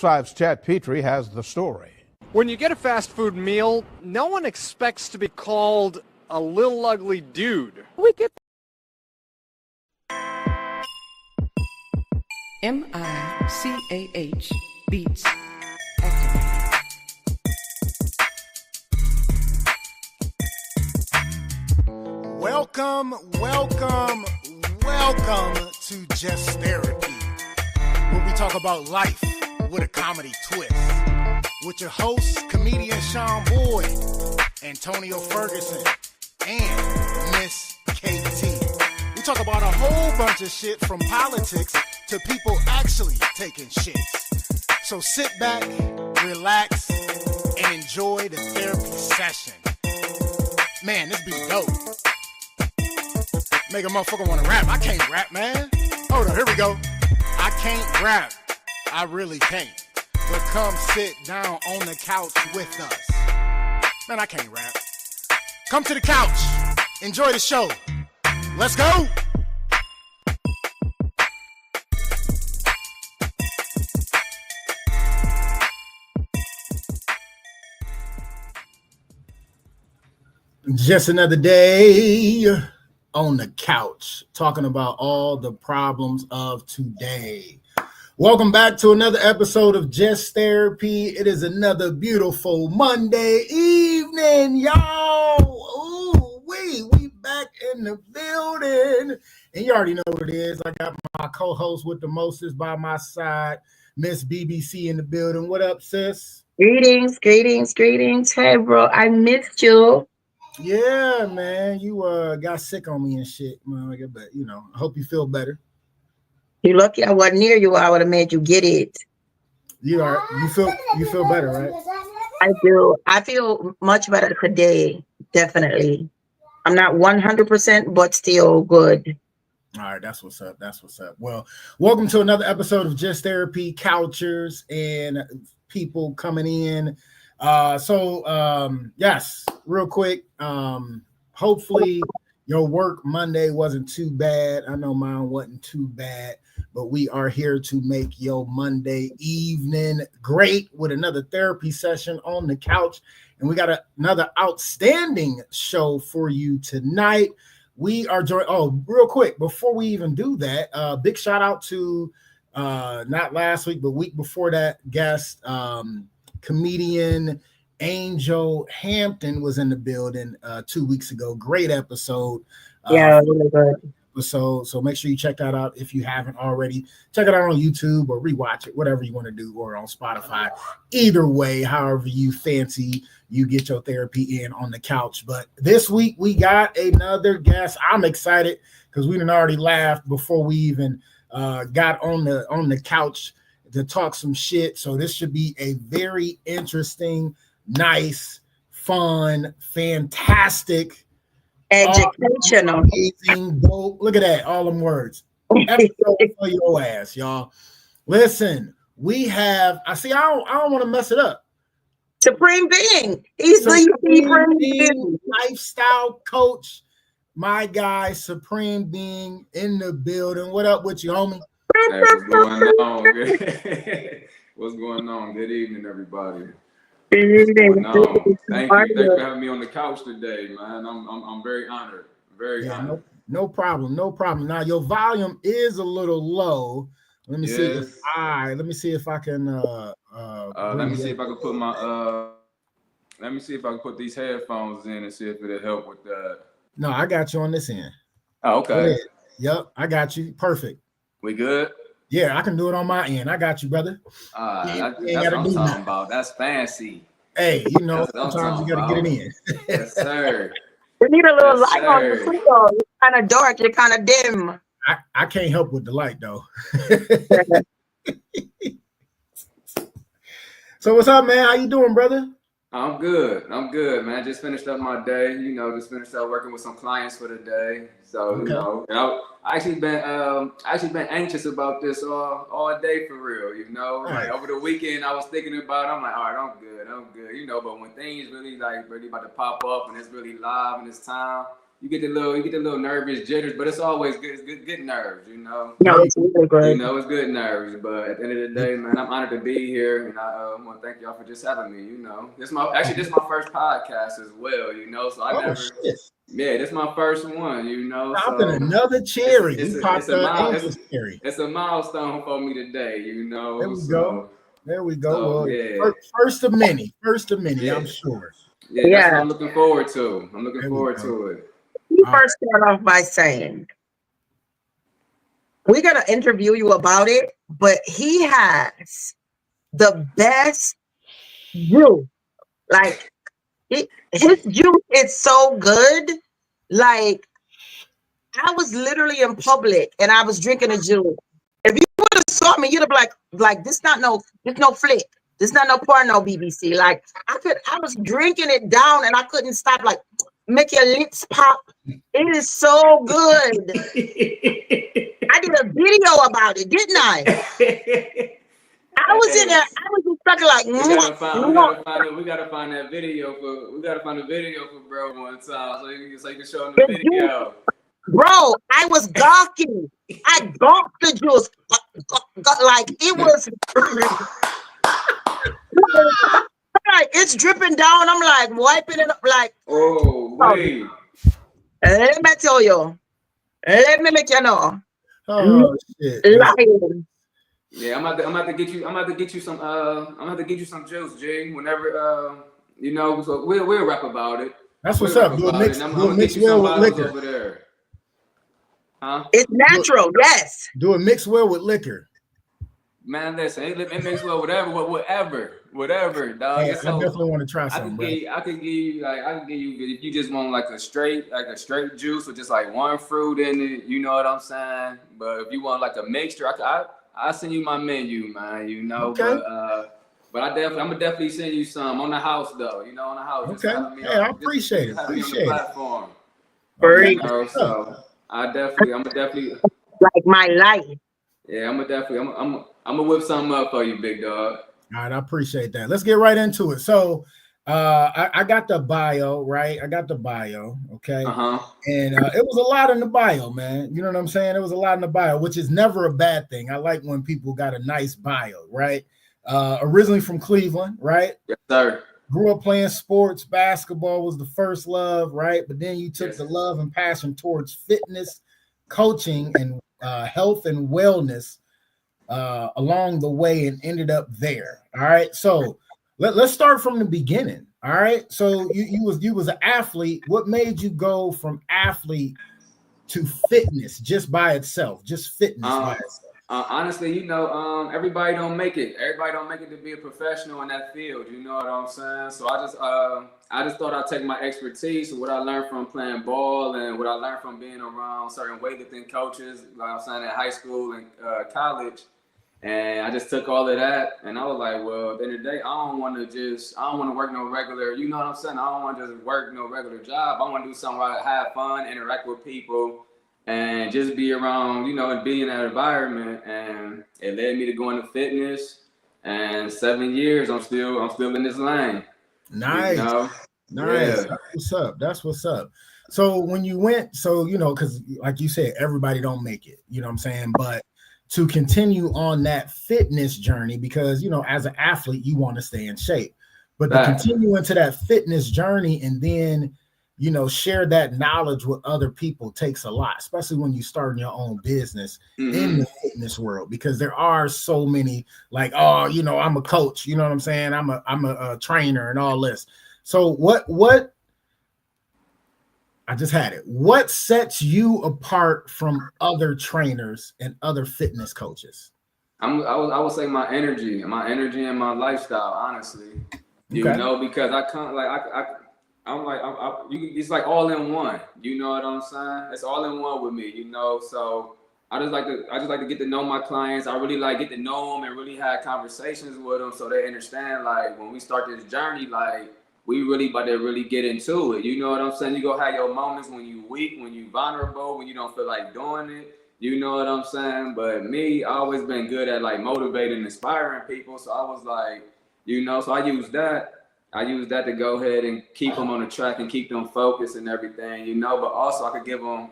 5's Chad Petrie has the story. When you get a fast food meal, no one expects to be called a little ugly dude. We get MICAH Beats activated. Welcome to Just Therapy, where we talk about life with a comedy twist. With your hosts, comedian Sean Boyd, Antonio Ferguson, and Miss KT. We talk about a whole bunch of shit from politics to people actually taking shits. So sit back, relax, and enjoy the therapy session. Man, this be dope. Make a motherfucker want to rap. I can't rap, man. Hold on, here we go. I can't rap. I really can't. But come sit down on the couch with us. Man, I can't rap. Come to the couch. Enjoy the show. Let's go. Just another day on the couch, talking about all the problems of today. Welcome back to another episode of Just Therapy. It is another beautiful Monday evening, y'all. Ooh, we back in the building. And you already know what it is. I got my co-host with the mostest by my side, Miss BBC in the building. What up, sis? Greetings. Hey, bro, I missed you. Yeah, man, you got sick on me and shit, man. But you know, I hope you feel better. You're lucky I wasn't near you. I would have made you get it. You feel better, right? I do. I feel much better today. Definitely. I'm not 100%, but still good. All right, that's what's up. Well, welcome to another episode of Just Therapy, Couchers and people coming in. Yes, real quick. Hopefully your work Monday wasn't too bad. I know mine wasn't too bad, but we are here to make your Monday evening great with another therapy session on the couch. And we got another outstanding show for you tonight. We are joined. Oh, real quick, before we even do that, big shout out to not last week, but week before that guest, comedian Angel Hampton was in the building 2 weeks ago. Great episode. Yeah, really good. So make sure you check that out if you haven't already. Check it out on YouTube or rewatch it, whatever you want to do, or on Spotify. Either way, however you fancy, you get your therapy in on the couch. But this week we got another guest. I'm excited because we done already laughed before we even got on the couch to talk some shit. So this should be a very interesting, nice, fun, fantastic, educational, amazing, dope. Look at that, all them words. Episode for your ass, y'all. Listen, we have. I don't want to mess it up. Supreme Being. He's the Supreme Being, lifestyle coach. My guy, Supreme Being in the building. What up with you, homie? Hey, what's going on? What's going on? Good evening, everybody. Thank you for having me on the couch today, man. I'm very honored. Very honored. No problem. Now your volume is a little low. Let me see. Let me see if I can. Let me see if I can put my. Let me see if I can put these headphones in and see if it'll help with that. No, I got you on this end. Oh, okay. Yep, I got you. Perfect. We good? Yeah, I can do it on my end. I got you, brother. That's what I'm talking about. That's fancy. Hey, you know, sometimes you got to get it in. Yes, sir. We need a little light on the studio. It's kind of dark. It's kind of dim. I can't help with the light, though. So what's up, man? How you doing, brother? I'm good, man. Just finished up my day. Just finished up working with some clients for the day. So okay. I actually been anxious about this all day for real. Like over the weekend, I was thinking about it. I'm like, all right, I'm good. But when things really about to pop up and it's really live and it's time, you get the little nervous jitters, but it's always good. It's good nerves, you know. No, it's really good. You know, it's good nerves, but at the end of the day, man, I'm honored to be here, and I want to thank y'all for just having me. You know, this is my first podcast as well. You know, so yeah, this is my first one. You know, popping another cherry. It's a milestone for me today. You know, there we go. There we go. So, well, yeah. First of many. Yeah. I'm sure. Yeah, that's what I'm looking forward to. I'm looking forward to it. You first start off by saying, we're going to interview you about it, but he has the best juice. Like, his juice is so good. Like, I was literally in public and I was drinking a juice. If you would have saw me, you'd have been like, this no flick. This not no porno BBC. Like, I was drinking it down and I couldn't stop. Like, make your lips pop. It is so good. I did a video about it, didn't I? I was in there. I was just fucking like. We gotta find that video for bro one time so you can show him the video. Bro, I was gawking. I gawked the juice. Like it was. Like it's dripping down. I'm like wiping it up. Like oh wait. Let me tell you. Let me make you know. Oh shit. Lying. Yeah, I'm about to get you some juice, G. Whenever you know, so we'll rap about it. That's what's up. Do a mix well with liquor. Over there. Huh? It's natural, yes. Do a mix well with liquor. Man, listen, it makes well whatever, dog. Hey, I definitely want to try something. I could give you if you just want like a straight juice with just like one fruit in it, you know what I'm saying? But if you want like a mixture, I'll send you my menu, man. You know, okay. But I'm gonna definitely send you some on the house though. You know, on the house. Okay. Hey, I appreciate it. Appreciate it. You know, so I'm gonna definitely like my life. Yeah, I'm gonna whip something up for you, big dog. All right, I appreciate that. Let's get right into it. So, I got the bio, right? Okay. And it was a lot in the bio, man. You know what I'm saying? It was a lot in the bio, which is never a bad thing. I like when people got a nice bio, right? Originally from Cleveland, right? Yes, sir. Grew up playing sports. Basketball was the first love, right? But then you took the love and passion towards fitness, coaching, and health and wellness along the way and ended up there. All right. So let's start from the beginning. All right. So you was an athlete. What made you go from athlete to fitness just by itself? Just fitness by itself. Honestly, you know, everybody don't make it. Everybody don't make it to be a professional in that field. You know what I'm saying? So I just thought I'd take my expertise and what I learned from playing ball and what I learned from being around certain weightlifting coaches, like I'm saying, at high school and college. And I just took all of that, and I was like, well, at the end of the day, I don't want to work no regular, you know what I'm saying? I don't want to just work no regular job. I want to do something where I have fun, interact with people, and just be around, you know, and be in that environment. And it led me to go into fitness. And 7 years, I'm still in this lane. Nice, you know? Nice. Yeah. That's what's up. So when you went, so you know, because like you said, everybody don't make it. You know what I'm saying? But to continue on that fitness journey, because you know, as an athlete, you want to stay in shape. But to continue into that fitness journey and then, you know, share that knowledge with other people takes a lot, especially when you start your own business in the fitness world, because there are so many like, oh, you know, I'm a coach, you know what I'm saying? I'm a trainer and all this. So what I just had it. What sets you apart from other trainers and other fitness coaches? I would say my energy and my lifestyle, honestly. You know, because I can't it's like all in one. You know what I'm saying? It's all in one with me. You know, so I just like to get to know my clients. I really like get to know them and really have conversations with them so they understand. Like when we start this journey, like we really about to really get into it. You know what I'm saying? You go have your moments when you weak, when you vulnerable, when you don't feel like doing it. You know what I'm saying? But me, I always been good at like motivating, inspiring people. So I was like, you know, so I use that I use that to go ahead and keep them on the track and keep them focused and everything, you know. But also, I could give them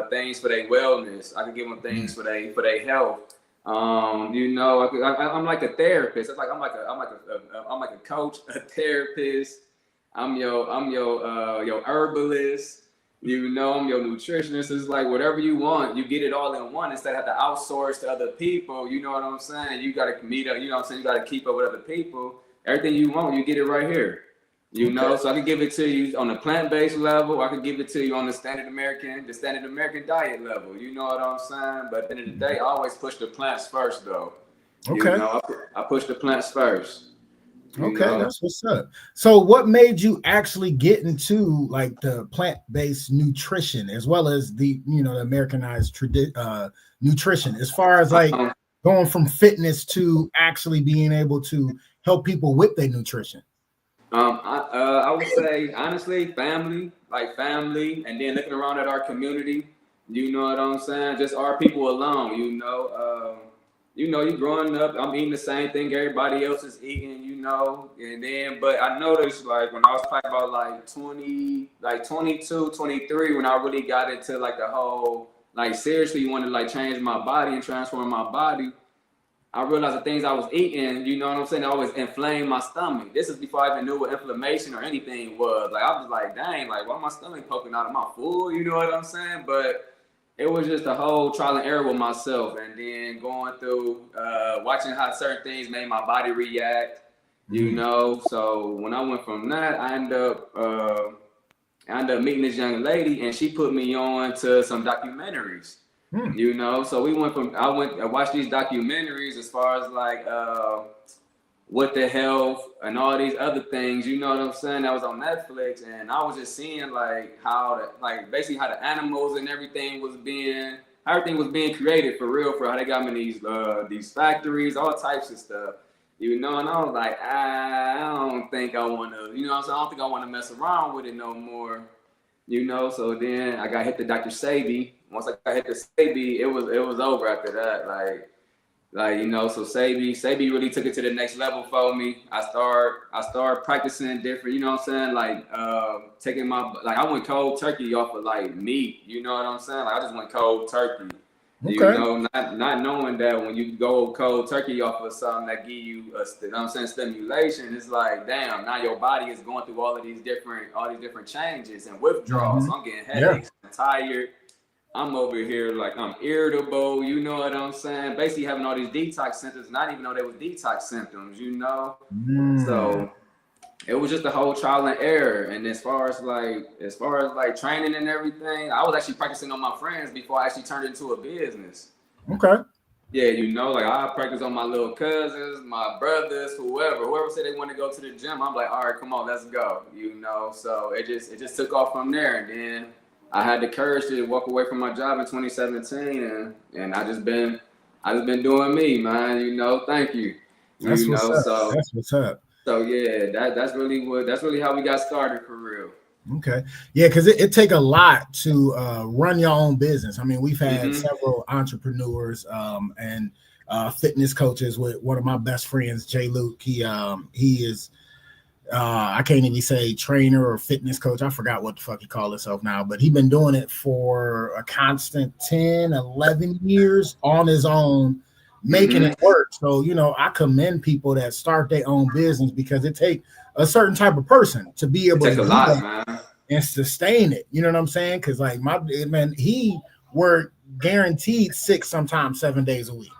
things for their wellness. I could give them things for their health. You know, I'm like a therapist. It's like I'm like a coach, a therapist. I'm your herbalist. You know, I'm your nutritionist. It's like whatever you want, you get it all in one instead of have to outsource to other people. You know what I'm saying? You got to meet up. You know what I'm saying? You got to keep up with other people. Everything you want, you get it right here. You know, so I can give it to you on a plant-based level. I can give it to you on the standard American diet level. You know what I'm saying? But at the end of the day, I always push the plants first, though. Okay. You know, I push the plants first. Okay, that's what's up. So what made you actually get into like the plant-based nutrition as well as the, you know, the Americanized nutrition, as far as like going from fitness to actually being able to help people with their nutrition? I would say honestly, family, and then looking around at our community. You know what I'm saying? Just our people alone. You know, you growing up, I'm eating the same thing everybody else is eating, you know, and then, but I noticed like when I was probably about like 22, 23, when I really got into like the whole, like seriously wanted to like change my body and transform my body, I realized the things I was eating, you know what I'm saying, I always inflamed my stomach. This is before I even knew what inflammation or anything was. Like I was like, dang, like why my stomach poking out of my food, you know what I'm saying? But it was just a whole trial and error with myself, and then going through watching how certain things made my body react, you know. So when I went from that, I ended up meeting this young lady, and she put me on to some documentaries, you know. So I watched these documentaries as far as like What the Health and all these other things, you know what I'm saying, that was on Netflix, and I was just seeing like basically how the animals and everything was being created for real, for how they got them in these factories, all types of stuff, you know. And I was like, I don't think I want to, you know what I'm saying, I don't think I want to mess around with it no more, you know. So then I got hit to Dr. Sebi. Once I got hit to Sebi, it was over after that, like, you know. So Sebi really took it to the next level for me. I started practicing different, you know what I'm saying, like taking I went cold turkey off of like meat, you know what I'm saying, like I just went cold turkey. Okay. You know, not knowing that when you go cold turkey off of something that give you you know what I'm saying, stimulation, it's like, damn, now your body is going through all these different changes and withdrawals. So I'm getting headaches, I'm tired. I'm over here like I'm irritable, you know what I'm saying? Basically having all these detox symptoms, not even know they was detox symptoms, you know? So it was just a whole trial and error. And as far as like training and everything, I was actually practicing on my friends before I actually turned it into a business. Okay. Yeah, you know, like I practice on my little cousins, my brothers, whoever said they want to go to the gym, I'm like, all right, come on, let's go, you know? So it just took off from there. And then I had the courage to walk away from my job in 2017, and I just been doing me, man. You know, thank you. That's what's up. So yeah, that's really how we got started for real. Okay, yeah, because it take a lot to run your own business. I mean, we've had several entrepreneurs and fitness coaches. With one of my best friends, Jay Luke. He is. I can't even say trainer or fitness coach. I forgot what the fuck he called himself now, but he's been doing it for a constant 10, 11 years on his own, making it work. So, you know, I commend people that start their own business because it takes a certain type of person to be able to do that and sustain it. You know what I'm saying? Because like he worked guaranteed 6, sometimes 7 days a week.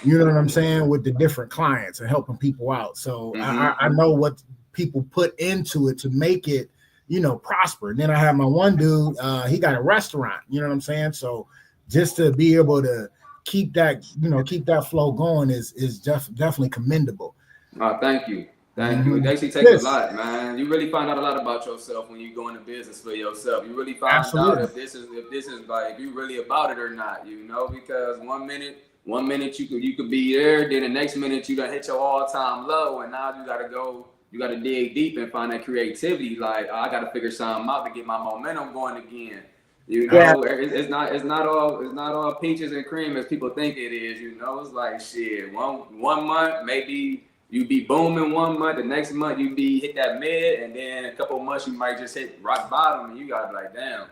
You know what I'm saying? With the different clients and helping people out. So I know what people put into it to make it, you know, prosper. And then I have my one dude, he got a restaurant, you know what I'm saying? So just to be able to keep that flow going is definitely commendable. Oh, thank you. It actually takes a lot, man. You really find out a lot about yourself when you go into business for yourself. You really find out if this is like, if you really about it or not, you know, because one minute you could be there, then the next minute you done hit your all-time low, and now you gotta dig deep and find that creativity. Like, I gotta figure something out to get my momentum going again. You know, it's not all peaches and cream as people think it is. You know, it's like shit. One month maybe you be booming 1 month, the next month you be hit that mid, and then a couple of months you might just hit rock bottom, and you gotta be like, damn,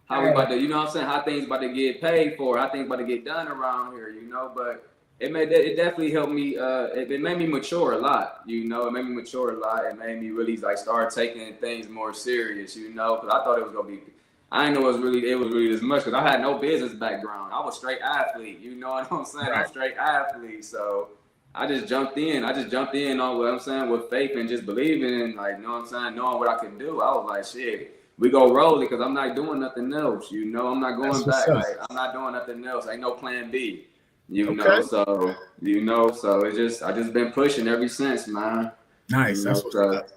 how we about to, you know what I'm saying? How things about to get paid for? How things about to get done around here, you know? But it definitely helped me. It made me mature a lot, you know. It made me mature a lot. It made me really like start taking things more serious, you know. Because I thought it was gonna be. I didn't know it was really this much because I had no business background. I was straight athlete, you know what I'm saying? I'm straight athlete, so I just jumped in. I just jumped in on what I'm saying with faith and just believing and like, you know what I'm saying, knowing what I could do. I was like, shit, we go roll it because I'm not doing nothing else, you know. I'm not going back. Like I'm not doing nothing else. Ain't no plan B, you know. So it's just I just been pushing ever since, man. Nice. You That's know, what's up.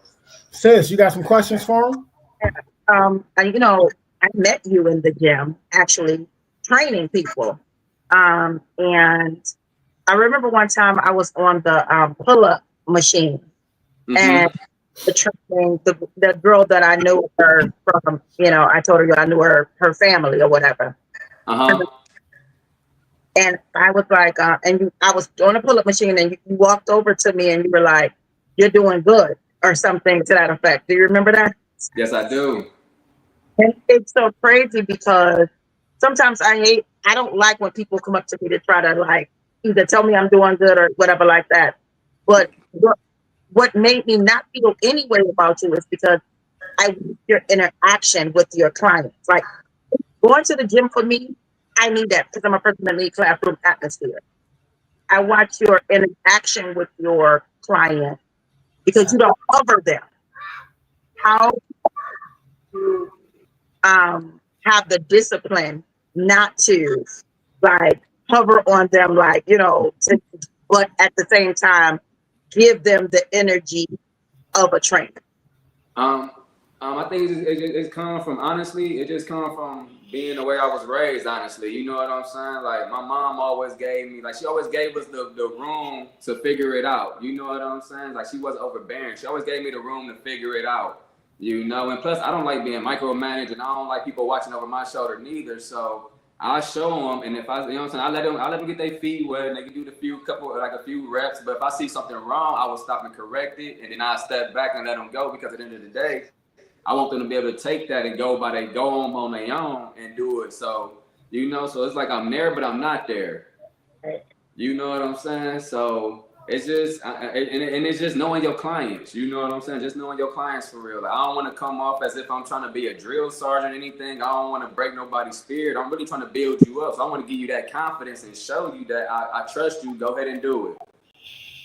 Sis, you got some questions for him? You know, I met you in the gym, actually training people. And I remember one time I was on the pull-up machine, and the training, the girl that I knew her from, you know, I told her I knew her family or whatever. And I was like, I was on a pull-up machine, and you walked over to me and you were like, "You're doing good," or something to that effect. Do you remember that? Yes, I do. And it's so crazy because sometimes I don't like when people come up to me to try to like either tell me I'm doing good or whatever like that. But what made me not feel any way about you is because your interaction with your clients. Like going to the gym for me, I need that because I'm a person that needs classroom atmosphere. I watch your interaction with your client because you don't cover them. How you have the discipline not to like hover on them, like, you know, but at the same time give them the energy of a trainer. I think it's coming from, honestly, it just comes from being the way I was raised, honestly. You know what I'm saying? Like, my mom always gave me, like, she always gave us the room to figure it out. You know what I'm saying? Like, she wasn't overbearing. She always gave me the room to figure it out, you know? And plus, I don't like being micromanaged, and I don't like people watching over my shoulder neither. So I show them, and if I, you know what I'm saying, I let them get their feet wet, and they can do a few reps. But if I see something wrong, I will stop and correct it, and then I step back and let them go, because at the end of the day, I want them to be able to take that and go on their own and do it. So, you know, so it's like I'm there, but I'm not there. You know what I'm saying? So it's just, and it's just knowing your clients. You know what I'm saying? Just knowing your clients for real. Like, I don't want to come off as if I'm trying to be a drill sergeant or anything. I don't want to break nobody's spirit. I'm really trying to build you up. So I want to give you that confidence and show you that I trust you. Go ahead and do it.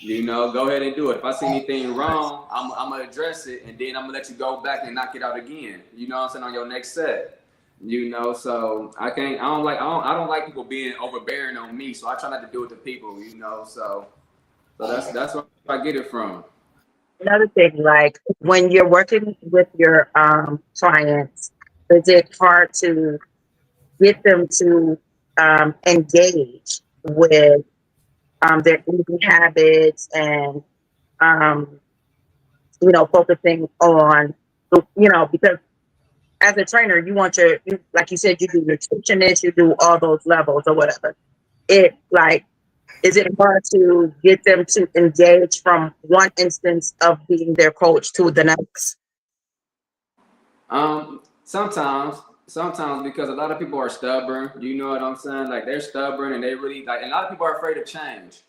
You know, go ahead and do it. If I see anything wrong, I'm gonna address it, and then I'm gonna let you go back and knock it out again. You know what I'm saying, on your next set. You know, so I don't like people being overbearing on me. So I try not to do it to people. You know, so that's where I get it from. Another thing, like when you're working with your clients, is it hard to get them to engage with their eating habits and, you know, focusing on, you know, because as a trainer, you want like you said, you do nutritionist, you do all those levels or whatever. Is it hard to get them to engage from one instance of being their coach to the next? Sometimes because a lot of people are stubborn, you know what I'm saying? Like, they're stubborn, and they really like, and a lot of people are afraid of change.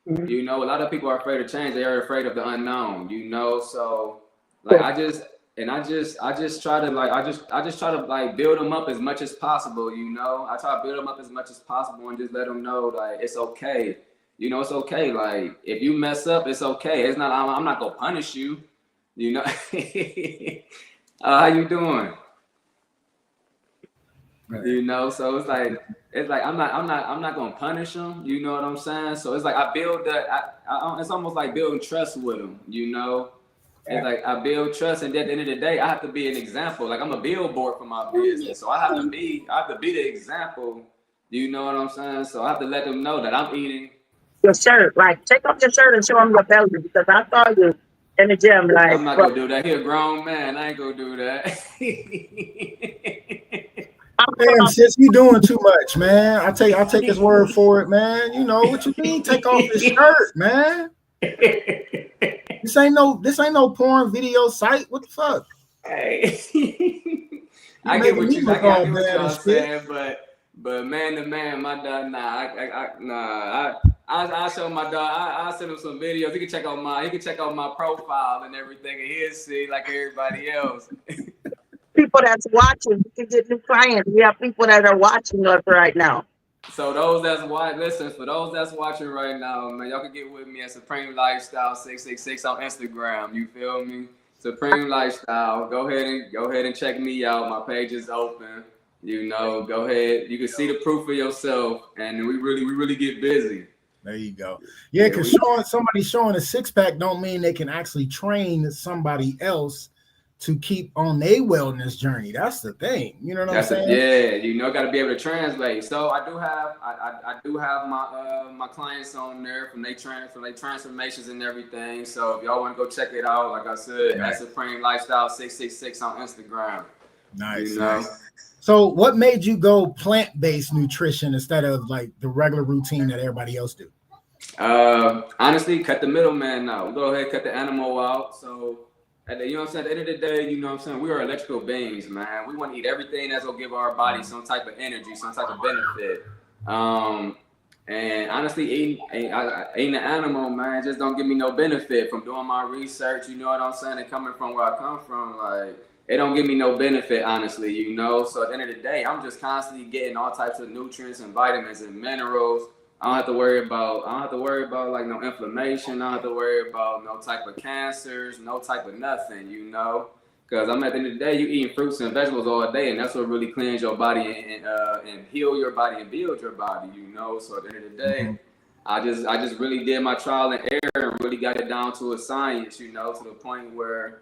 Mm-hmm. You know, a lot of people are afraid of change. They are afraid of the unknown, you know? So like, I just try to like build them up as much as possible, you know? I try to build them up as much as possible and just let them know, like, it's okay. You know, it's okay. Like, if you mess up, it's okay. It's not, I'm not gonna punish you, you know? How you doing? Right. You know, so it's like I'm not gonna punish them. You know what I'm saying? So it's like I build that. It's almost like building trust with them. You know, it's like I build trust, and at the end of the day, I have to be an example. Like, I'm a billboard for my business, so I have to be the example. You know what I'm saying? So I have to let them know that I'm eating. Your shirt, like, take off your shirt and show them your belly, because I saw you in the gym. Like, I'm not gonna do that. He a grown man. I ain't gonna do that. Damn, sis, you doing too much, man. I'll take his word for it, man. You know what you mean? Take off his shirt, man. This ain't no porn video site. What the fuck? Hey. I get what you all y'all saying, but man to man, my dog, I'll show my dog. I'll send him some videos. He can check out my profile and everything, and he'll see like everybody else. People that's watching, you can get new clients. We have people that are watching us right now. So those that's watching, listen, for those that's watching right now, man, y'all can get with me at Supreme Lifestyle 666 on Instagram. You feel me? Supreme Lifestyle. Go ahead and check me out. My page is open. You know, go ahead. You can see the proof for yourself, and we really get busy. There you go. Yeah, because somebody showing a six-pack don't mean they can actually train somebody else to keep on their wellness journey. That's the thing. You know what I'm saying? Yeah, you know, got to be able to translate. So I do have my clients on there from their transformations and everything. So if y'all want to go check it out, like I said, that's Supreme Lifestyle 666 on Instagram. Nice. You know? Nice. So what made you go plant-based nutrition instead of like the regular routine that everybody else do? Honestly, cut the middleman out. Go ahead, cut the animal out. So you know what I'm saying? At the end of the day, you know what I'm saying? We are electrical beings, man. We want to eat everything that's gonna give our body some type of energy, some type of benefit. And honestly, eating an animal, man, just don't give me no benefit. From doing my research, you know what I'm saying, and coming from where I come from, like it don't give me no benefit, honestly, you know. So at the end of the day, I'm just constantly getting all types of nutrients and vitamins and minerals. I don't have to worry about like no inflammation. I don't have to worry about no type of cancers, no type of nothing, you know. Because I'm at the end of the day, you eating fruits and vegetables all day, and that's what really cleans your body and heal your body and build your body, you know. So at the end of the day, I just really did my trial and error and really got it down to a science, you know, to the point where,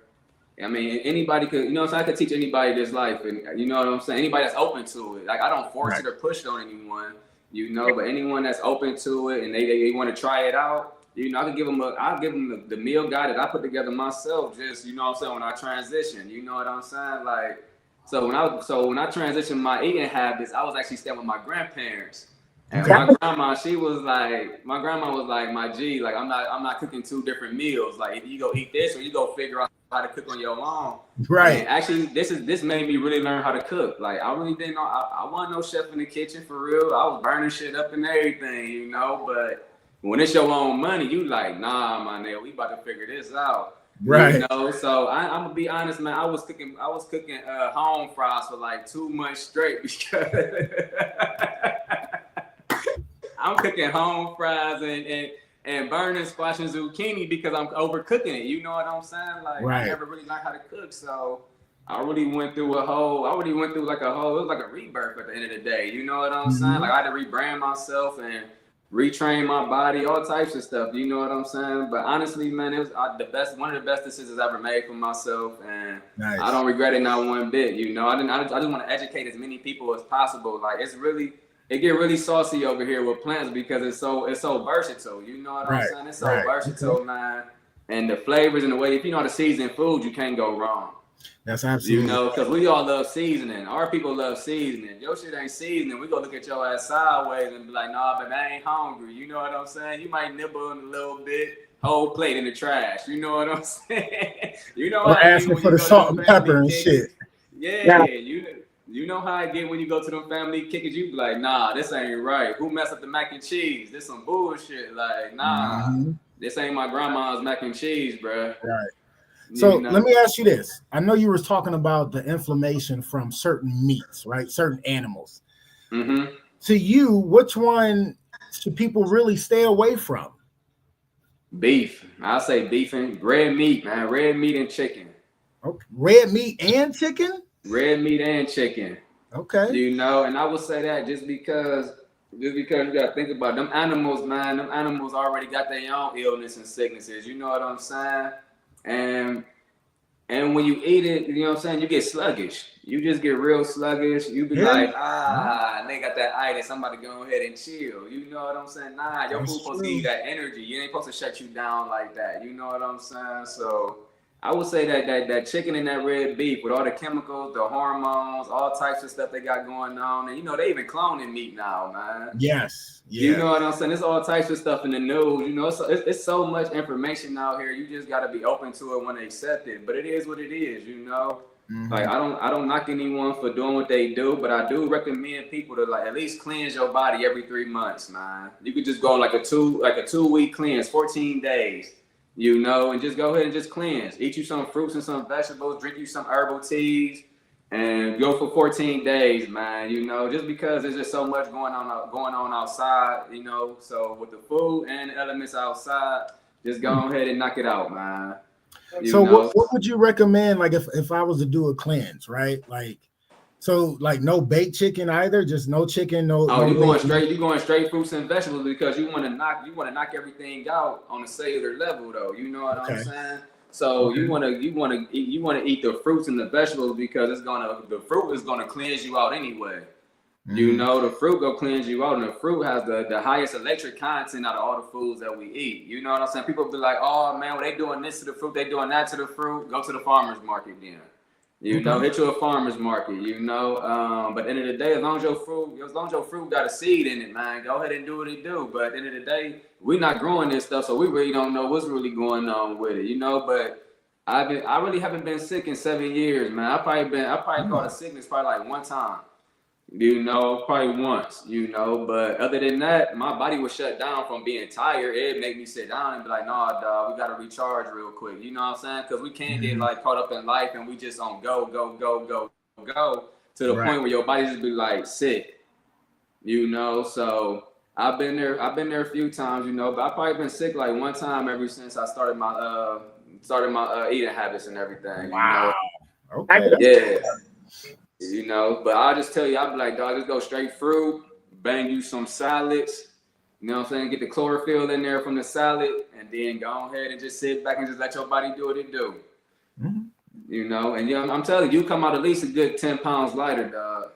I mean, anybody could, you know, so I could teach anybody this life, and you know what I'm saying. Anybody that's open to it, like I don't force it or push it on anyone. You know, but anyone that's open to it and they want to try it out, you know, I'll give them the meal guide that I put together myself. Just, you know what I'm saying, when I transition, you know what I'm saying, like, so when I transitioned my eating habits, I was actually staying with my grandparents, and my grandma was like, my G, like I'm not cooking two different meals. Like if you go eat this or you go figure out how to cook on your own. Right. And actually, this made me really learn how to cook. Like I really didn't know. I wasn't no chef in the kitchen for real. I was burning shit up and everything, you know. But when it's your own money, you like, nah, my nigga, we about to figure this out. Right. You know. So I'm gonna be honest, man. I was cooking home fries for like 2 months straight because I'm cooking home fries and burning squash and zucchini because I'm overcooking it. You know what I'm saying? Like I never really learned how to cook, so I really went through it was like a rebirth at the end of the day. You know what I'm saying? Like I had to rebrand myself and retrain my body, all types of stuff. You know what I'm saying? But honestly, man, it was one of the best decisions I ever made for myself, and I don't regret it not one bit. You know, I just want to educate as many people as possible. Like it get really saucy over here with plants because it's so versatile. You know what I'm saying? It's so versatile, man. And the flavors and the way, if you know how to season food, you can't go wrong. That's absolutely. You know, because we all love seasoning. Our people love seasoning. Your shit ain't seasoning. We gonna look at your ass sideways and be like, nah, but I ain't hungry. You know what I'm saying? You might nibble in a little bit, whole plate in the trash. You know what I'm saying? You know what I mean? For the salt and pepper and shit. Yeah, you know how I get when you go to them family kickers, you be like, nah, this ain't right. Who messed up the mac and cheese? This some bullshit. Like, nah, this ain't my grandma's mac and cheese, bro. Right. So let me ask you this. I know you were talking about the inflammation from certain meats, right? Certain animals. To you, which one should people really stay away from? Beef. I'll say beef and red meat, man. Red meat and chicken. Okay. Red meat and chicken? Red meat and chicken. Okay. You know, and I will say that just because you gotta think about them animals, man. Them animals already got their own illness and sicknesses. You know what I'm saying? And when you eat it, you know what I'm saying, you get sluggish. You just get real sluggish. You be like, they got that itis. I'm about to go ahead and chill. You know what I'm saying? Nah, your food supposed to give you that energy. You ain't supposed to shut you down like that. You know what I'm saying? So I would say that chicken and that red beef with all the chemicals, the hormones, all types of stuff they got going on, and they even cloning meat now, man. Yes, You know what I'm saying? There's all types of stuff in the news. It's so much information out here. You just got to be open to it when they accept it. But it is what it is. Like I don't knock anyone for doing what they do, but I do recommend people to like at least cleanse your body every 3 months, man. You could just go like a 2-week cleanse, 14 days. And just go ahead and just cleanse. Eat you some fruits and some vegetables, drink you some herbal teas, and go for 14 days, man. Just because there's just so much going on outside, So with the food and the elements outside, just go ahead and knock it out, man. What would you recommend? Like if I was to do a cleanse, right? Like no baked chicken either, just no chicken, no. Oh, you're going straight fruits and vegetables because you want to knock everything out on a cellular level, though. You know what I'm saying? So you want to eat the fruits and the vegetables because the fruit is gonna cleanse you out anyway. The fruit go cleanse you out, and the fruit has the highest electric content out of all the foods that we eat. You know what I'm saying? People be like, oh man, well, they doing this to the fruit, they doing that to the fruit. Go to the farmer's market then. Hit you a farmer's market, but at the end of the day, as long as your fruit got a seed in it, man, go ahead and do what it do. But at the end of the day, we're not growing this stuff, so we really don't know what's really going on with it, But I really haven't been sick in 7 years, man. I probably caught a sickness probably like one time, probably once, But other than that, my body was shut down from being tired. It made me sit down and be like, nah, dog, we gotta recharge real quick. You know what I'm saying? Because we can't get like caught up in life and we just on go to the point where your body just be like sick. So I've been there a few times, but I've probably been sick like one time ever since I started my eating habits and everything. Wow. Okay. Yeah. But I'll just tell you, I'll be like, dog, just go straight fruit, bang you some salads, you know what I'm saying? Get the chlorophyll in there from the salad, and then go ahead and just sit back and just let your body do what it do. And I'm telling you, come out at least a good 10 pounds lighter, dog.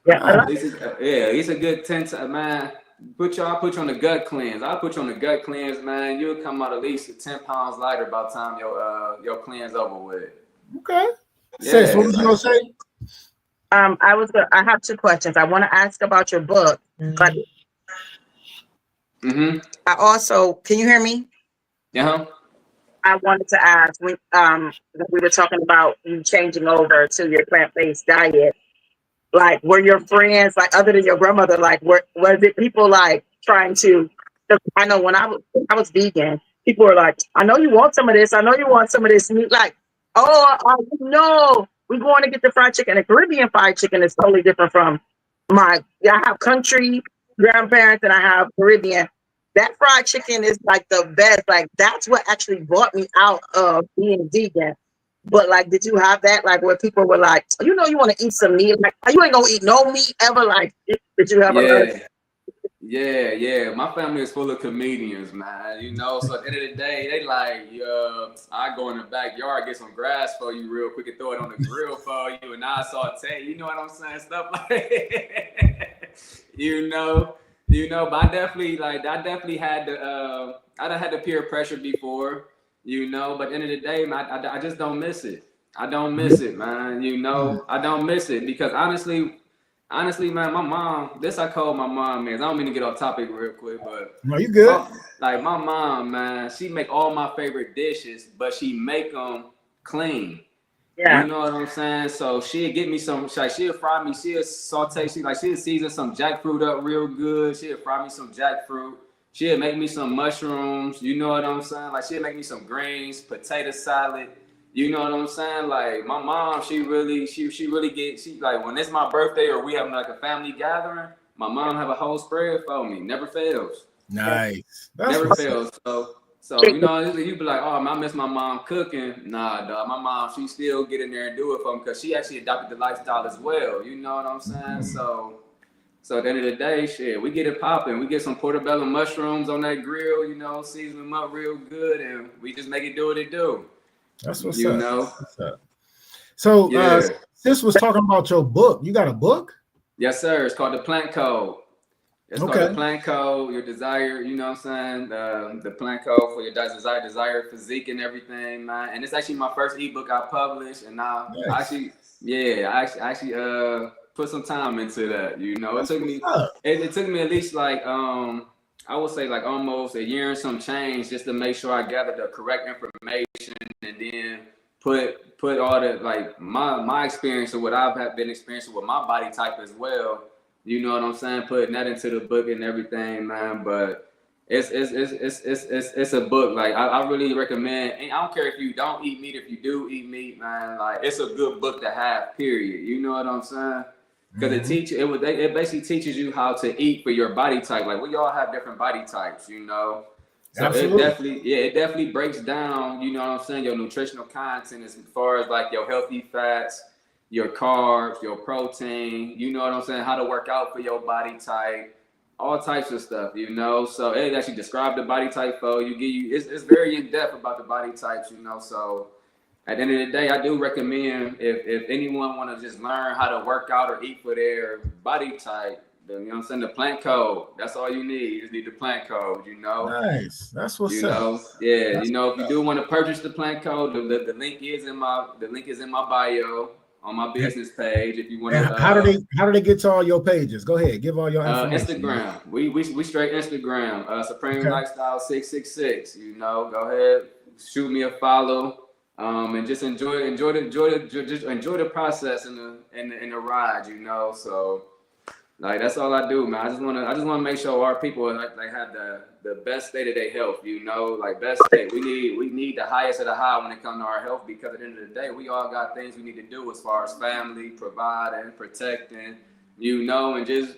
Yeah, at least a good 10, man. I'll put you on the gut cleanse. I'll put you on the gut cleanse, man. You'll come out at least 10 pounds lighter by the time your cleanse over with. Okay. Yeah, Sis, what was you gonna say? I have 2 questions. I want to ask about your book, but I also, can you hear me? Yeah. I wanted to ask, we were talking about you changing over to your plant-based diet. Like, were your friends, like, other than your grandmother, like, was it people like trying to? I know when I was vegan, people were like, "I know you want some of this. I know you want some of this meat." Like, no, we're going to get the fried chicken. The Caribbean fried chicken is totally different from I have country grandparents and I have Caribbean. That fried chicken is like the best. Like, that's what actually brought me out of being vegan. But like, did you have that? Like, where people were like, you want to eat some meat? Like, you ain't gonna eat no meat ever. Like, did you have Yeah. My family is full of comedians, man. So at the end of the day, they like, I go in the backyard, get some grass for you real quick and throw it on the grill for you, and I saute. You know what I'm saying? Stuff like but I definitely had the peer pressure before, but at the end of the day, man, I just don't miss it. I don't miss it, man. I don't miss it because honestly, man, my mom, I call my mom, man. I don't mean to get off topic real quick, but no, you good. My mom, man, she make all my favorite dishes, but she make them clean. Yeah. You know what I'm saying? So she'll get me some, she'll fry me, she'll saute, she'll season some jackfruit up real good. She'll fry me some jackfruit. She'll make me some mushrooms. You know what I'm saying? Like, she'll make me some greens, potato salad. You know what I'm saying? Like, my mom, she really like, when it's my birthday or we have like a family gathering, my mom have a whole spread for me. Never fails. Nice. Never fails. So you be like, oh, I miss my mom cooking. Nah, dog. My mom, she still get in there and do it for me because she actually adopted the lifestyle as well. You know what I'm saying? So at the end of the day, shit, we get it popping. We get some portobello mushrooms on that grill, season them up real good, and we just make it do what it do. That's what's up. So, Sis was talking about your book. You got a book? Yes, sir. It's called The Plant Code. It's called the plant code, your desire, you know what I'm saying? The plant code for your desire physique and everything, man. And it's actually my first ebook I published, and now I actually put some time into that. You know, it took me at least like I would say like almost a year and some change just to make sure I gathered the correct information and then put all the like my experience of what I've been experiencing with my body type as well. You know what I'm saying? Putting that into the book and everything, man. But it's a book. Like I really recommend. And I don't care if you don't eat meat, if you do eat meat, man. Like it's a good book to have. Period. You know what I'm saying? Because it basically teaches you how to eat for your body type. Like we all have different body types, you know. So Absolutely. it definitely breaks down. You know what I'm saying? Your nutritional content as far as like your healthy fats, your carbs, your protein, you know what I'm saying? How to work out for your body type, all types of stuff, you know? So it actually describes the body type for you. It's very in depth about the body types, you know? So at the end of the day, I do recommend if anyone want to just learn how to work out or eat for their body type, you know what I'm saying? The plant code, that's all you need. You just need the plant code, you know? Nice. That's what's you up. know, yeah, that's, you know, if you do want to purchase the plant code, the link is in my bio on my business page. If you want to, how do they get to all your pages? Go ahead, give all your information. Instagram. We straight Instagram. Supreme Lifestyle 666. You know, go ahead, shoot me a follow. And just enjoy the process and the ride. You know, so. Like that's all I do, man. I just wanna make sure our people like have the best state of their health, you know, like best state. We need the highest of the high when it comes to our health, because at the end of the day, we all got things we need to do as far as family, providing, protecting, you know, and just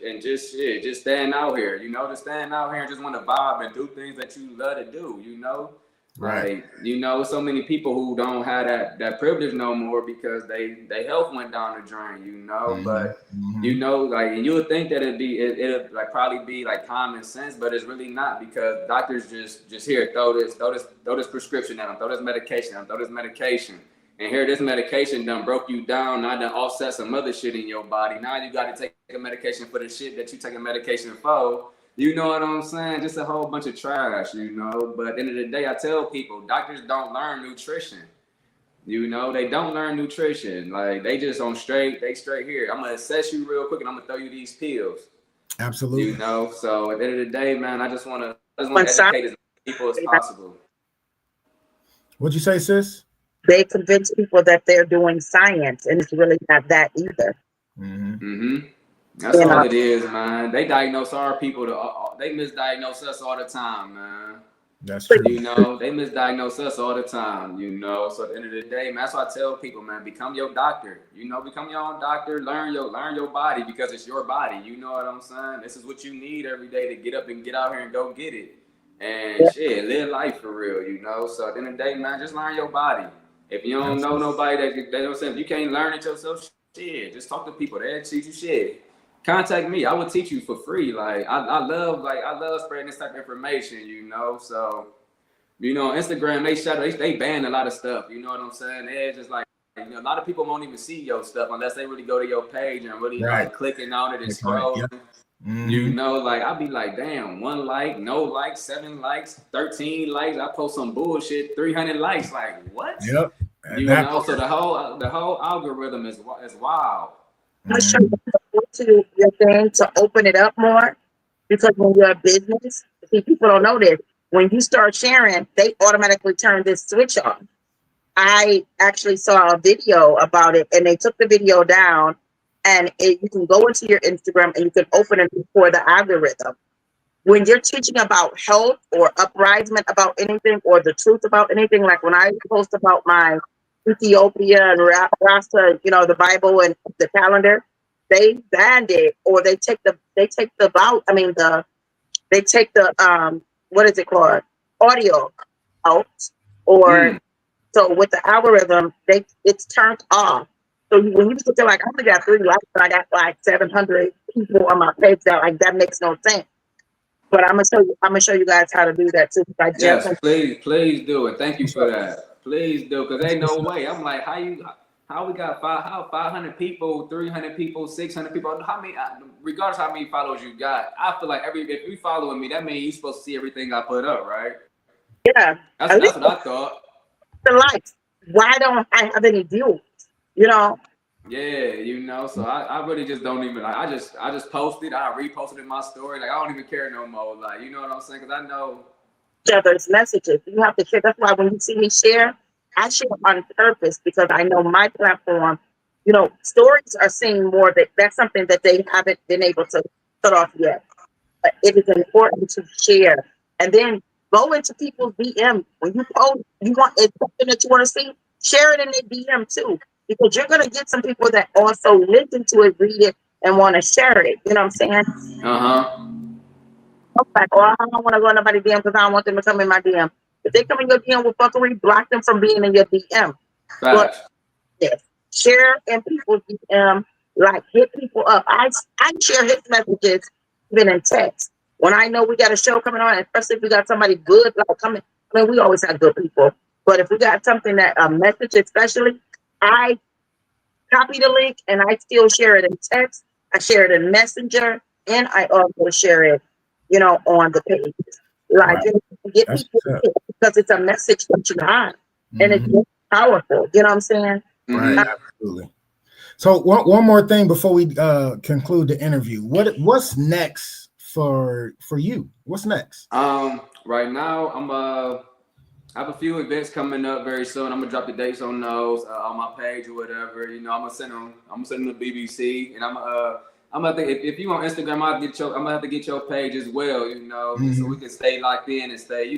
stand out here, you know, just stand out here and just want to vibe and do things that you love to do, you know. Right. Like, you know, so many people who don't have that privilege no more because they health went down the drain, you know. But you know, like, and you would think that it'd like probably be like common sense, but it's really not, because doctors just here throw this prescription at them, throw this medication at them, throw this medication, and here this medication done broke you down, now done offset some other shit in your body. Now you got to take a medication for the shit that you take a medication for. You know what I'm saying? Just a whole bunch of trash, you know. But at the end of the day, I tell people, doctors don't learn nutrition. You know, they don't learn nutrition. Like, they just straight here. I'm going to assess you real quick and I'm going to throw you these pills. Absolutely. You know, so at the end of the day, man, I just want to educate as many people as possible. What'd you say, sis? They convince people that they're doing science, and it's really not that either. That's all it is, man. They diagnose our people. They misdiagnose us all the time, man. That's true. You know, they misdiagnose us all the time, you know. So at the end of the day, man, that's why I tell people, man, become your doctor. You know, become your own doctor. Learn your body, because it's your body. You know what I'm saying? This is what you need every day to get up and get out here and go get it. And shit, live life for real, you know. So at the end of the day, man, just learn your body. If you don't know nobody they don't say, if you can't learn it yourself, shit, just talk to people. They'll teach you shit. Contact me. I will teach you for free. Like I love spreading this type of information, you know. So, you know, Instagram, they ban a lot of stuff. You know what I'm saying? They're just like, you know, a lot of people won't even see your stuff unless they really go to your page and really like clicking on it and scrolling. You know, like I'll be like, damn, 1 like, no likes, 7 likes, 13 likes. I post some bullshit, 300 likes. Like what? Yep. You know, so the whole algorithm is wild. I'm sure you go to your thing to open it up more, because when you're a business, see, people don't know this. When you start sharing, they automatically turn this switch on. I actually saw a video about it, and they took the video down, and you can go into your Instagram and you can open it for the algorithm. When you're teaching about health or uprising about anything or the truth about anything, like when I post about my Ethiopia and Rasta, you know, the Bible and the calendar, they banned it, or they take the what is it called, audio out, or so with the algorithm it's turned off. So when you get to like, I only got 3 likes, but I got like 700 people on my page, that makes no sense. But I'm gonna show you guys how to do that too. Yes, please do it. Thank you for that. Please do, because ain't no way. I'm like, how how we got 500 people, 300 people, 600 people. How many? Regardless how many followers you got, I feel like if you following me, that means you're supposed to see everything I put up, right? Yeah. That's what I thought. The likes. Why don't I have any views? You know. Yeah, so I really just don't even like. I just posted. I reposted in my story. Like I don't even care no more. Like you know what I'm saying? Because I know Each other's messages. You have to share. That's why when you see me share, I share on purpose because I know my platform. Stories are seeing more. That's something that they haven't been able to cut off yet. But it is important to share, and then go into people's DM when you post. You want it's something that you want to see. Share it in their DM too, because you're gonna get some people that also listen to it, read it, and want to share it. You know what I'm saying? I'm like, I don't want to go in nobody's DM because I don't want them to come in my DM. If they come in your DM with fuckery, block them from being in your DM. But yes, share in people's DM, like hit people up. I share his messages even in text. When I know we got a show coming on, especially if we got somebody good like coming. I mean, we always have good people, but if we got something that a message, especially, I copy the link and I still share it in text. I share it in Messenger, and I also share it, on the page. Like get people because it's a message that you have, and it's powerful. You know what I'm saying? Right, absolutely. So one more thing before we conclude the interview. What's next for you? What's next? Right now I have a few events coming up very soon. I'm gonna drop the dates on those on my page or whatever. I'm gonna send them to BBC, and I'm gonna think if you on Instagram, I'm gonna have to get your page as well. So we can stay locked in and stay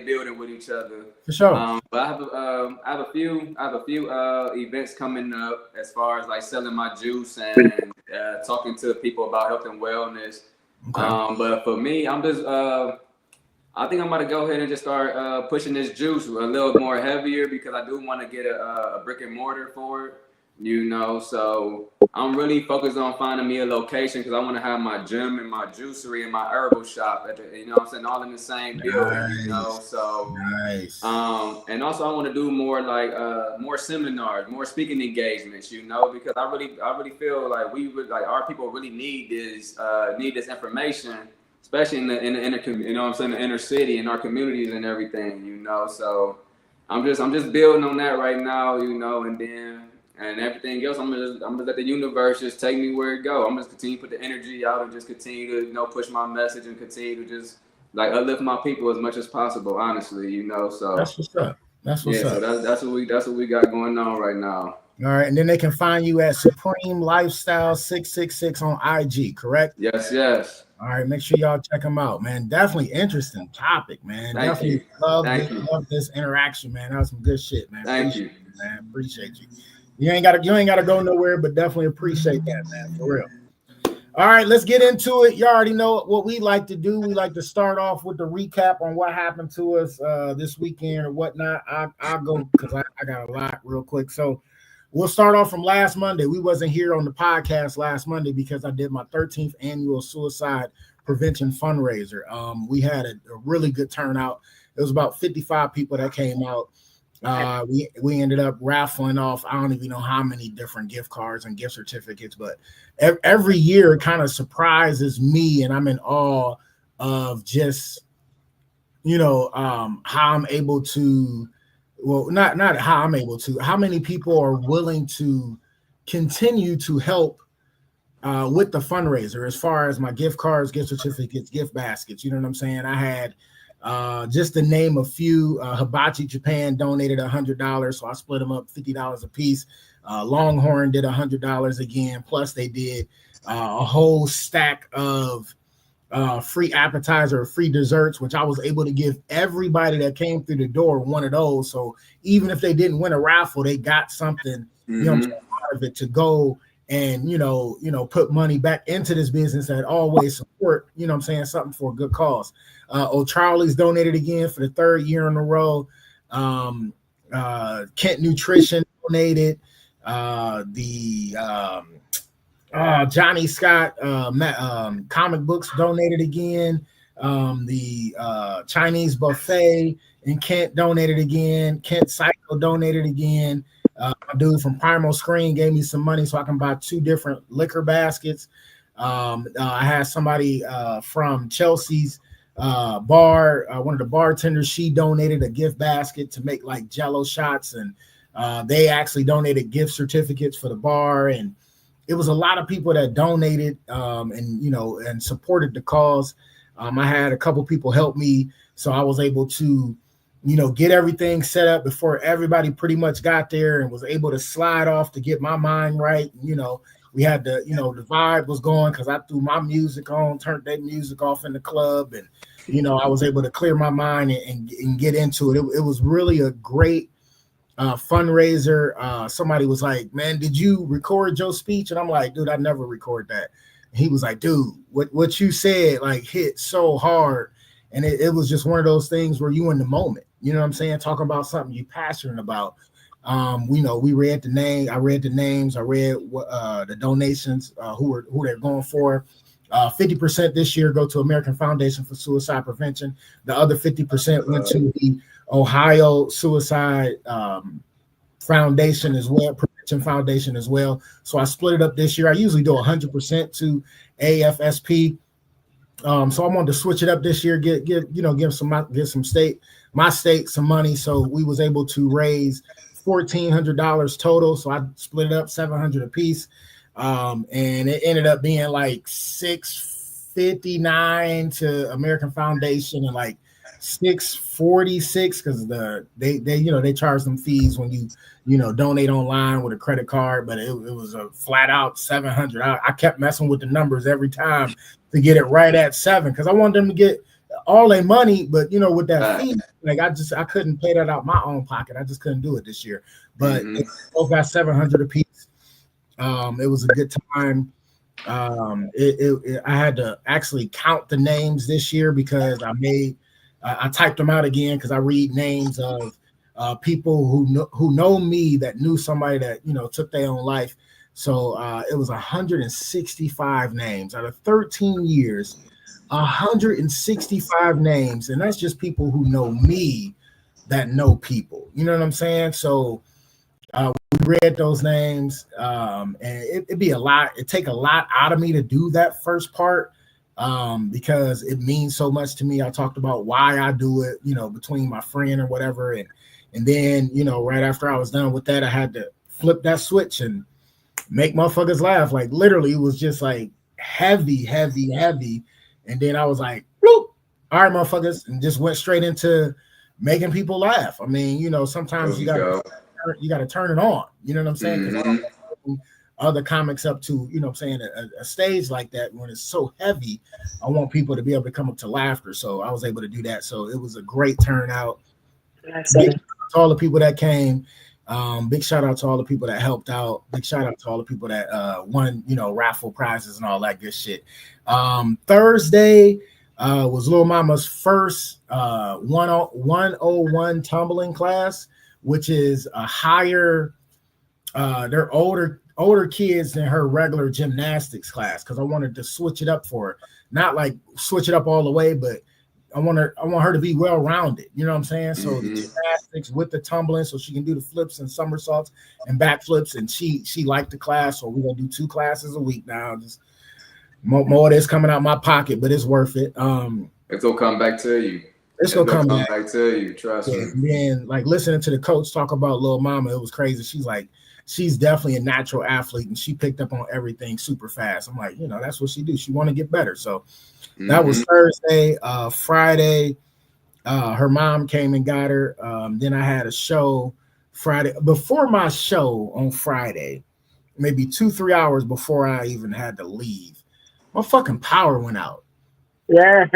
building with each other. For sure. But I have a few events coming up as far as like selling my juice and talking to people about health and wellness. Okay. But for me, I'm just I think I'm about to go ahead and just start pushing this juice a little more heavier because I do want to get a brick and mortar for it. So I'm really focused on finding me a location because I want to have my gym and my juicery and my herbal shop all in the same building. So nice. And also I want to do more like more seminars, more speaking engagements. Because I really feel like our people really need this information, especially in the the inner city, in our communities and everything. So I'm just building on that right now. And everything else, I'm gonna let the universe just take me where it go. I'm just continue to put the energy out and just continue to push my message and continue to just like uplift my people as much as possible. Honestly, So that's what's up. That's what's up. So that's what we got going on right now. All right, and then they can find you at Supreme Lifestyle 666 on IG, correct? Yes. All right, make sure y'all check them out, man. Definitely interesting topic, man. Thank you. Love this interaction, man. That was some good shit, man. Thank you, man. Appreciate you. You ain't gotta go nowhere, but definitely appreciate that, man. For real. All right, let's get into it. You already know what we like to do. We like to start off with the recap on what happened to us this weekend or whatnot. I'll go because I got a lot real quick. So we'll start off from last Monday. We wasn't here on the podcast last Monday because I did my 13th annual suicide prevention fundraiser. We had a really good turnout. It was about 55 people that came out. We ended up raffling off I don't even know how many different gift cards and gift certificates, but every year it kind of surprises me, and I'm in awe of just how I'm able to, well, not how I'm able to, how many people are willing to continue to help with the fundraiser as far as my gift cards, gift certificates, gift baskets. You know what I'm saying? I had just to name a few, Hibachi Japan donated $100, so I split them up $50 a piece. Longhorn did $100 again, plus they did a whole stack of free appetizer, free desserts, which I was able to give everybody that came through the door one of those. So even if they didn't win a raffle, they got something out of it to go and put money back into this business that always support, something for a good cause. O'Charlie's donated again for the third year in a row. Kent Nutrition donated. Johnny Scott comic books donated again. The Chinese buffet in Kent donated again. Kent Psycho donated again. A dude from Primal Screen gave me some money so I can buy 2 different liquor baskets. I had somebody from Chelsea's bar, one of the bartenders, she donated a gift basket to make like Jello shots, and they actually donated gift certificates for the bar. And it was a lot of people that donated and supported the cause. I had a couple people help me, so I was able to get everything set up before everybody pretty much got there, and was able to slide off to get my mind right. We had the vibe was going because I threw my music on, turned that music off in the club, and I was able to clear my mind and get into it. It was really a great fundraiser. Somebody was like, "Man, did you record your speech?" And I'm like, "Dude, I never record that." And he was like, "Dude, what you said like hit so hard." And it was just one of those things where you in the moment, you know what I'm saying? Talking about something you're passionate about. We read the name. I read the names. I read the donations, who they're going for. 50% this year go to American Foundation for Suicide Prevention. The other 50% went to the Ohio Suicide Foundation as well, Prevention Foundation as well. So I split it up this year. I usually do 100% to AFSP. So I wanted to switch it up this year, give my state some money. So we was able to raise $1,400 total. So I split it up $700 a piece. And it ended up being like $659 to American Foundation and like $646 because they charge them fees when you donate online with a credit card, but it was a flat out $700. I kept messing with the numbers every time to get it right at $7 because I wanted them to get all their money, but with that fee, like I couldn't pay that out my own pocket. I just couldn't do it this year. But they both got $700 a piece. It was a good time. I had to actually count the names this year because I typed them out again because I read names of people who know me that knew somebody that took their own life. So it was 165 names out of 13 years, 165 names, and that's just people who know me that know people. You know what I'm saying? So we read those names, and it'd be a lot. It'd take a lot out of me to do that first part. Because it means so much to me. I talked about why I do it, between my friend or whatever. And then, right after I was done with that, I had to flip that switch and make motherfuckers laugh. Like literally it was just like heavy. And then I was like, bloop, all right, motherfuckers, and just went straight into making people laugh. I mean, sometimes you gotta turn it on. You know what I'm saying? Because other comics up to, a stage like that when it's so heavy, I want people to be able to come up to laughter. So I was able to do that. So it was a great turnout. Big shout out to all the people that came. Big shout out to all the people that helped out. Big shout out to all the people that won, raffle prizes and all that good shit. Thursday was Lil Mama's first 101 tumbling class, which is a higher, they're older kids than her regular gymnastics class because I wanted to switch it up for her. Not like switch it up all the way, but I want her to be well-rounded. You know what I'm saying? So the gymnastics with the tumbling so she can do the flips and somersaults and backflips, and she liked the class, so we're gonna do 2 classes a week now. Just more of this coming out my pocket, but it's worth it. It's gonna come back to you. It's gonna come back to you, trust me. And then like listening to the coach talk about Lil Mama, it was crazy. She's like, she's definitely a natural athlete and she picked up on everything super fast. I'm like, that's what she do. She want to get better. So that was Thursday. Friday, her mom came and got her. Then I had a show Friday. Before my show on Friday, maybe 2-3 hours before I even had to leave, my fucking power went out. Yeah.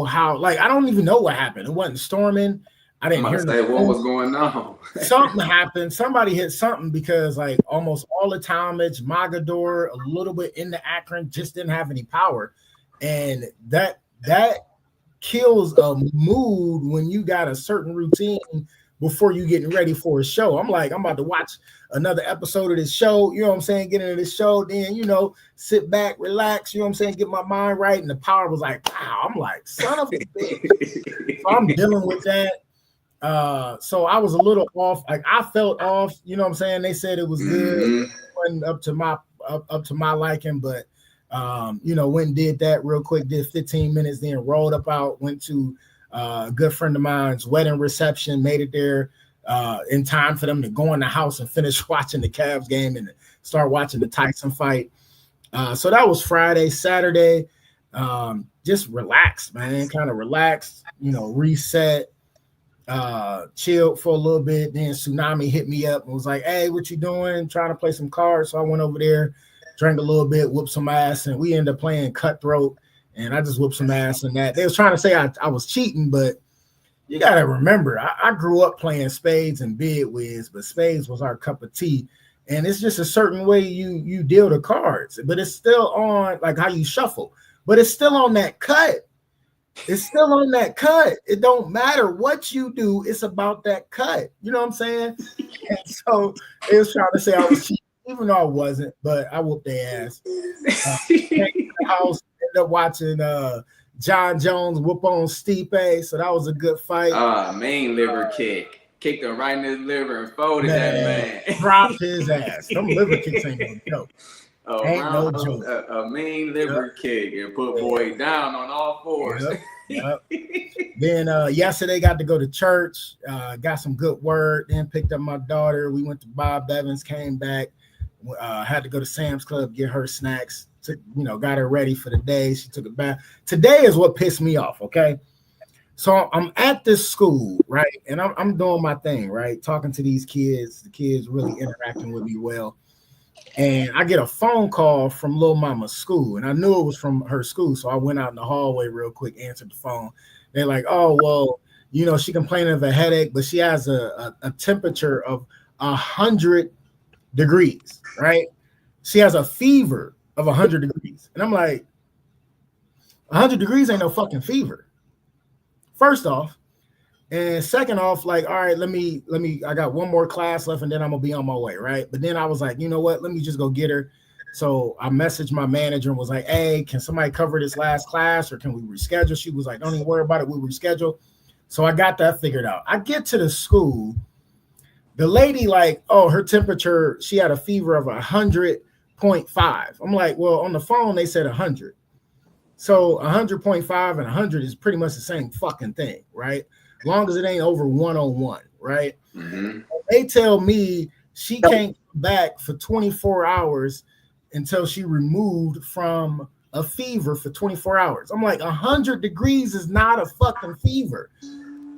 How, like, I don't even know what happened. It wasn't storming. I didn't hear what was going on. Something happened. Somebody hit something because like almost all the Talmadge, Mogador, a little bit in the Akron just didn't have any power. And that kills a mood when you got a certain routine before you getting ready for a show. I'm like, I'm about to watch another episode of this show. You know what I'm saying? Get into this show, then, sit back, relax. You know what I'm saying? Get my mind right. And the power was like, wow. I'm like, son of a bitch. So I'm dealing with that. So I was a little off. Like I felt off. You know what I'm saying? They said it was good. It wasn't up to my liking, but went and did that real quick. Did 15 minutes, then rolled up out. Went to a good friend of mine's wedding reception. Made it there in time for them to go in the house and finish watching the Cavs game and start watching the Tyson fight. So that was Friday. Saturday, just relaxed, man. Kind of relaxed. Reset. Chilled for a little bit. Then Tsunami hit me up and was like, "Hey, what you doing? Trying to play some cards." So I went over there, drank a little bit, whooped some ass, and we ended up playing Cutthroat. And I just whooped some ass in that. They was trying to say I was cheating, but you gotta remember, I grew up playing spades and bid whiz, but spades was our cup of tea. And it's just a certain way you deal the cards, but it's still on like how you shuffle, but it's still on that cut. It's still on that cut. It don't matter what you do. It's about that cut. You know what I'm saying? And so it was trying to say I was cheating, even though I wasn't, but I whooped their ass. Came to the house, ended up watching John Jones whoop on Stipe. So that was a good fight. Main liver kick. Kicked him right in his liver and folded that man. Dropped his ass. Them liver kicks ain't no joke. Ain't no joke. A mean liver kick and put boy down on all fours. Yep. Then yesterday got to go to church, got some good word, then picked up my daughter. We went to Bob Evans, came back, had to go to Sam's Club, get her snacks, got her ready for the day. She took a bath. Today is what pissed me off, okay? So I'm at this school, right? And I'm doing my thing, right? Talking to these kids, the kids really interacting with me well. And I get a phone call from Lil Mama's school, and I knew it was from her school. So I went out in the hallway real quick, answered the phone. They're like, "Oh, well, she complaining of a headache, but she has a temperature of 100 degrees, right? She has a fever of 100 degrees." And I'm like, 100 degrees ain't no fucking fever. First off, and second off, like, all right, let me, I got one more class left and then I'm gonna be on my way, right? But then I was like, you know what? Let me just go get her. So I messaged my manager and was like, "Hey, can somebody cover this last class or can we reschedule?" She was like, "Don't even worry about it. We'll reschedule." So I got that figured out. I get to the school. The lady like, "Oh, her temperature, she had a fever of 100.5. I'm like, well, on the phone, they said 100. So 100.5 and 100 is pretty much the same fucking thing, right? As long as it ain't over 101, right? Mm-hmm. They tell me she can't come back for 24 hours until she removed from a fever for 24 hours. I'm like, 100 degrees is not a fucking fever.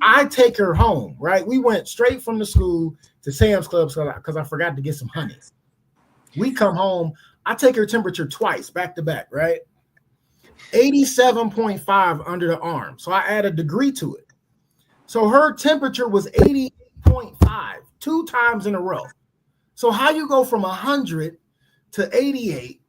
I take her home, right? We went straight from the school to Sam's Club because I forgot to get some honey. We come home. I take her temperature twice, back to back, right? 87.5 under the arm. So I add a degree to it. So her temperature was 88.5 two times in a row. So how you go from 100 to 88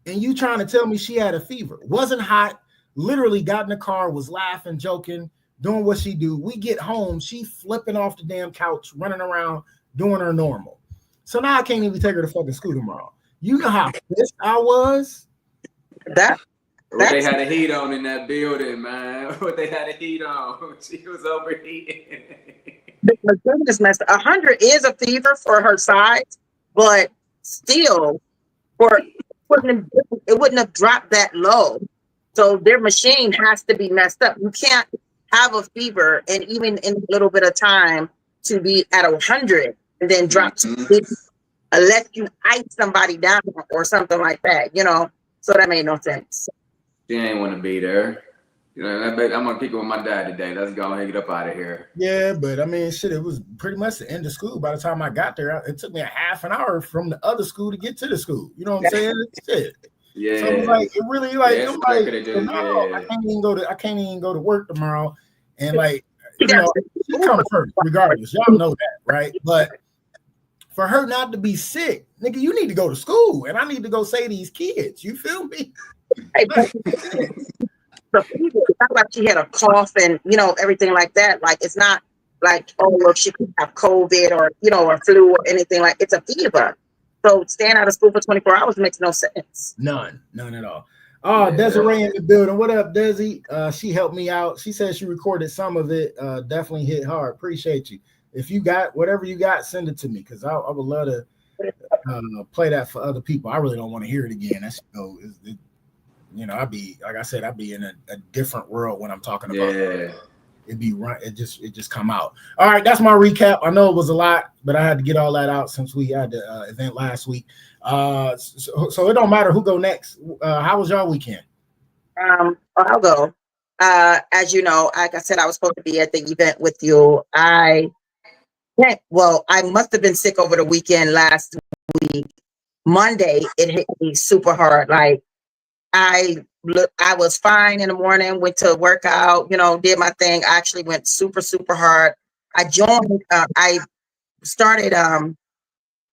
and you trying to tell me she had a fever? Wasn't hot, literally got in the car, was laughing, joking, doing what she do. We get home, she flipping off the damn couch, running around, doing her normal. So now I can't even take her to fucking school tomorrow. You know how pissed I was? What they had a heat on in that building, man. What they had a heat on. She was overheating. The goodness, master. 100 is a fever for her size, but still, it wouldn't have dropped that low. So their machine has to be messed up. You can't have a fever and even in a little bit of time to be at 100 and then drop to 50 unless you ice somebody down or something like that, So that made no sense. She ain't want to be there. I'm gonna kick it with my dad today. Let's go and get up out of here. Yeah, but I mean, shit, it was pretty much the end of school. By the time I got there, it took me a half an hour from the other school to get to the school. You know what I'm saying? Shit. Yeah. So like, it really like, I can't even go to work tomorrow, and like, she come first, regardless. Y'all know that, right? But for her not to be sick, nigga, you need to go to school, and I need to go say these kids. You feel me? The fever, it's not like she had a cough and everything like that. Like it's not like, oh well, she could have COVID or or flu or anything. Like it's a fever. So staying out of school for 24 hours makes no sense. None at all. Oh, Yeah. Desiree in the building. What up, Desi? She helped me out. She said she recorded some of it. Definitely hit hard. Appreciate you. If you got whatever you got, send it to me because I would love to play that for other people. I really don't want to hear it again. That's I'd be like I said, I'd be in a different world when I'm talking about it. It'd be right. It just come out. All right, that's my recap. I know it was a lot, but I had to get all that out since we had the event last week. So it don't matter who go next. How was y'all weekend? I'll go. As you know, like I said, I was supposed to be at the event with you. I must have been sick over the weekend last week. Monday, it hit me super hard. Like I was fine in the morning, went to work out, did my thing. I actually went super, super hard. I started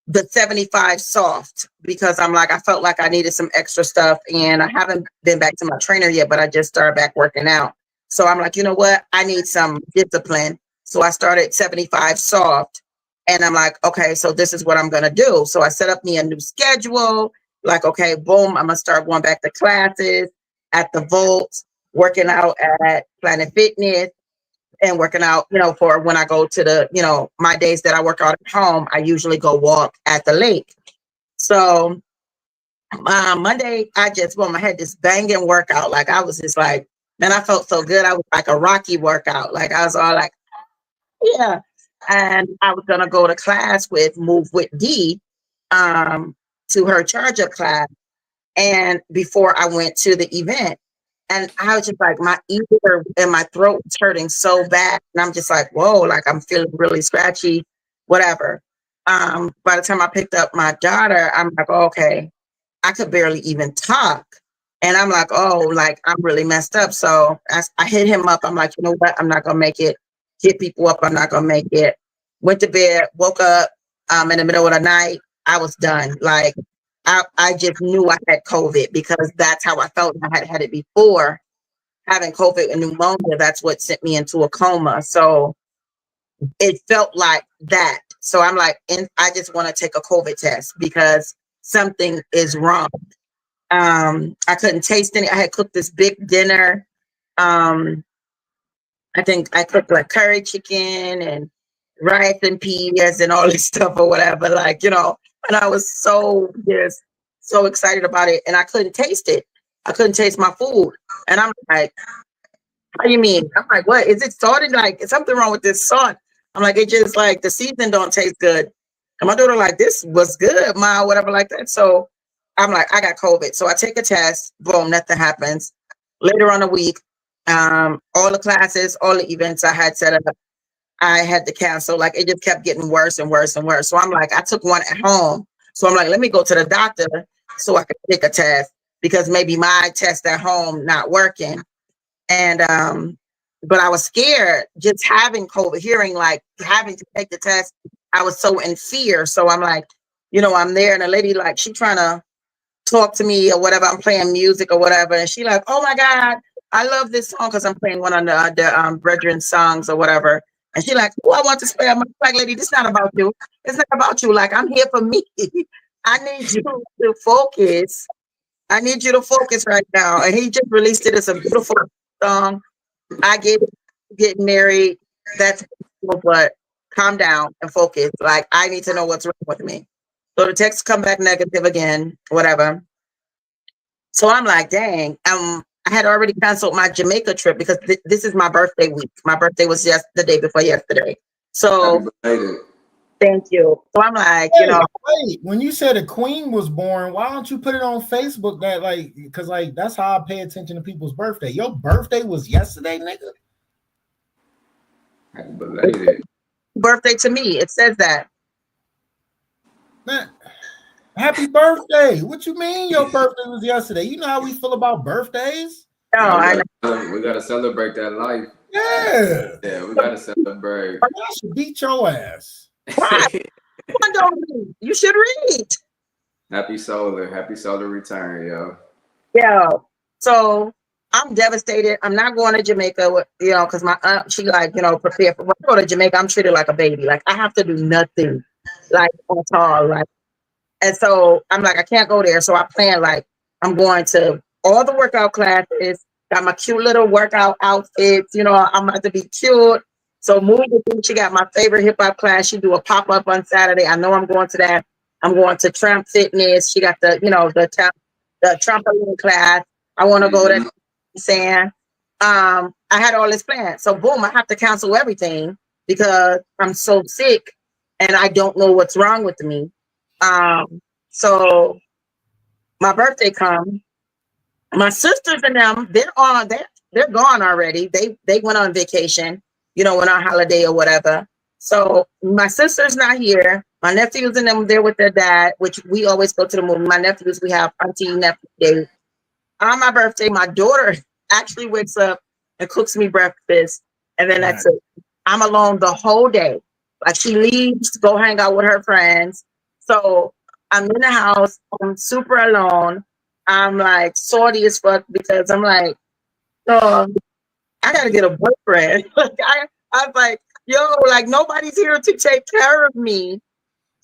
the 75 soft because I felt like I needed some extra stuff and I haven't been back to my trainer yet, but I just started back working out. So I'm like, you know what? I need some discipline. So I started 75 soft and I'm like, okay, so this is what I'm going to do. So I set up me a new schedule. Like, okay, boom, I'm going to start going back to classes at the Volt, working out at Planet Fitness, and working out, for when I go to the, my days that I work out at home, I usually go walk at the lake. So Monday, I had this banging workout. Like I was just like, man, I felt so good. I was like a Rocky workout. Like I was all like, yeah. And I was going to go to class with Move with D to her charge up class. And before I went to the event, and I was just like, my ear and my throat was hurting so bad. And I'm just like, whoa, like I'm feeling really scratchy, whatever. By the time I picked up my daughter, I'm like, oh, okay, I could barely even talk. And I'm like, oh, like I'm really messed up. So I hit him up. I'm like, you know what? I'm not going to make it. Hit people up. I'm not going to make it. Went to bed, woke up in the middle of the night. I was done. Like, I just knew I had COVID because that's how I felt. I had it before. Having COVID and pneumonia, that's what sent me into a coma. So it felt like that. So I'm like, and I just want to take a COVID test because something is wrong. I couldn't taste any. I had cooked this big dinner. I think I cooked like curry chicken and rice and peas and all this stuff or whatever. Like, and I was so excited about it, and I couldn't taste it. I couldn't taste my food, and I'm like, "How you mean?" I'm like, "What is it salted? Like, is something wrong with this salt?" I'm like, "It just like the seasoning don't taste good." And my daughter like, "This was good, ma," whatever like that. So I'm like, I got COVID. So I take a test. Boom, nothing happens. Later on the week, all the classes, all the events I had set up, I had to cancel. Like it just kept getting worse and worse and worse. So I'm like, I took one at home. So I'm like, let me go to the doctor so I could take a test because maybe my test at home not working. And but I was scared just having COVID, hearing like having to take the test. I was so in fear. So I'm like, I'm there and a lady like she trying to talk to me or whatever. I'm playing music or whatever. And she like, oh my God, I love this song because I'm playing one of the Brethren songs or whatever. And she like, oh, I want to play. I'm like, lady, this not about you. It's not about you. Like, I'm here for me. I need you to focus. I need you to focus right now. And he just released it. It's a beautiful song. I get married. That's beautiful, but calm down and focus. Like, I need to know what's wrong with me. So the text come back negative again, whatever. So I'm like, dang, I had already canceled my Jamaica trip because this is my birthday week. My birthday was just the day before yesterday. So thank you. So I'm like, wait, when you said a queen was born, why don't you put it on Facebook that like, because like that's how I pay attention to people's birthday. Your birthday was yesterday, nigga. Happy belated. Birthday to me. It says that. Man, happy birthday. What you mean your birthday was yesterday? You know how we feel about birthdays? No, we gotta celebrate that life. Yeah. Yeah, we gotta celebrate. I should beat your ass. Why? You should read. Happy solar return, yo. Yeah. So I'm devastated. I'm not going to Jamaica, because my aunt, she like, prepare for when I go to Jamaica, I'm treated like a baby. Like I have to do nothing, like at all. Like, and so I'm like, I can't go there. So I plan like I'm going to all the workout classes. Got my cute little workout outfits. You know, I'm about to be cute. So Move with Me, she got my favorite hip hop class. She do a pop up on Saturday. I know I'm going to that. I'm going to Tramp Fitness. She got the, you know, the trampoline class. I want to go to saying. I had all this planned. So boom, I have to cancel everything because I'm so sick and I don't know what's wrong with me. So my birthday comes. My sisters and them, they're gone already. They went on vacation, you know, went on holiday or whatever. So my sister's not here. My nephews and them, they're with their dad, which we always go to the movie. My nephews, we have auntie nephew day. On my birthday, my daughter actually wakes up and cooks me breakfast, and then that's it. I'm alone the whole day. Like she leaves to go hang out with her friends. So I'm in the house. I'm super alone. I'm like salty as fuck because I'm like, oh, I gotta get a boyfriend. Like I was like, yo, like nobody's here to take care of me.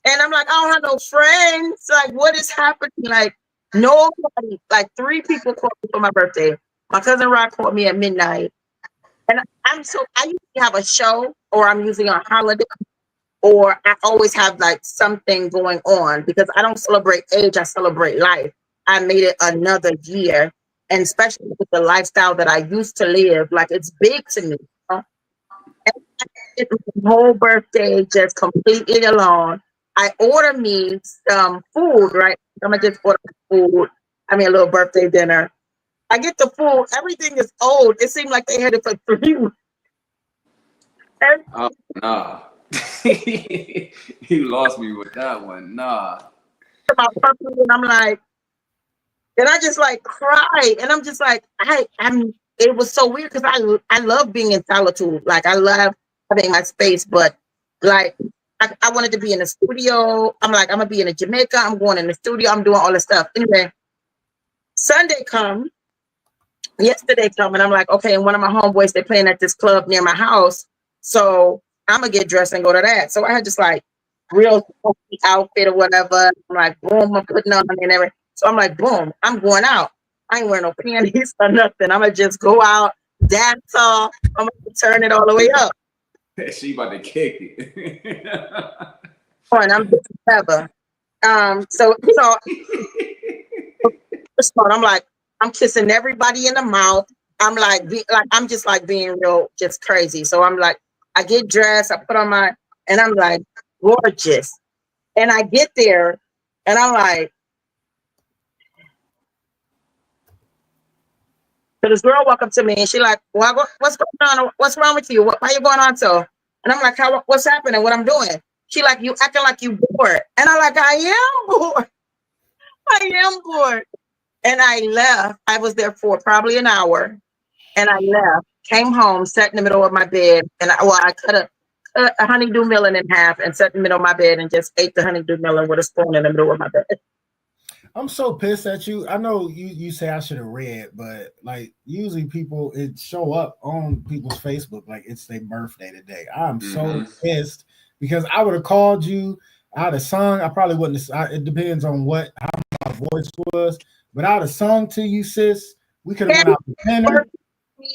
And I'm like, I don't have no friends. Like, what is happening? Like, nobody, like 3 people called me for my birthday. My cousin Rock called me at midnight. And I usually have a show or I'm usually on holiday or I always have like something going on because I don't celebrate age, I celebrate life. I made it another year. And especially with the lifestyle that I used to live, like it's big to me. You know? And I did my whole birthday just completely alone. I order me some food, right? I'm gonna just order food. I mean, a little birthday dinner. I get the food. Everything is old. It seemed like they had it for 3 weeks. Oh, nah. You lost me with that one. Nah. And I'm like, and I just like cry, and I'm just like, I'm. It was so weird because I love being in solitude. Like I love having my space, but like I wanted to be in the studio. I'm like, I'm gonna be in Jamaica. I'm going in the studio. I'm doing all this stuff. Anyway, Sunday come. Yesterday come, and I'm like, okay. And one of my homeboys, they're playing at this club near my house, so I'm gonna get dressed and go to that. So I had just like real outfit or whatever. I'm like, boom, I'm putting on and everything. So I'm like, boom, I'm going out. I ain't wearing no panties or nothing. I'm gonna just go out, dance off. I'm gonna turn it all the way up. She about to kick it. And I'm just clever. So you know, first of all, I'm like, I'm kissing everybody in the mouth. I'm like, I'm just like being real, just crazy. So I'm like, I get dressed, I put on my, and I'm like, gorgeous. And I get there, and I'm like, so this girl walk up to me, and she like, well, what's going on? What's wrong with you? Why you going on so? And I'm like, what's happening? What I'm doing? She like, you acting like you bored. And I'm like, I am bored. I am bored. And I left. I was there for probably an hour. And I left, came home, sat in the middle of my bed. And I cut a honeydew melon in half and sat in the middle of my bed and just ate the honeydew melon with a spoon in the middle of my bed. I'm so pissed at you. I know you say I should have read, but like usually people it show up on people's Facebook like it's their birthday today. I'm so pissed because I would have called you. I would have sung. I probably wouldn't have. It depends on how my voice was, but I would have sung to you, sis. We could have went out to dinner.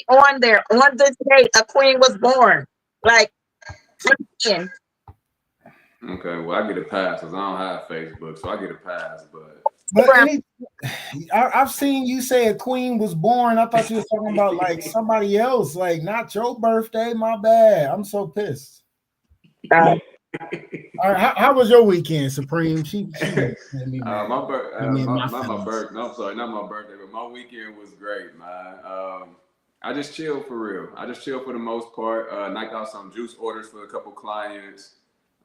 On there, on this day, a queen was born. Like, okay, well, I get a pass because I don't have Facebook, so I get a pass, but I've seen you say a queen was born. I thought you were talking about like somebody else, like not your birthday. My bad. I'm so pissed. All right, how was your weekend, Supreme? She me mad. My birthday. No, I'm sorry, not my birthday, but my weekend was great, man. I just chilled for real. I just chilled for the most part. Knocked out some juice orders for a couple clients.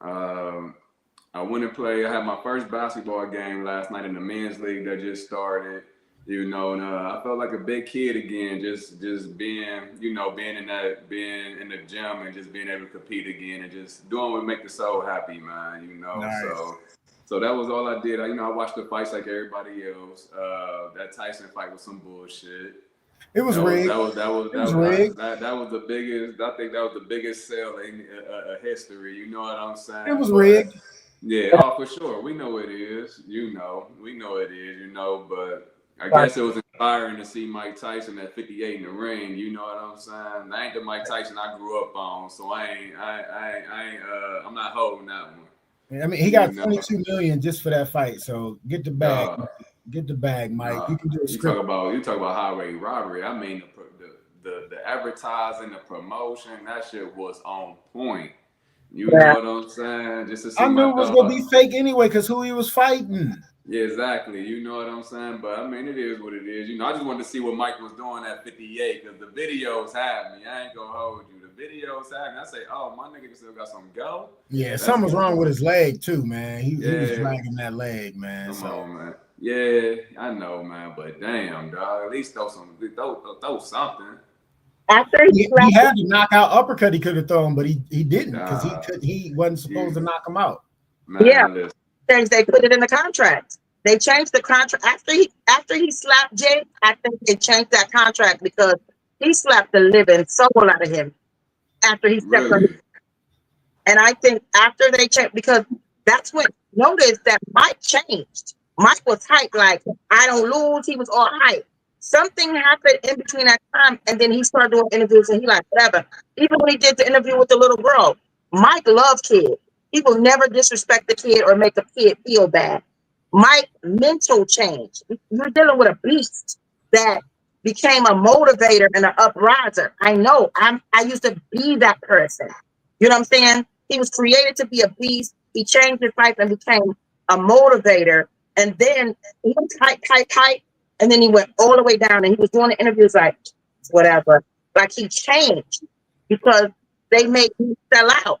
I went and played. I had my first basketball game last night in the men's league that just started. You know, and I felt like a big kid again. Just being, you know, being in the gym and just being able to compete again and just doing what make the soul happy, man. You know, nice. So that was all I did. I watched the fights like everybody else. That Tyson fight was some bullshit. It was rigged. That was rigged. That was the biggest. I think that was the biggest sale in history. You know what I'm saying? It was rigged. Yeah, for sure. We know it is. You know, we know it is. You know, but I guess it was inspiring to see Mike Tyson at 58 in the ring. You know what I'm saying? That ain't the Mike Tyson I grew up on, so I'm not holding that one. I mean, he got 22 million just for that fight. So get the bag, get the bag, Mike. You can do a script. You talk about highway robbery. I mean, the advertising, the promotion, that shit was on point. You know what I'm saying? Just to see I knew it was gonna be fake anyway, because who he was fighting. Yeah, exactly. You know what I'm saying? But I mean, it is what it is. You know, I just wanted to see what Mike was doing at 58 because the videos had me. I ain't gonna hold you. The videos had me. I say, oh, my nigga still got some go. Yeah, something's wrong with his leg too, man. He was dragging that leg, man. Come on, man. Yeah, I know, man. But damn, dog. At least throw something. After he had the knockout uppercut he could have thrown, but he didn't because he wasn't supposed to knock him out. Man, they put it in the contract. They changed the contract after he slapped Jake. I think they changed that contract because he slapped the living soul out of him after he stepped on him. And I think after they checked, because that's when notice that Mike changed. Mike was hyped, like I don't lose. He was all hyped. Something happened in between that time, and then he started doing interviews, and he like, whatever. Even when he did the interview with the little girl, Mike loved kids. He will never disrespect the kid or make a kid feel bad. Mike mental change. You're dealing with a beast that became a motivator and an upriser. I know. I used to be that person. You know what I'm saying? He was created to be a beast. He changed his life and became a motivator. And then he was hype. And then he went all the way down and he was doing the interviews like, whatever. Like he changed because they made him sell out.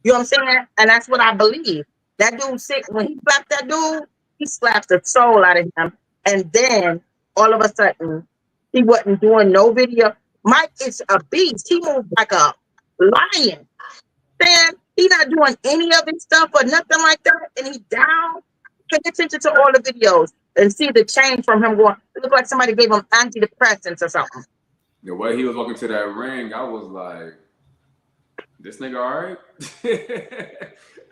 You know what I'm saying? And that's what I believe. That dude sick. When he slapped that dude, he slapped the soul out of him. And then all of a sudden, he wasn't doing no video. Mike is a beast. He moved like a lion. Then he not doing any of his stuff or nothing like that. And he down. Pay attention to all the videos and see the change from him going. It looked like somebody gave him antidepressants or something. The way he was walking to that ring, I was like, this nigga all right?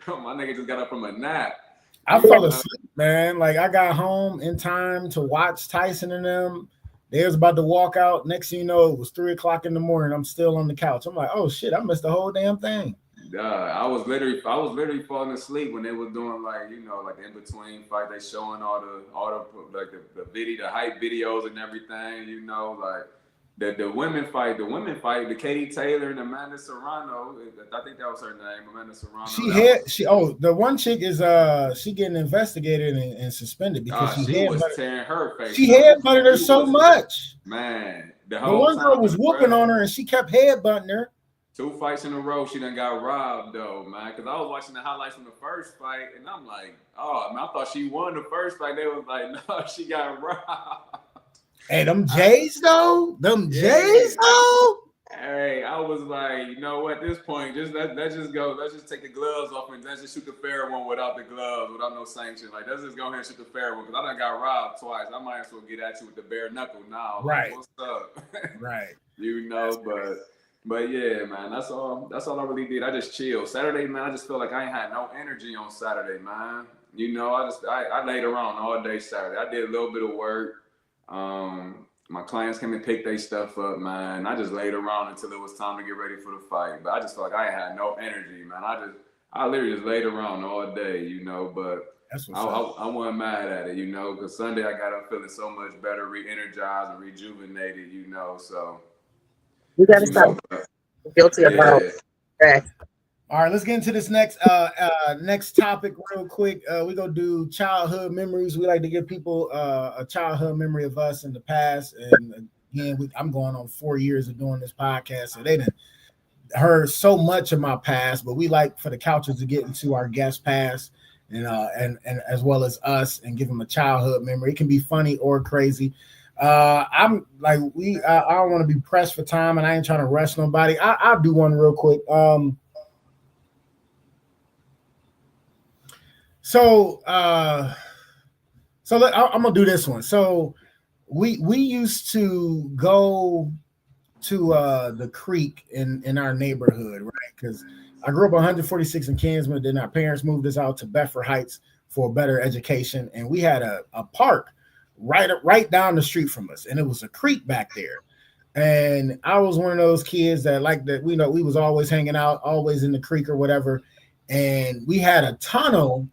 My nigga just got up from a nap. I fell asleep, man. Like I got home in time to watch Tyson and them. They was about to walk out. Next thing you know, it was 3:00 in the morning. I'm still on the couch. I'm like, oh shit, I missed the whole damn thing. I was literally falling asleep when they was doing like the in between fight. They showing all the like the video, the hype videos and everything. Like the women fight, the Katie Taylor and Amanda Serrano. I think that was her name, Amanda Serrano. The one chick is she getting investigated and suspended because she was tearing her face. She headbutted her so much. Man, the one girl was whooping on her and she kept headbutting her. 2 fights in a row, she done got robbed though, man. Because I was watching the highlights from the first fight, and I'm like, oh, man, I thought she won the first fight. They was like, no, she got robbed. Hey, them Jays though, Hey, I was like, you know what? At this point, let's just go. Let's just take the gloves off and let's just shoot the fair one without the gloves, without no sanction. Like, let's just go ahead and shoot the fair one because I done got robbed twice. I might as well get at you with the bare knuckle now. Right. Like, what's up? Right. But yeah, man, that's all I really did. I just chilled. Saturday, man, I just feel like I ain't had no energy on Saturday, man. I laid around all day Saturday. I did a little bit of work. My clients came and picked their stuff up, man. I just laid around until it was time to get ready for the fight. But I just felt like I ain't had no energy, man. I literally just laid around all day, but I wasn't mad at it, because Sunday I got up feeling so much better, re-energized and rejuvenated, so. You gotta stop guilty about that. All right, let's get into this next topic real quick. We're gonna do childhood memories. We like to give people a childhood memory of us in the past. And again, I'm going on 4 years of doing this podcast, so they done heard so much of my past. But we like for the couches to get into our guest past and as well as us and give them a childhood memory. It can be funny or crazy. I'm like I don't want to be pressed for time, and I ain't trying to rush nobody. I'll do one real quick. So I'm gonna do this one. So we used to go to the creek in our neighborhood, right? Because I grew up 146 in Kinsman. Then our parents moved us out to Bedford Heights for a better education, and we had a park right down the street from us, and it was a creek back there. And I was one of those kids that like that. We was always hanging out, always in the creek or whatever. And we had a tunnel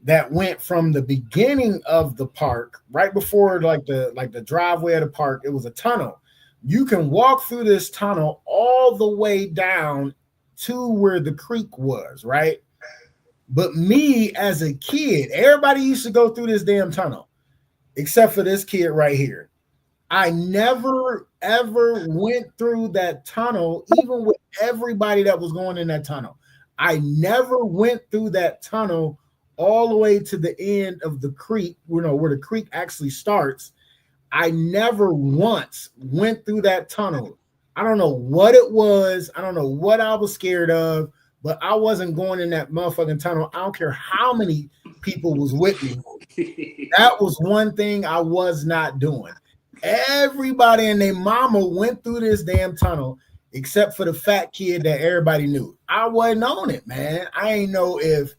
that went from the beginning of the park, right before like the driveway of the park. It was a tunnel. You can walk through this tunnel all the way down to where the creek was, right? But me as a kid, everybody used to go through this damn tunnel, except for this kid right here. I never ever went through that tunnel, even with everybody that was going in that tunnel. I never went through that tunnel all the way to the end of the creek, where the creek actually starts. I never once went through that tunnel. I don't know what it was. I don't know what I was scared of, but I wasn't going in that motherfucking tunnel. I don't care how many people was with me. That was one thing I was not doing. Everybody and their mama went through this damn tunnel, except for the fat kid that everybody knew. I wasn't on it, man. I ain't know if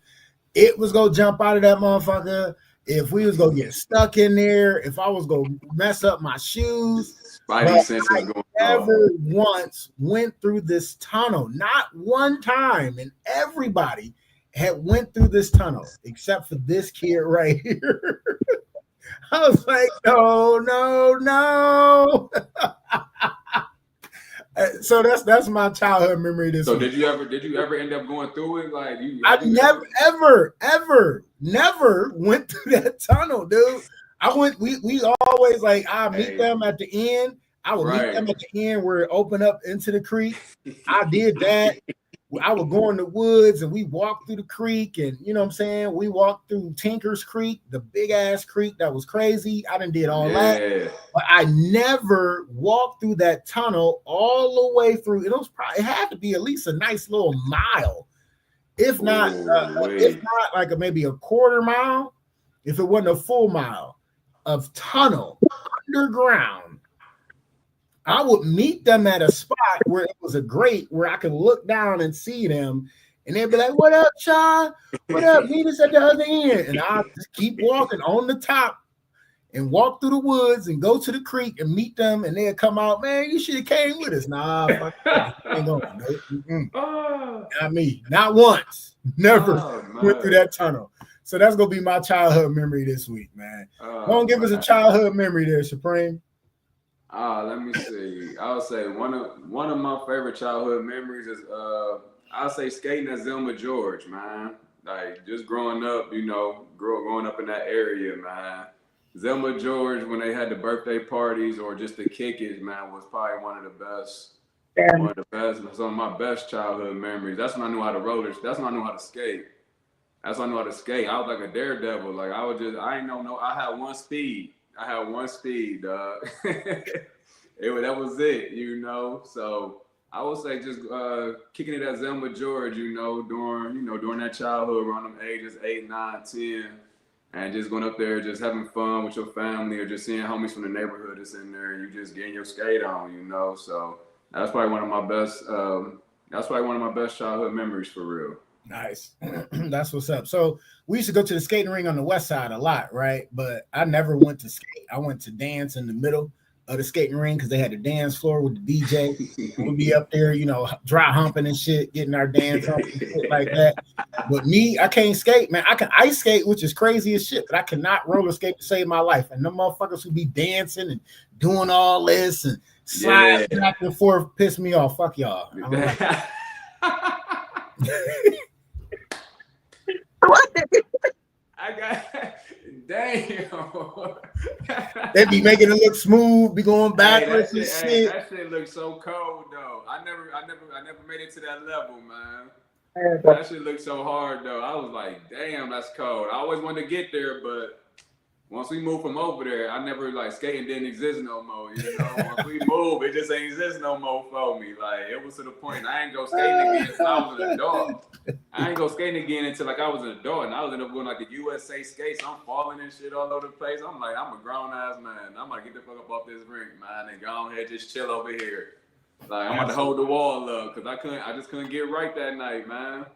it was gonna jump out of that motherfucker, if we was gonna get stuck in there, if I was gonna mess up my shoes. Spidey senses I going never once went through this tunnel, not one time, and everybody had went through this tunnel except for this kid right here. I was like, no. So that's my childhood memory. So did you ever end up going through it? Like I never went through that tunnel, dude. We always like meet them at the end. I would meet them at the end where it opened up into the creek. I did that. I would go in the woods and we walked through the creek, and you know what I'm saying? We walked through Tinker's Creek, the big ass creek that was crazy. I done did all that, but I never walked through that tunnel all the way through. It had to be at least a nice little mile, if not like maybe a quarter mile, if it wasn't a full mile of tunnel underground. I would meet them at a spot where it was a grate where I could look down and see them, and they'd be like, "What up, Sean? What up? Meet us at the other end." And I'll just keep walking on the top and walk through the woods and go to the creek and meet them, and they'd come out, "Man, you should have came with us." Nah, fuck that. Ain't going. Not me. Not once. Never went through that tunnel. So that's gonna be my childhood memory this week, man. Don't give us a childhood memory there, Supreme. Let me see. I would say one of my favorite childhood memories is I'll say skating at Zelma George, man. Like just growing up, growing up in that area, man. Zelma George, when they had the birthday parties or just the kick it, man, was probably one of the best. One of the best. Some of my best childhood memories. That's when I knew how to roller. That's when I knew how to skate. That's when I knew how to skate. I was like a daredevil. Like I had one speed. Dog. That was it, So I would say just kicking it at Zelma George, during that childhood, around them ages 8, 9, 10, and just going up there, just having fun with your family, or just seeing homies from the neighborhood that's in there, and you just getting your skate on, So that's probably one of my best. That's probably one of my best childhood memories for real. Nice. That's what's up. So we used to go to the skating ring on the west side a lot, right? But I never went to skate. I went to dance in the middle of the skating ring because they had the dance floor with the DJ. We'd be up there, dry humping and shit, getting our dance on and shit like that. But me, I can't skate, man. I can ice skate, which is crazy as shit, but I cannot roller skate to save my life. And them motherfuckers who be dancing and doing all this and sliding back and forth piss me off. Fuck y'all. I got damn. They be making it look smooth, be going backwards and shit. That shit looks so cold though. I never made it to that level, man. That shit looked so hard though. I was like, damn, that's cold. I always wanted to get there, but once we moved from over there, I never skating didn't exist no more. Once we moved, it just ain't exist no more for me. Like it was to the point I ain't go skating again until I was an adult. I ain't go skating again until I was an adult, and I was end up going the USA skates. I'm falling and shit all over the place. I'm like, I'm a grown ass man. I'm like, get the fuck up off this rink, man, and go ahead, just chill over here. Like I'm about to hold the wall up because I just couldn't get right that night, man.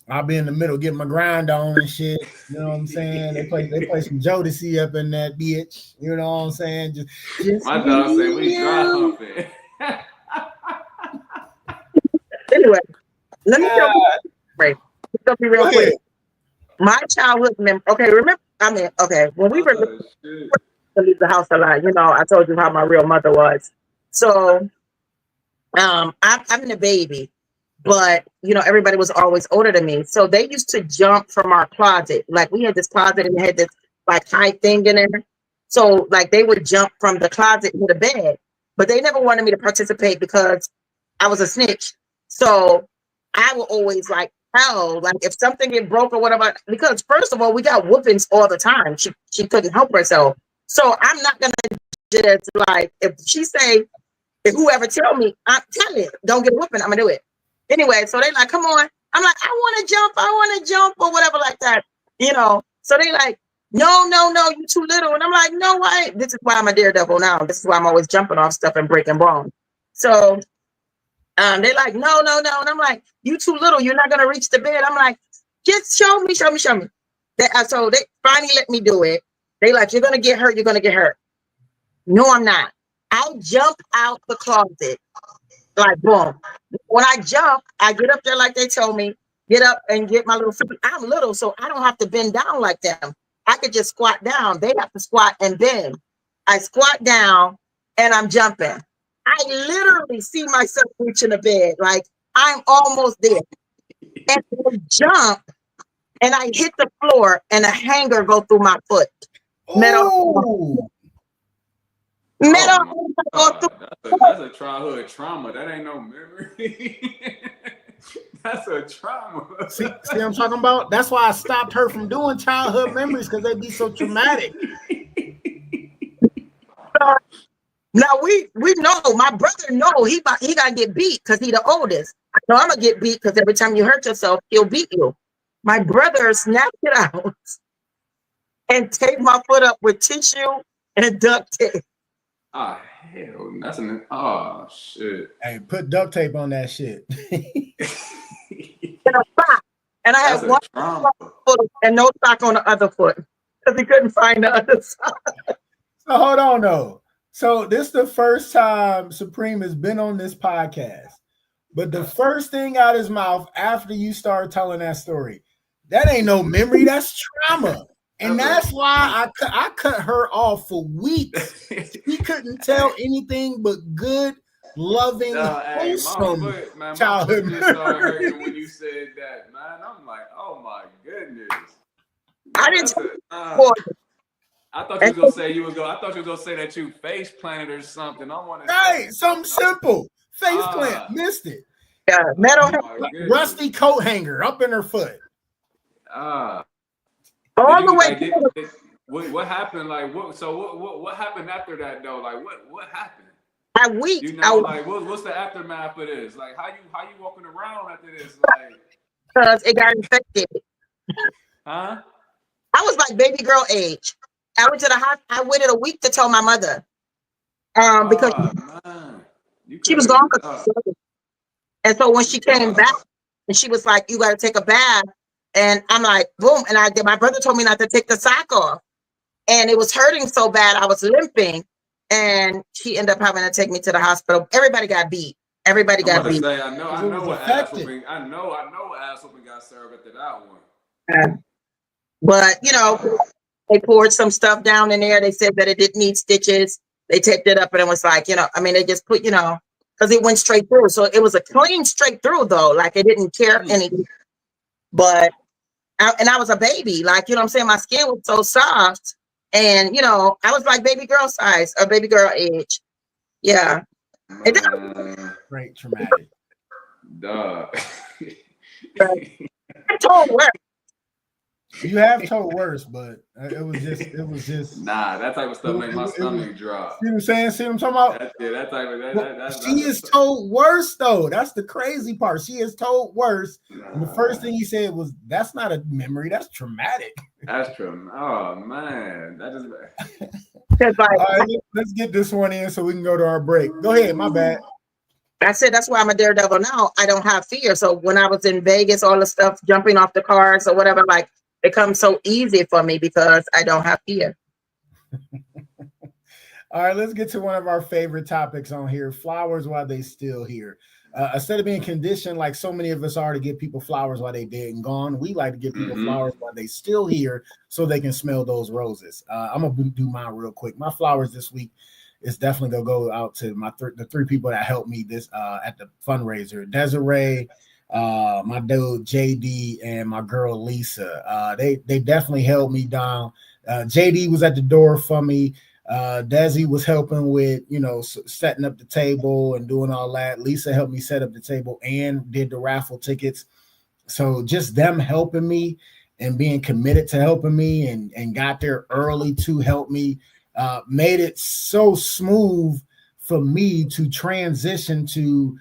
I'll be in the middle getting my grind on and shit. You know what I'm saying? They play some Jodeci up in that bitch. You know what I'm saying? Just my dog said we dry humping. Anyway, let me tell you. Right. It's gonna be real quick. My childhood memory. Okay, remember? I mean, okay, when we were to leave the house a lot, you know, I told you how my real mother was. So, I'm the baby, but you know, everybody was always older than me. So they used to jump from our closet. Like we had this closet and it had this like high thing in there. So like they would jump from the closet to the bed, but they never wanted me to participate because I was a snitch. So I would always like tell, like if something get broke or whatever, because first of all, we got whoopings all the time. She couldn't help herself. So I'm not gonna just like if she say, if whoever tell me, I'm telling it, don't get a whooping, I'm gonna do it. Anyway, so they like, come on. I'm like, I want to jump or whatever like that, you know. So they like, no, you too little. And I'm like, no, why? This is why I'm a daredevil now. This is why I'm always jumping off stuff and breaking bones. So they like, no. And I'm like, you too little. You're not going to reach the bed. I'm like, just show me. So they finally let me do it. They like, you're going to get hurt. No, I'm not. I jump out the closet. Like, boom. When I jump, I get up there like they told me, get up and get my little feet. I'm little, so I don't have to bend down like them. I could just squat down. They have to squat and bend. I squat down and I'm jumping. I literally see myself reaching the bed. Like, I'm almost there. And I jump and I hit the floor and a hanger go through my foot. Metal. That's a childhood trauma. That ain't no memory. That's a trauma. See what I'm talking about? That's why I stopped her from doing childhood memories because they'd be so traumatic. Now we know my brother know he gotta get beat because he the oldest. I know I'm gonna get beat because every time you hurt yourself, he'll beat you. My brother snapped it out and taped my foot up with tissue and duct tape. Oh hell, that's an shit. Hey, put duct tape on that shit. And I had one foot and no sock on the other foot because he couldn't find the other side. So hold on though. So this is the first time Supreme has been on this podcast, but the first thing out his mouth after you start telling that story, that ain't no memory, that's trauma. And that's why I cut her off for weeks. He couldn't tell anything but good, loving, wholesome childhood memories. Just started hurting when you said that, man. I'm like, oh my goodness. I didn't. I thought you was gonna say that you face planted or something. I want to right, something simple. Face plant, missed it. Yeah, metal, rusty coat hanger up in her foot. All the way. What happened? Like what? So what happened after that though? Like what happened? I weak. You know, like what's the aftermath of this? Like how you walking around after this? Like because it got infected. Huh? I was like baby girl age. I went to the hospital. I waited a week to tell my mother. Because she was gone. And so when she came back, and she was like, "You got to take a bath," and I'm like, "Boom!" And my brother told me not to take the sock off, and it was hurting so bad I was limping, and she ended up having to take me to the hospital. Everybody got beat. Everybody got beat. Say, I know what ass whooping got served after that one. But you know, they poured some stuff down in there. They said that it didn't need stitches. They taped it up, and it was like, you know, I mean, they just put, you know, because it went straight through. So it was a clean straight through though. Like it didn't tear anything. But I was a baby, like, you know what I'm saying? My skin was so soft. And you know, I was like baby girl size or baby girl age. Yeah. Great traumatic. Duh. I told her. You have told worse, but it was just nah, that type of stuff made my stomach drop. See what I'm saying? See what I'm talking about? That type of she is told worse though. That's the crazy part. She is told worse. And the first thing he said was, "That's not a memory. That's traumatic." That's true. Oh man, that is. All right, let's get this one in so we can go to our break. Go ahead. My bad. I said that's why I'm a daredevil now. I don't have fear. So when I was in Vegas, all the stuff jumping off the cars or whatever, like it comes so easy for me because I don't have fear. All right, let's get to one of our favorite topics on here: flowers while they still here. Instead of being conditioned like so many of us are to give people flowers while they dead and gone, we like to give people flowers while they still here so they can smell those roses. I'm gonna do mine real quick. My flowers this week is definitely gonna go out to the three people that helped me this at the fundraiser: Desiree, my dude JD, and my girl Lisa. They definitely held me down. JD was at the door for me. Desi was helping with, setting up the table and doing all that. Lisa helped me set up the table and did the raffle tickets. So just them helping me and being committed to helping me and got there early to help me made it so smooth for me to transition to,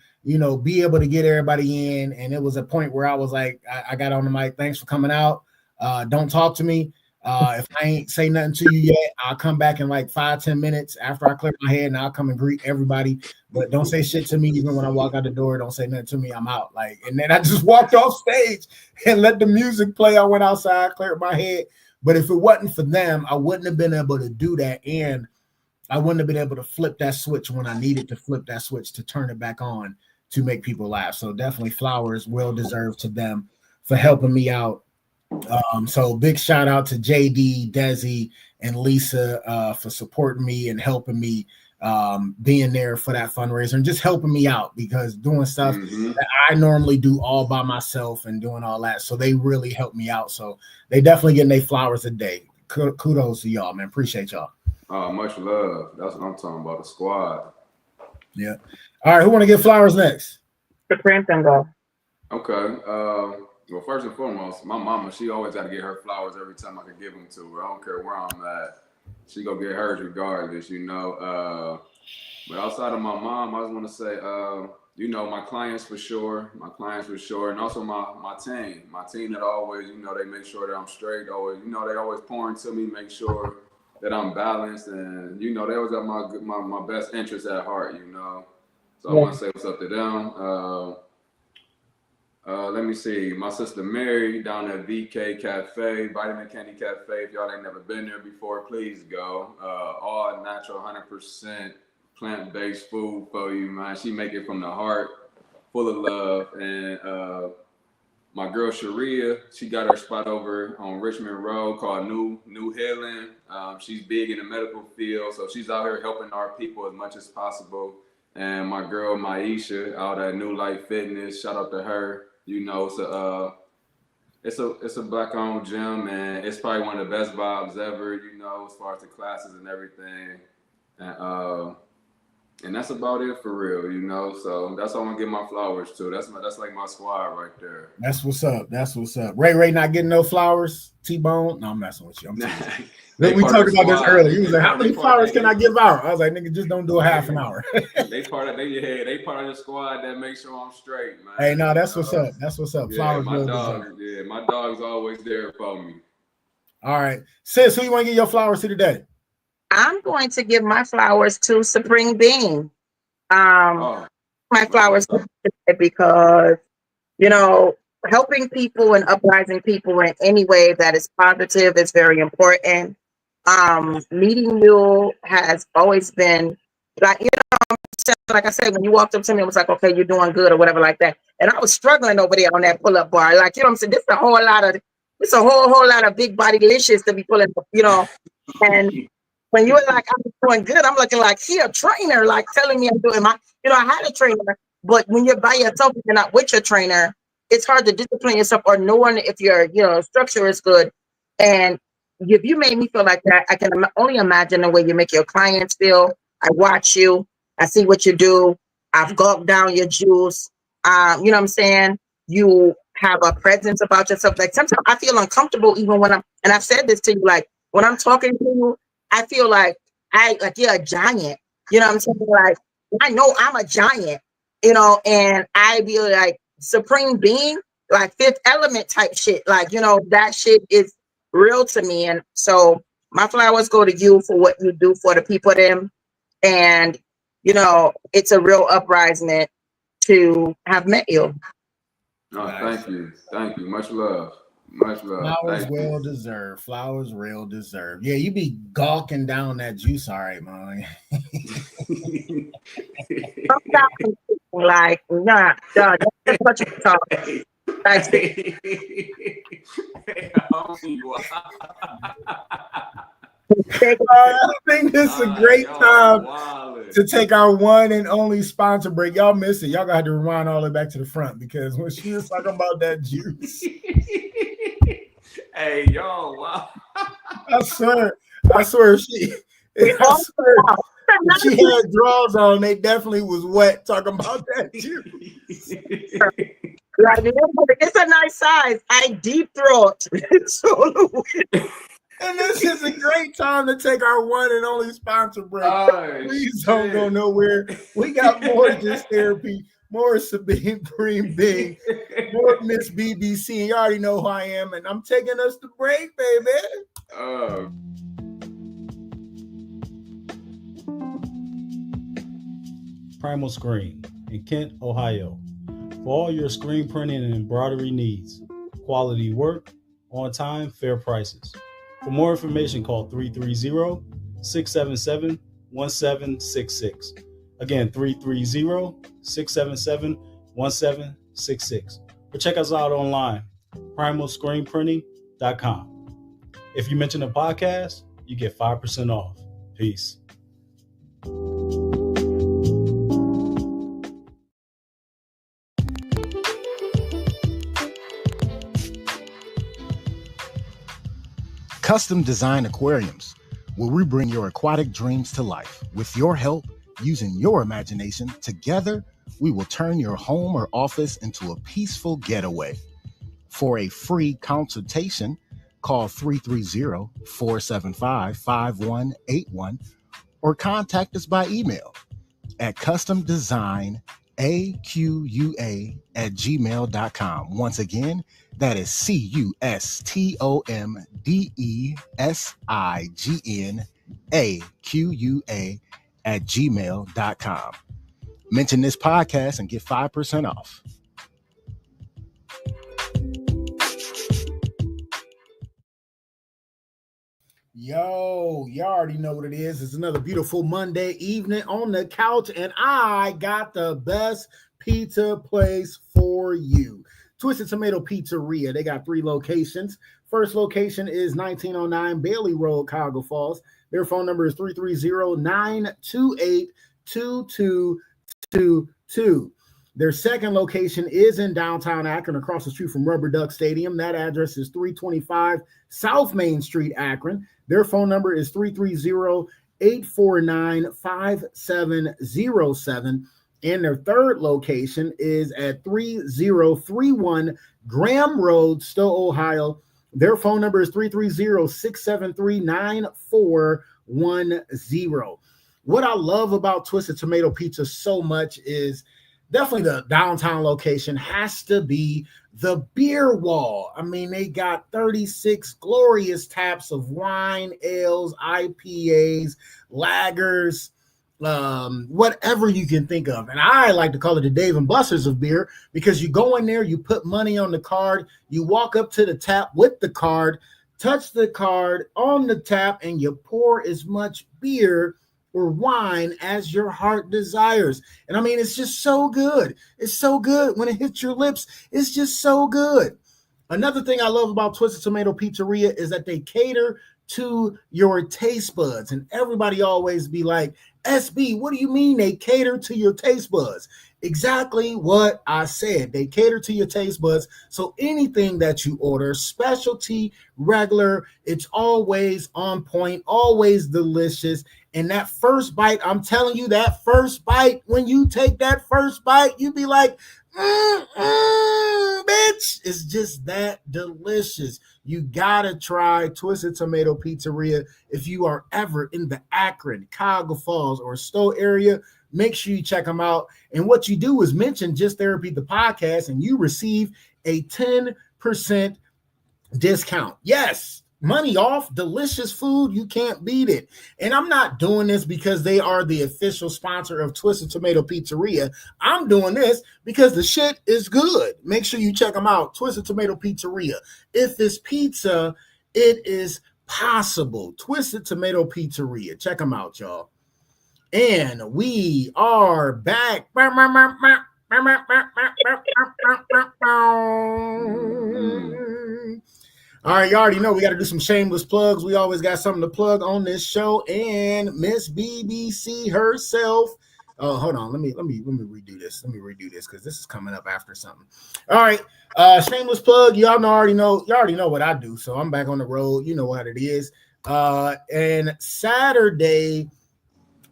be able to get everybody in. And it was a point where I was like, I got on the mic. Thanks for coming out. Don't talk to me. If I ain't say nothing to you yet, I'll come back in like 5-10 minutes after I clear my head and I'll come and greet everybody. But don't say shit to me even when I walk out the door. Don't say nothing to me. I'm out. And then I just walked off stage and let the music play. I went outside, cleared my head. But if it wasn't for them, I wouldn't have been able to do that. And I wouldn't have been able to flip that switch when I needed to flip that switch to turn it back on to make people laugh. So definitely flowers well deserved to them for helping me out. So big shout out to JD, Desi, and Lisa for supporting me and helping me being there for that fundraiser and just helping me out because doing stuff that I normally do all by myself and doing all that. So they really helped me out. So they definitely getting their flowers a day. Kudos to y'all, man. Appreciate y'all. Much love. That's what I'm talking about. The squad. Yeah. All right. Who want to get flowers next? The Crampton go. Okay. Well, first and foremost, my mama, she always got to get her flowers every time I can give them to her. I don't care where I'm at. She go get hers regardless, But outside of my mom, I just want to say, my clients for sure, and also my team. My team that always, they make sure that I'm straight. Always, they always pour into me, make sure that I'm balanced, and they always got my best interests at heart. So I want to say what's up to them. Let me see. My sister Mary down at VK Cafe, Vitamin Candy Cafe. If y'all ain't never been there before, please go. All natural, 100% plant-based food for you, man. She make it from the heart, full of love. And my girl Sharia, she got her spot over on Richmond Road called New Healing. She's big in the medical field, so she's out here helping our people as much as possible. And my girl Maisha out at New Life Fitness, shout out to her. It's a black-owned gym, and it's probably one of the best vibes ever. As far as the classes and everything, and that's about it for real. So that's all I'm gonna give my flowers to. That's like my squad right there. That's what's up. Ray not getting no flowers. T-Bone. No, I'm messing with you. We talked about this earlier. He was like, "How many flowers can I give out?" I was like, "Nigga, just don't do a half an hour." They part of the squad that makes sure I'm straight, man. Hey, no, that's what's up. That's what's up. Yeah, flowers. my dog's always there for me. All right, sis, who you want to give your flowers to today? I'm going to give my flowers to Supreme Being. My flowers because helping people and uprising people in any way that is positive is very important. Meeting you has always been like I said, when you walked up to me, it was like, okay, you're doing good or whatever like that. And I was struggling over there on that pull-up bar. Like, what I'm saying? This is a whole lot of big body delicious to be pulling up, and when you were like, I'm doing good, I'm looking like he a trainer, like telling me I'm doing I had a trainer, but when you're by yourself, you're not with your trainer, it's hard to discipline yourself or knowing if your structure is good. And if you made me feel like that, I can only imagine the way you make your clients feel. I watch you, I see what you do, I've gulped down your juice. You know what I'm saying? You have a presence about yourself. Like sometimes I feel uncomfortable even when and I've said this to you, like when I'm talking to you, I feel like you're a giant. You know what I'm saying? Like I know I'm a giant, and I be like Supreme Being, like Fifth Element type shit. Like, that shit is real to me. And so my flowers go to you for what you do for the people them. And, it's a real uprising to have met you. Oh, thank you. Much love. Flowers Thank well you. deserved. Flowers real deserved. Yeah, you be gawking down that juice, all right, man. Like, nah, that's what you talk. Like, I think this is a great time to take our one and only sponsor break. Y'all missed it. Y'all got to rewind all the way back to the front because when she was talking about that juice, hey, yo, wow. I swear, I swear, she had drawers on. They definitely was wet talking about that juice. Like, it's a nice size. I deep throat. And this is a great time to take our one and only sponsor break. Please don't go nowhere. We got more Just Therapy, more Sabine Bing, more Miss BBC. And you already know who I am. And I'm taking us to break, baby. Primal Screen in Kent, Ohio. For all your screen printing and embroidery needs. Quality work, on time, fair prices. For more information, call 330-677-1766. Again, 330-677-1766. Or check us out online, primalscreenprinting.com. If you mention the podcast, you get 5% off. Peace. Custom Design Aquariums, where we bring your aquatic dreams to life. With your help, using your imagination, together, we will turn your home or office into a peaceful getaway. For a free consultation, call 330-475-5181 or contact us by email at customdesignaqua@gmail.com. Once again, that is customdesignaqua@gmail.com. Mention this podcast and get 5% off. Yo, y'all already know what it is. It's another beautiful Monday evening on the couch, and I got the best pizza place for you. Twisted Tomato Pizzeria. They got 3 locations. First location is 1909 Bailey Road, Cuyahoga Falls. Their phone number is 330-928-2222. Their second location is in downtown Akron, across the street from Rubber Duck Stadium. That address is 325 South Main Street, Akron. Their phone number is 330-849-5707. And their third location is at 3031 Graham Road, Stowe, Ohio. Their phone number is 330-673-9410. What I love about Twisted Tomato Pizza so much is definitely the downtown location has to be the beer wall. I mean, they got 36 glorious taps of wine, ales, IPAs, lagers, whatever you can think of. And I like to call it the Dave and Buster's of beer, because you go in there, you put money on the card, you walk up to the tap with the card, touch the card on the tap, and you pour as much beer or wine as your heart desires. And I mean, it's just so good. It's so good when it hits your lips. It's just so good. Another thing I love about Twisted Tomato Pizzeria is that they cater to your taste buds. And everybody always be like, SB, what do you mean they cater to your taste buds? Exactly what I said. They cater to your taste buds. So anything that you order, specialty, regular, it's always on point, always delicious. And that first bite, I'm telling you, that first bite, when you take that first bite, you be like, bitch, it's just that delicious. You gotta try Twisted Tomato Pizzeria if you are ever in the Akron, Cuyahoga Falls, or Stowe area. Make sure you check them out. And what you do is mention Just Therapy, the podcast, and you receive a 10% discount. Yes, money off delicious food. You can't beat it. And I'm not doing this because they are the official sponsor of Twisted Tomato Pizzeria. I'm doing this because the shit is good. Make sure you check them out. Twisted Tomato Pizzeria. If it's pizza, it is possible. Twisted Tomato Pizzeria. Check them out, y'all. And we are back. All right, you already know we got to do some shameless plugs. We always got something to plug on this show. And Miss BBC herself. Oh, hold on. Let me redo this. Let me redo this because this is coming up after something. All right. Shameless plug. Y'all already know what I do. So I'm back on the road. You know what it is. And Saturday,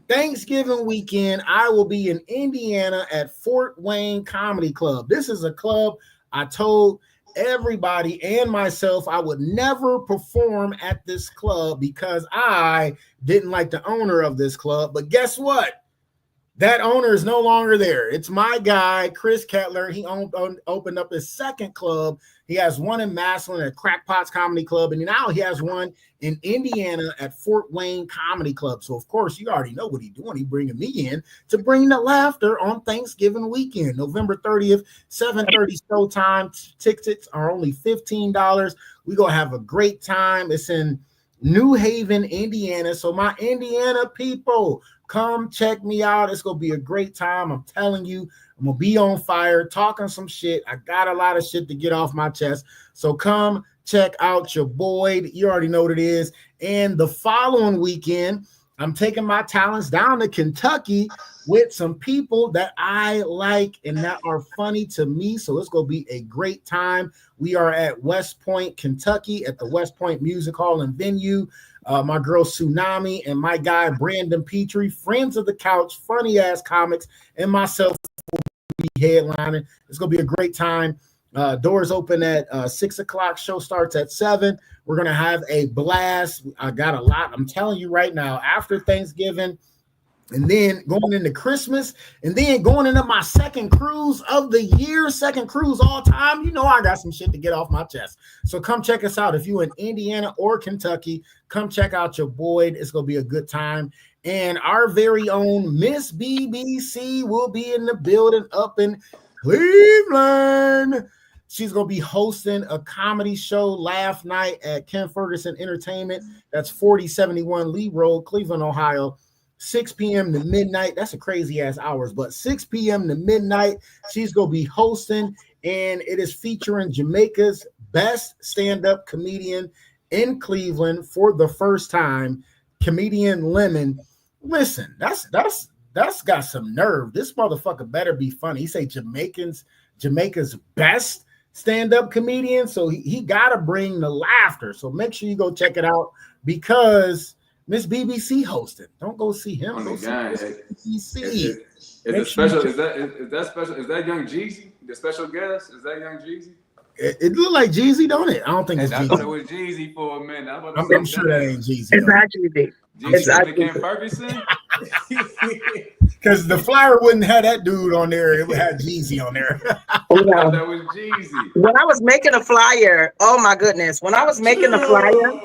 Thanksgiving weekend, I will be in Indiana at Fort Wayne Comedy Club. This is a club I told everybody and myself I would never perform at this club because I didn't like the owner of this club. But guess what? That owner is no longer there. It's my guy, Chris Kettler. He opened up his second club. He has one in Massillon at Crackpots Comedy Club, and now he has one in Indiana at Fort Wayne Comedy Club. So, of course, you already know what he's doing. He's bringing me in to bring the laughter on Thanksgiving weekend, November 30th, 7:30 showtime. Tickets are only $15. We're going to have a great time. It's in New Haven, Indiana. So, my Indiana people, come check me out. It's going to be a great time. I'm telling you, I'm going to be on fire, talking some shit. I got a lot of shit to get off my chest. So come check out your boy. You already know what it is. And the following weekend, I'm taking my talents down to Kentucky with some people that I like and that are funny to me. So it's going to be a great time. We are at West Point, Kentucky at the West Point Music Hall and Venue. My girl Tsunami and my guy Brandon Petrie, friends of the couch, funny ass comics, and myself will be headlining. It's going to be a great time. Doors open at 6 o'clock. Show starts at 7. We're going to have a blast. I got a lot. I'm telling you right now, after Thanksgiving, and then going into Christmas, and then going into my second cruise of the year, second cruise all time. You know I got some shit to get off my chest. So come check us out. If you're in Indiana or Kentucky, come check out your boy. It's going to be a good time. And our very own Miss BBC will be in the building up in Cleveland. She's going to be hosting a comedy show, Laugh Night, at Ken Ferguson Entertainment. That's 4071 Lee Road, Cleveland, Ohio. 6 p.m. to midnight. That's a crazy ass hours, but 6 p.m. to midnight, she's going to be hosting, and it is featuring Jamaica's best stand-up comedian in Cleveland for the first time, comedian Lemon. Listen, that's got some nerve. This motherfucker better be funny. He say Jamaica's best stand-up comedian, so he got to bring the laughter. So make sure you go check it out because Miss BBC hosted. Don't go see him. Go see BBC. Is that Young Jeezy? The special guest? Is that Young Jeezy? It looked like Jeezy, don't it? I don't think it's Jeezy. I thought it was Jeezy for a minute. I'm sure that ain't Jeezy. It's actually big. It's actually Ken Ferguson. Because the flyer wouldn't have that dude on there. It would have Jeezy on there. I thought that was Jeezy. When I was making a flyer, oh my goodness. When I was making the flyer,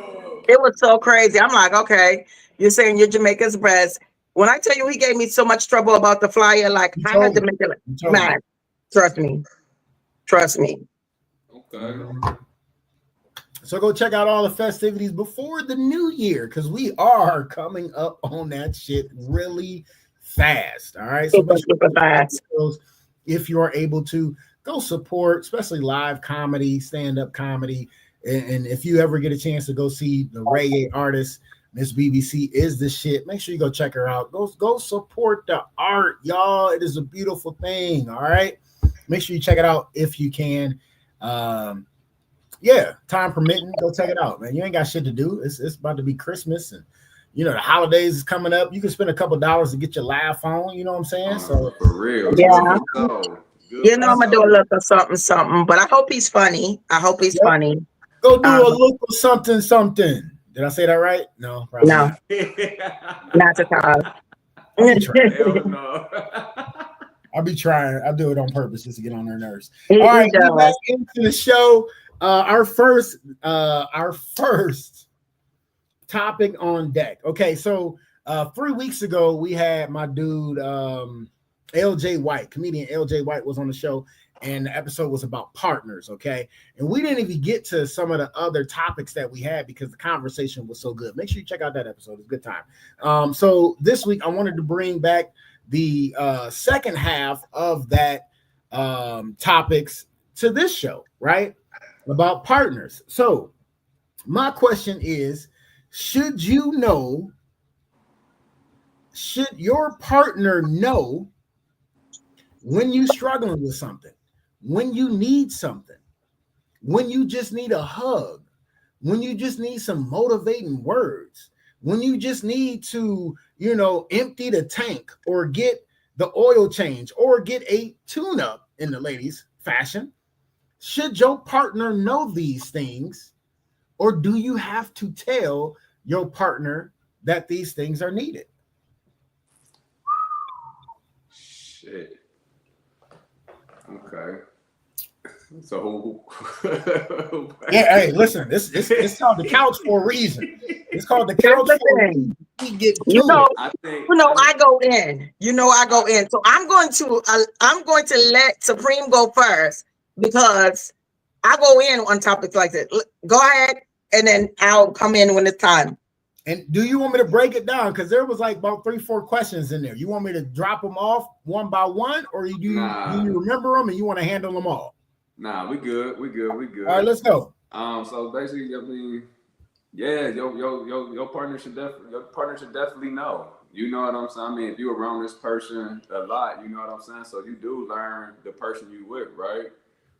it was so crazy. I'm like, okay, you're saying you're Jamaica's best. When I tell you he gave me so much trouble about the flyer, like I had to make it man. Trust me. Okay. So go check out all the festivities before the new year because we are coming up on that shit really fast. All right. So super fast. If you are able to go support, especially live comedy, stand-up comedy. And if you ever get a chance to go see the reggae artist, Miss BBC is the shit. Make sure you go check her out. Go support the art, y'all. It is a beautiful thing. All right. Make sure you check it out if you can. Yeah, time permitting, go check it out, man. You ain't got shit to do. It's about to be Christmas, and you know the holidays is coming up. You can spend a couple $2 to get your laugh on. You know what I'm saying? So for real, yeah. You know I'm gonna do a look of something, but I hope he's funny. Funny. Go do a look of something. Did I say that right? No, probably no, not at all. No. I'll be trying. I'll do it on purpose just to get on their nerves. All right, back into the show. our first topic on deck. Okay, so 3 weeks ago we had my dude LJ White, comedian LJ White was on the show, and the episode was about partners. Okay, and we didn't even get to some of the other topics that we had because the conversation was so good. Make sure you check out that episode. It's a good time. So this week I wanted to bring back the second half of that topics to this show, right? About partners. So my question is, should your partner know when you're struggling with something, when you need something, when you just need a hug, when you just need some motivating words, when you just need to, empty the tank or get the oil change or get a tune-up in the ladies' fashion? Should your partner know these things, or do you have to tell your partner that these things are needed? Shit. Okay. So yeah, hey, listen, it's called the couch for a reason. It's called the couch for a reason. We get I go in. I go in. So I'm going to let Supreme go first because I go in on topics like this. Go ahead, and then I'll come in when it's time. And do you want me to break it down? Because there was like about 3-4 questions in there. You want me to drop them off one by one, or do you remember them and you want to handle them all? Nah, we good. All right, let's go. So basically, I mean, yeah, your partner should definitely know. You know what I'm saying? I mean, if you're around this person a lot, you know what I'm saying? So you do learn the person you with, right?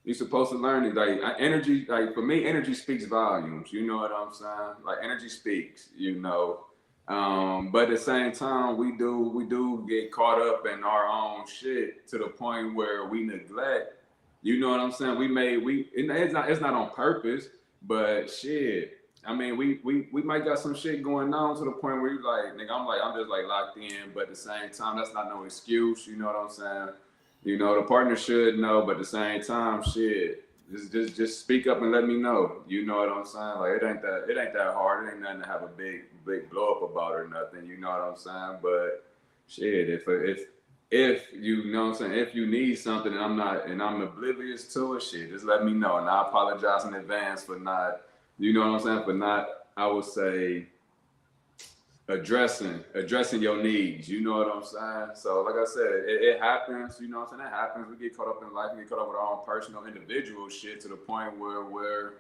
You're supposed to learn it. Like energy, like for me, energy speaks volumes. You know what I'm saying? Like energy speaks, But at the same time, we do get caught up in our own shit to the point where we neglect. You know what I'm saying? It's not on purpose, but shit. I mean, we might got some shit going on to the point where you like, nigga, I'm just like locked in, but at the same time, that's not no excuse. You know what I'm saying? The partner should know, but at the same time, shit, just speak up and let me know. You know what I'm saying? Like it ain't that hard. It ain't nothing to have a big blow up about or nothing. You know what I'm saying? But shit, if you know what I'm saying, if you need something and I'm oblivious to it, shit, just let me know. And I apologize in advance for not, you know what I'm saying, for not, I would say, addressing your needs. You know what I'm saying? So like I said, it happens, you know what I'm saying? It happens. We get caught up in life, we get caught up with our own personal individual shit to the point where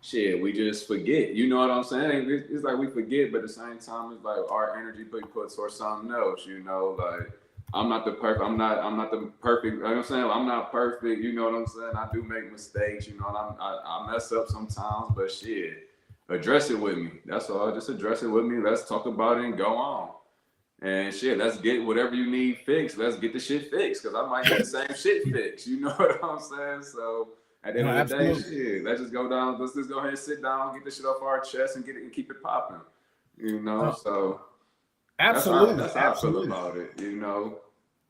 shit, we just forget. You know what I'm saying? It's like we forget, but at the same time, it's like our energy being put towards something else, like I'm not the perfect, you know what I'm saying? I'm not perfect, you know what I'm saying? I do make mistakes, and I mess up sometimes, but shit, address it with me. That's all. Just address it with me. Let's talk about it and go on. And shit, let's get whatever you need fixed. Let's get the shit fixed because I might get the same shit fixed. You know what I'm saying? So at the end of the day, shit, let's just go down. Let's just go ahead and sit down, get this shit off our chest, and get it and keep it popping. So absolutely, that's how I feel about it.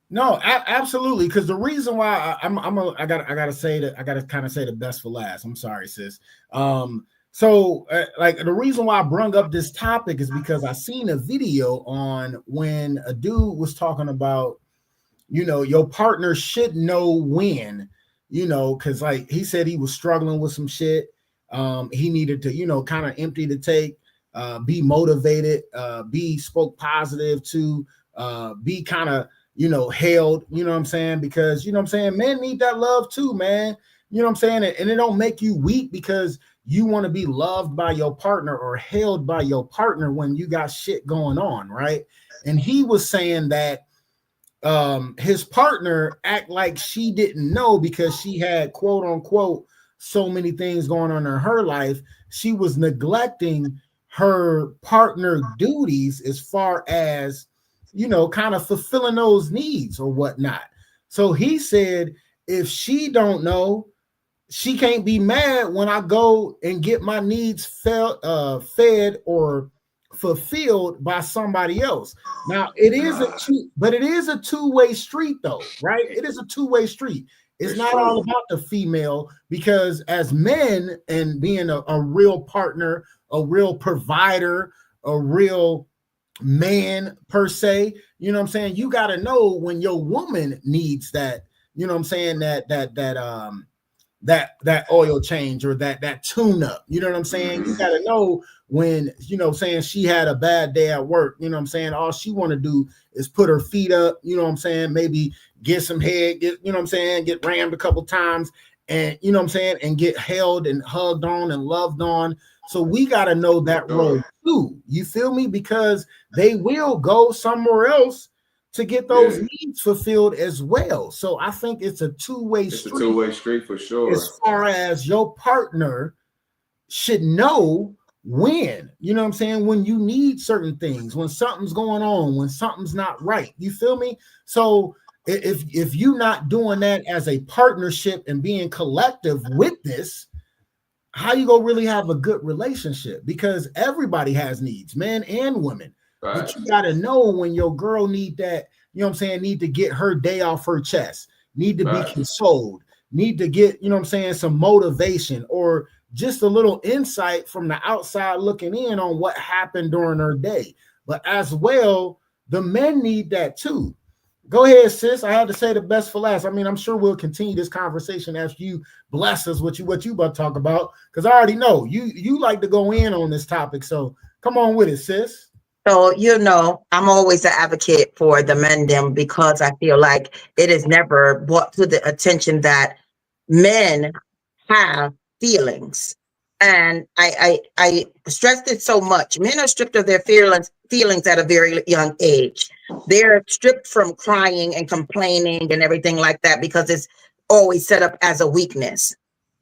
No, absolutely. Because the reason why I gotta say that I gotta kind of say the best for last. I'm sorry, sis. So, like the reason why I brung up this topic is because I seen a video on when a dude was talking about, your partner should know when, because like he said he was struggling with some shit. He needed to, kind of empty the tank, be motivated, be spoke positive to, be kind of, held, you know what I'm saying? Because, you know what I'm saying? Men need that love too, man. You know what I'm saying? And it don't make you weak because you want to be loved by your partner or held by your partner when you got shit going on, right? And he was saying that his partner act like she didn't know because she had quote unquote so many things going on in her life. She was neglecting her partner duties as far as, kind of fulfilling those needs or whatnot. So he said, if she don't know, she can't be mad when I go and get my needs fed or fulfilled by somebody else. Now it is a two-way street though, right? It is a two-way street. It's not all about the female, because as men and being a real partner, a real provider, a real man per se, you know what I'm saying? You got to know when your woman needs that, you know what I'm saying? That oil change or that tune up, you know what I'm saying? You got to know when, you know, saying she had a bad day at work, you know what I'm saying? All she want to do is put her feet up, you know what I'm saying? Maybe get some head, get, you know what I'm saying? Get rammed a couple times and, you know what I'm saying? And get held and hugged on and loved on. So we got to know that role too. You feel me? Because they will go somewhere else to get those needs fulfilled as well. So I think it's a two-way street. It's a two-way street for sure. As far as your partner should know when, you know what I'm saying, when you need certain things, when something's going on, when something's not right. You feel me? So if you're not doing that as a partnership and being collective with this, how you gonna really have a good relationship? Because everybody has needs, men and women. Right. But you gotta know when your girl need that, you know what I'm saying, need to get her day off her chest, need to be consoled, need to get, you know what I'm saying, some motivation or just a little insight from the outside looking in on what happened during her day. But as well, the men need that too. Go ahead, sis. I had to say the best for last. I mean, I'm sure we'll continue this conversation after you bless us with what you about to talk about, because I already know you like to go in on this topic. So come on with it, sis. So, you know, I'm always an advocate for the men them, because I feel like it is never brought to the attention that men have feelings. And I stressed it so much. Men are stripped of their feelings at a very young age. They're stripped from crying and complaining and everything like that, because it's always set up as a weakness.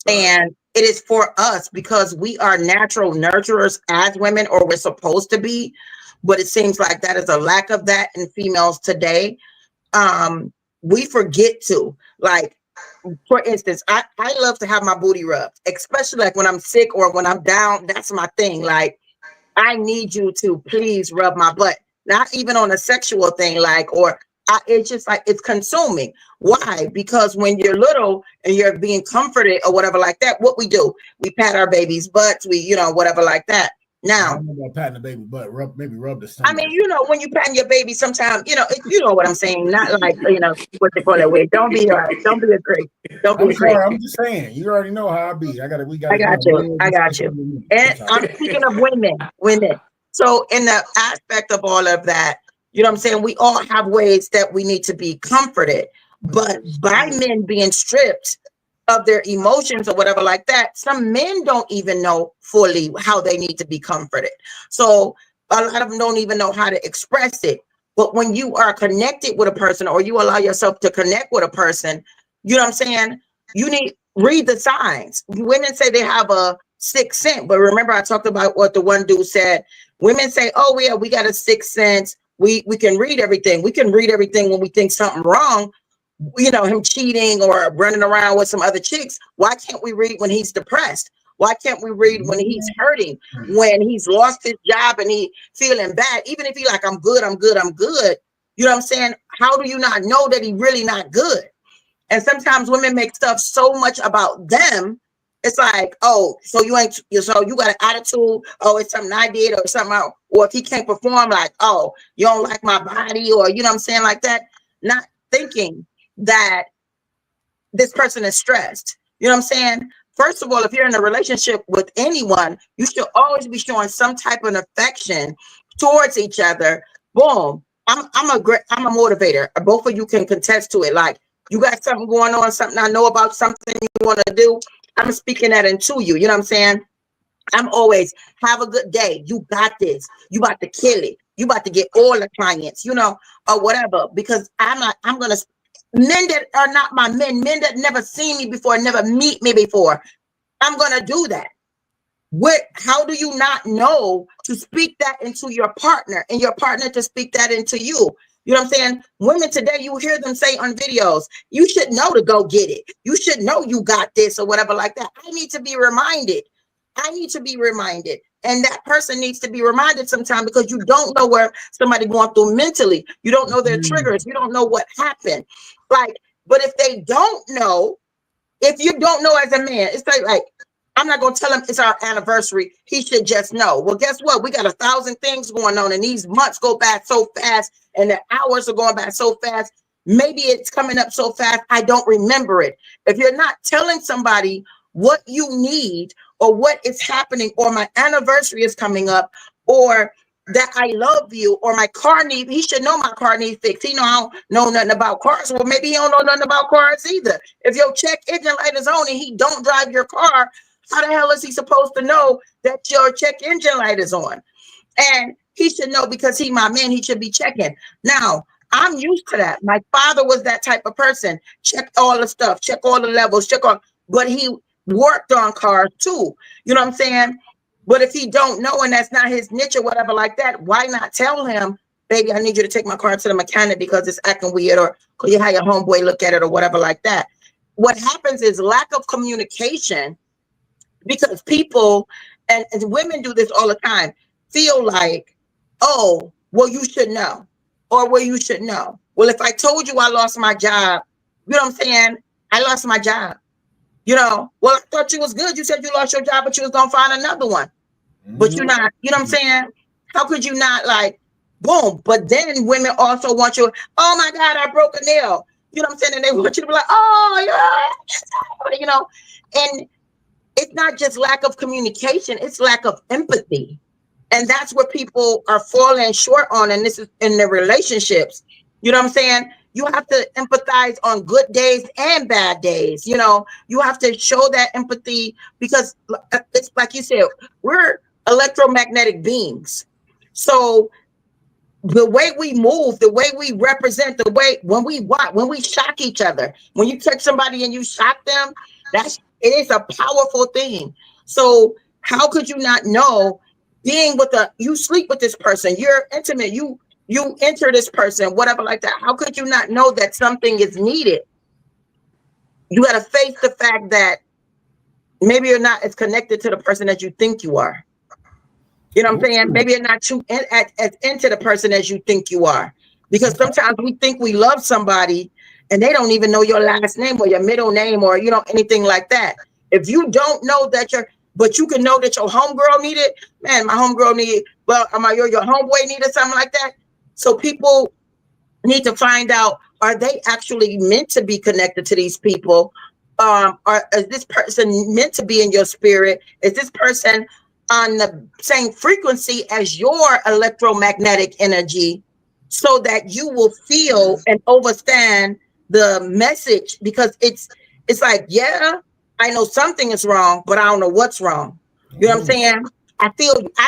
And it is for us, because we are natural nurturers as women, or we're supposed to be. But it seems like that is a lack of that in females today. We forget to, like, for instance, I love to have my booty rubbed, especially like when I'm sick or when I'm down. That's my thing. Like, I need you to please rub my butt, not even on a sexual thing, like, or it's just like, it's consuming. Why? Because when you're little and you're being comforted or whatever like that, what we do, we pat our baby's butts, we, you know, whatever like that. Now, I don't know about patting the baby butt, maybe rub the stomach. I mean, you know, when you patting your baby, sometimes, you know, you know what I'm saying. Not like, you know, what they call it. Wait, don't be a great. Don't be a great. I'm just saying. You already know how I be. I got you. And I'm speaking of women. So in the aspect of all of that, you know what I'm saying? We all have ways that we need to be comforted, but by men being stripped of their emotions or whatever like that, some men don't even know fully how they need to be comforted. So a lot of them don't even know how to express it. But when you are connected with a person, or you allow yourself to connect with a person, you know what I'm saying? You need read the signs. Women say they have a sixth sense, but remember I talked about what the one dude said. Women say, oh yeah, we got a sixth sense. We can read everything. We can read everything when we think something wrong. You know, him cheating or running around with some other chicks. Why can't we read when he's depressed? Why can't we read when he's hurting, when he's lost his job and he feeling bad? Even if he like, I'm good. You know what I'm saying? How do you not know that he really not good? And sometimes women make stuff so much about them. It's like, oh, so you got an attitude. Oh, it's something I did or something. Or if he can't perform, like, oh, you don't like my body, or, you know what I'm saying, like that. Not thinking that this person is stressed. You know what I'm saying? First of all, if you're in a relationship with anyone, you should always be showing some type of affection towards each other. Boom. I'm a motivator. Both of you can contest to it. Like, you got something going on, something I know about, something you want to do, I'm speaking that into you. You know what I'm saying? I'm always, have a good day. You got this. You about to kill it. You about to get all the clients, you know, or whatever. Because I'm going to, men that are not my men that never seen me before, never meet me before, I'm going to do that. How do you not know to speak that into your partner, and your partner to speak that into you? You know what I'm saying? Women today, you hear them say on videos, you should know to go get it. You should know you got this or whatever like that. I need to be reminded. And that person needs to be reminded sometime, because you don't know where somebody going through mentally. You don't know their triggers. You don't know what happened. Like, But if they don't know, if you don't know as a man, it's like I'm not gonna tell him it's our anniversary. He should just know. Well, guess what? We got 1,000 things going on, and these months go by so fast, and the hours are going by so fast. Maybe it's coming up so fast, I don't remember it. If you're not telling somebody what you need or what is happening, or my anniversary is coming up, or that I love you, or my car needs, he should know my car needs fixed. He know I don't know nothing about cars. Well, maybe he don't know nothing about cars either. If your check engine light is on and he don't drive your car, how the hell is he supposed to know that your check engine light is on? And he should know because he my man, he should be checking. Now, I'm used to that. My father was that type of person. Check all the stuff, check all the levels, but he worked on cars too. You know what I'm saying? But if he don't know and that's not his niche or whatever like that, why not tell him, baby, I need you to take my car to the mechanic because it's acting weird, or could you have your homeboy look at it or whatever like that? What happens is lack of communication, because people and women do this all the time, feel like, oh, well, you should know, or well, you should know. Well, if I told you I lost my job, you know what I'm saying? I lost my job. You know, well, I thought you was good. You said you lost your job, but you was gonna find another one. But you're not, you know what I'm saying? How could you not, like, boom? But then women also want you, oh my God, I broke a nail. You know what I'm saying? And they want you to be like, oh, yeah, you know, and it's not just lack of communication, it's lack of empathy. And that's what people are falling short on. And this is in their relationships. You know what I'm saying? You have to empathize on good days and bad days. You know, you have to show that empathy, because it's like you said, we're electromagnetic beings. So the way we move, the way we represent, the way when we shock each other, when you touch somebody and you shock them, it is a powerful thing. So how could you not know, being with you sleep with this person, you're intimate, you enter this person, whatever like that. How could you not know that something is needed? You got to face the fact that maybe you're not as connected to the person as you think you are. You know what I'm saying? Maybe you're not as into the person as you think you are. Because sometimes we think we love somebody and they don't even know your last name or your middle name or, you know, anything like that. If you don't know that but you can know that your homegirl needed, man, my homegirl needed, well, your homeboy needed something like that. So people need to find out, are they actually meant to be connected to these people? Or is this person meant to be in your spirit? Is this person on the same frequency as your electromagnetic energy, so that you will feel and understand the message? Because it's like, yeah, I know something is wrong, but I don't know what's wrong. You know what I'm saying? I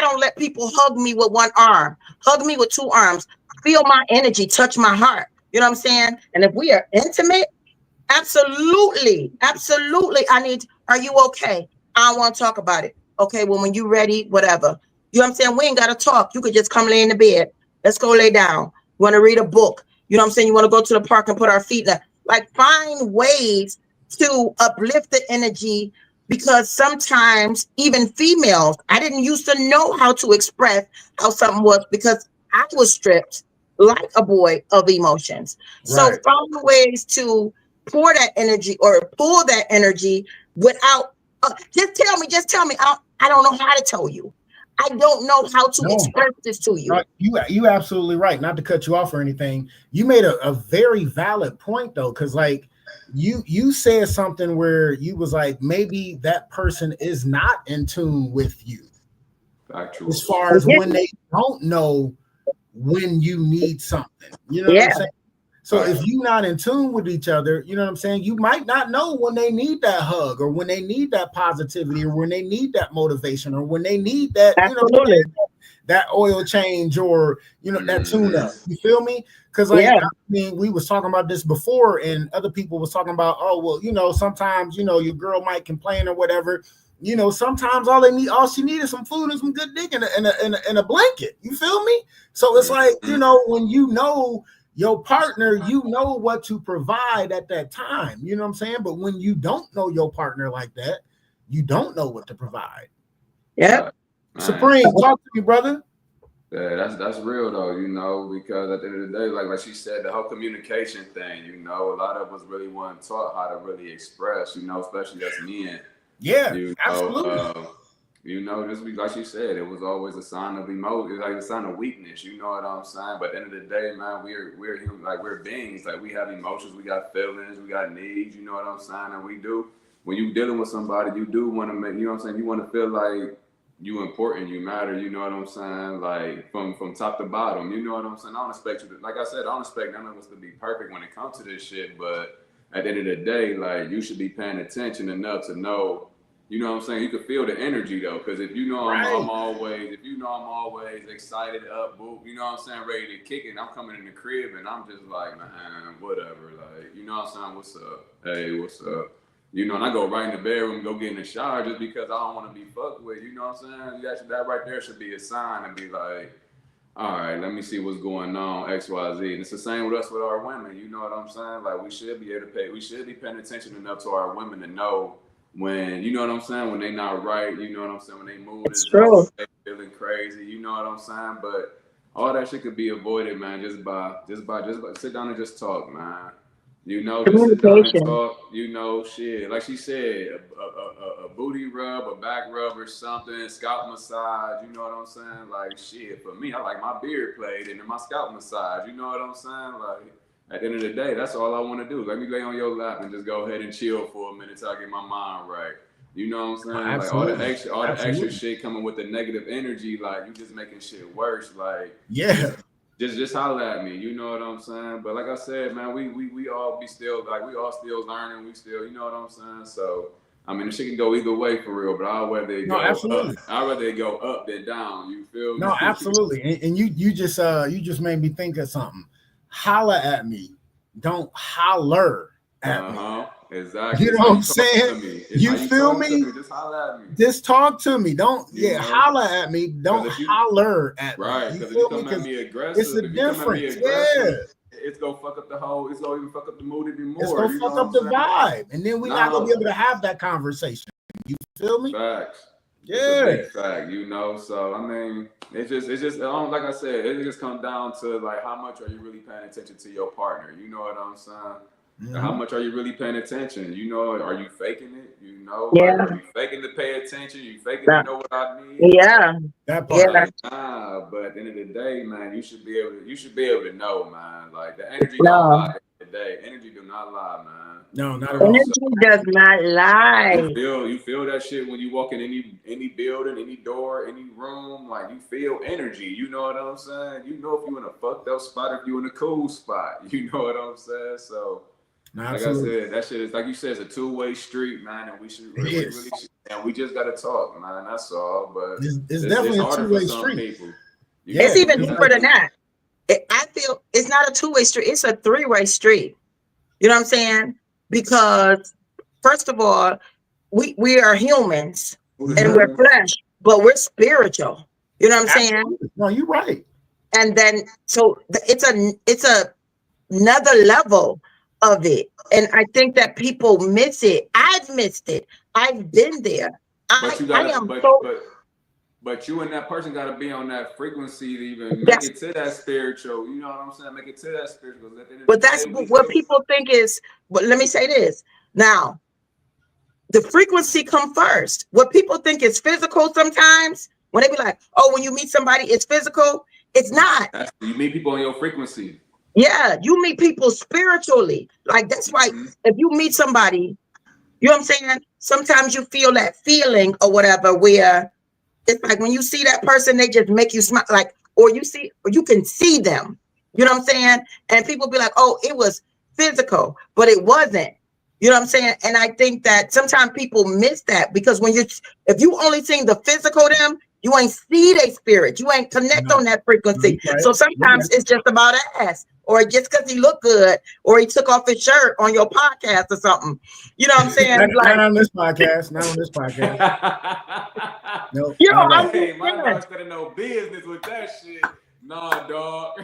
don't let people hug me with one arm, hug me with two arms, feel my energy, touch my heart. You know what I'm saying? And if we are intimate, absolutely. Are you okay? I don't want to talk about it. Okay, well, when you're ready, whatever. You know what I'm saying? We ain't got to talk. You could just come lay in the bed. Let's go lay down. You want to read a book. You know what I'm saying? You want to go to the park and put our feet down. Like, find ways to uplift the energy, because sometimes even females, I didn't used to know how to express how something was, because I was stripped like a boy of emotions. So find ways to pour that energy or pull that energy without, just tell me. I don't know how to tell you. I don't know how to express this to you. You absolutely right. Not to cut you off or anything. You made a very valid point though, because like you said something where you was like, maybe that person is not in tune with you. Actually. As far as when they don't know when you need something. You know what I'm saying? So if you're not in tune with each other, you know what I'm saying? You might not know when they need that hug, or when they need that positivity, or when they need that motivation, or when they need that, you know, that oil change, or, you know, that tune up. You feel me? Because like, I mean, we was talking about this before, and other people was talking about, oh, well, you know, sometimes, you know, your girl might complain or whatever. You know, sometimes all she needs is some food and some good dick and a blanket. You feel me? So it's like, you know, when you know your partner, you know what to provide at that time. You know what I'm saying? But when you don't know your partner like that, you don't know what to provide. Yeah. Supreme, talk to me, brother. Yeah, that's real though, you know, because at the end of the day, like she said, the whole communication thing, you know, a lot of us really weren't taught how to really express, you know, especially us men, Yeah, you know, absolutely. just like she said, it was always a sign of emotion, like a sign of weakness, you know what I'm saying? But at the end of the day, man, we're human, like we're beings, like we have emotions, we got feelings, we got needs, you know what I'm saying? And we do, when you dealing with somebody, you do want to make, you know what I'm saying? You want to feel like you important, you matter, you know what I'm saying? Like from top to bottom, you know what I'm saying? I don't expect you to, like I said, I don't expect none of us to be perfect when it comes to this shit, but at the end of the day, like you should be paying attention enough to know, you know what I'm saying? You can feel the energy though, because if you know I'm always, if you know I'm always excited, up, boop, you know what I'm saying, ready to kick it, I'm coming in the crib and I'm just like, man, whatever, like, you know what I'm saying? What's up? Hey, what's up? You know, and I go right in the bedroom, go get in the shower just because I don't want to be fucked with. You know what I'm saying? That right there should be a sign and be like, all right, let me see what's going on, X, Y, Z. And it's the same with us with our women. You know what I'm saying? Like we should be able to we should be paying attention enough to our women to know when, you know what I'm saying, when they not right. You know what I'm saying? When they mood It's is true. off, they feeling crazy. You know what I'm saying? But all that shit could be avoided, man, just by sit down and just talk, man. You know, just sit down and Communication. talk. You know, shit. Like she said, a booty rub, a back rub, or something, scalp massage. You know what I'm saying? Like shit. For me, I like my beard played and then my scalp massage. You know what I'm saying? Like at the end of the day, that's all I want to do. Let me lay on your lap and just go ahead and chill for a minute till I get my mind right. You know what I'm saying? Like Absolutely. all the extra Absolutely. shit coming with the negative energy, like you just making shit worse. Like Yeah. just holler at me, you know what I'm saying? But like I said, man, we all be still like we all still learning, we still, you know what I'm saying? So I mean, the shit can go either way for real, but I'd rather it No, go up. absolutely. I'd rather it go up than down. You feel No, me? absolutely. And you just made me think of something. Holla at me. Don't holler at me. Exactly. You It's know how what you I'm talk to saying? me. It's how You you feel talk to me? me. Just holler at me. Just talk to me. Don't You know, holler at me. because Don't if you holler at me. right, You because if you feel me? come at Because me it's aggressive, a if you come at me difference. Yeah. aggressive, it's gonna fuck up the whole. It's gonna even fuck up the mood even It's more. gonna You know fuck what up I'm the saying? vibe. And then we're not gonna be No, able to have that conversation. You feel me? facts. It's a Yeah. big fact, you know. So I mean, it's just like I said, it just comes down to like how much are you really paying attention to your partner? You know what I'm saying? And how Mhm. much are you really paying attention? You know, are you faking it? You know, like Yeah. are you faking to pay attention? You faking to That- know what I need? Yeah. That Yeah. part. Like nah. But at the end of the day, man, you should be able to know, man. Like the energy don't No. lie. At the end of the day, energy do not lie, man. No, You not at know, all. so Energy does not lie. you feel that shit when you walk in any building, any door, any room. Like you feel energy. You know what I'm saying? You know if you in a fucked up spot, if you in a cool spot. You know what I'm saying? So, No, like I absolutely. said, that shit is like you said, it's a two-way street, man. And It we really is. should, and we just gotta talk, man. That's all. But It's it's definitely a harder for two-way some street. people. You It's Yeah, feel even me? it's deeper than definitely. that. I feel it's not a two-way street, it's a three-way street. You know what I'm saying? Because first of all, we are humans Who the and Mhm. we're hell? flesh, but we're spiritual. You know what I'm saying? Absolutely. No, you're right. And then so it's a another level of it. And I think that people miss it. I've missed it. I've been there. But you I gotta, am so but you and that person gotta be on that frequency to even make that's it to that spiritual. You know what I'm saying? Make it to that spiritual. 'Cause at the end of but the that's day, we what still. people think is, but let me say this. Now, the frequency come first. What people think is physical sometimes, when they be like, oh, when you meet somebody, it's physical. It's not. You meet people on your frequency. Yeah, you meet people spiritually. Like that's why Mm-hmm. if you meet somebody, you know what I'm saying? Sometimes you feel that feeling or whatever where it's like when you see that person, they just make you smile, like, or you can see them. You know what I'm saying? And people be like, oh, it was physical, but it wasn't. You know what I'm saying? And I think that sometimes people miss that because if you only seen the physical them, you ain't see their spirit. You ain't connect No, on that no, you're frequency. right. So You're sometimes right. it's just about ass, or just because he looked good, or he took off his shirt on your podcast or something. You know what I'm saying? Not Like, on this podcast. Not on this podcast. No, you know, not at I'm all. just Hey, my saying. dog's got no business with that shit. Nah, dog.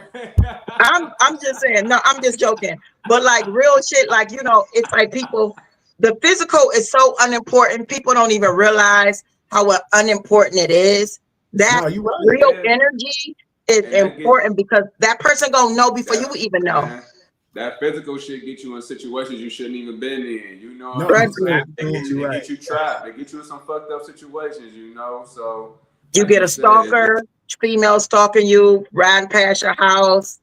I'm just saying, no, I'm just joking. But like real shit, like it's like the physical is so unimportant. People don't even realize how unimportant it is. That No, you're right. real Yeah. energy is And important because that person gonna know before you even know. Man, that physical shit get you in situations you shouldn't even been in. You know No, what I'm Trust saying? me. They right. get you trapped. They get you in some fucked up situations. You know, so You like get a said, stalker, female stalking you, riding past your house,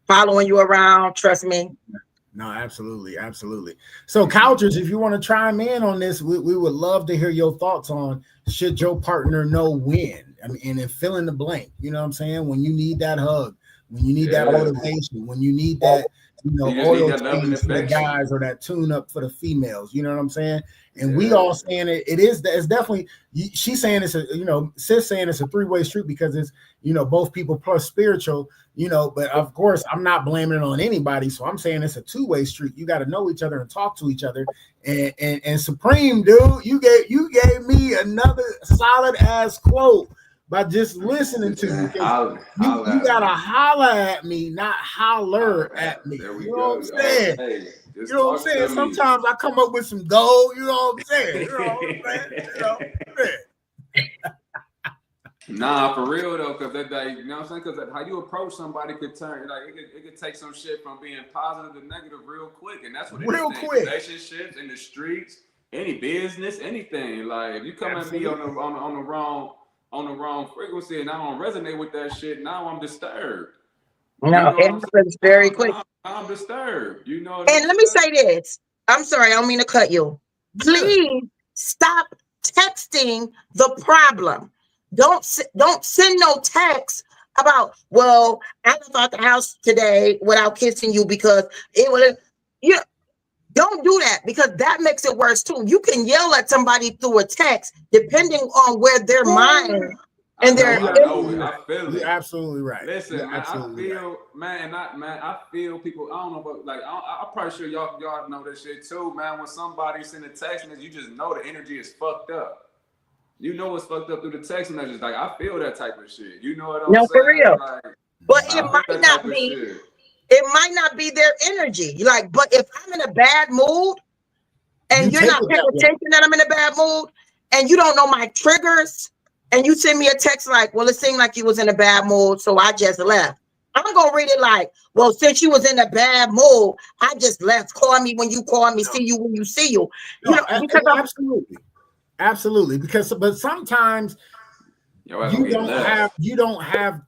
following you around. Trust me. No, absolutely, absolutely. So, Couchers, if you want to chime in on this, we would love to hear your thoughts on should your partner know when? I mean, and then fill in the blank. You know what I'm saying? When you need that hug, when you need that motivation, when you need that, oil change for the guys or that tune up for the females. You know what I'm saying? And we all saying it's definitely, she's saying it's sis saying it's a three-way street because it's, both people plus spiritual, but of course I'm not blaming it on anybody. So I'm saying it's a two-way street. You got to know each other and talk to each other. And Supreme, dude, you gave me another solid ass quote by just listening to you. You gotta holler at me, not holler at me. You know what I'm saying? Hey, you know what I'm saying? Sometimes I come up with some gold. You know what I'm saying? Nah, for real though, because that, you know what I'm saying? Because how you approach somebody could turn it could take some shit from being positive to negative real quick, and that's what real anything, quick. Relationships in the streets, any business, anything. Like if you come at me on the wrong frequency and I don't resonate with that shit, now I'm disturbed. No, it happens very quick. I'm disturbed. You know. And let me say this. I'm sorry, I don't mean to cut you. Please stop texting the problem. Don't send no text about, well, I left out the house today without kissing you because it would. Don't do that because that makes it worse too. You can yell at somebody through a text depending on where their mind and their. I feel it. You're absolutely right. Listen, man, I feel people. I don't know, but like I'm probably sure y'all know this shit too, man. When somebody send a text message, you just know the energy is fucked up. You know it's fucked up through the text message. Like I feel that type of shit. You know what I'm saying? No, for real. Like, but it might not be. It might not be their energy. Like, but if I'm in a bad mood and you're not paying attention that I'm in a bad mood and you don't know my triggers and you send me a text like, well, it seemed like you was in a bad mood, so I just left. I'm going to read it like, well, since you was in a bad mood, I just left. Call me when you call me, see you when you see you. Absolutely. But sometimes you don't have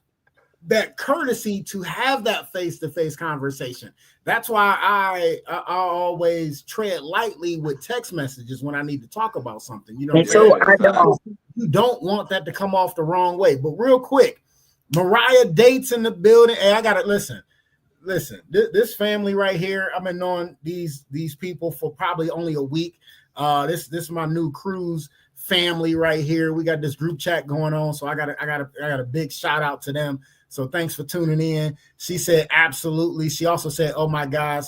that courtesy to have that face-to-face conversation. That's why I always tread lightly with text messages when I need to talk about something. You know, you don't want that to come off the wrong way. But real quick, Mariah Dates in the building. Hey, I gotta listen. This family right here, I've been knowing these people for probably only a week. This is my new cruise family right here. We got this group chat going on, so I got a big shout out to them. So thanks for tuning in. She said absolutely. She also said, oh my gosh,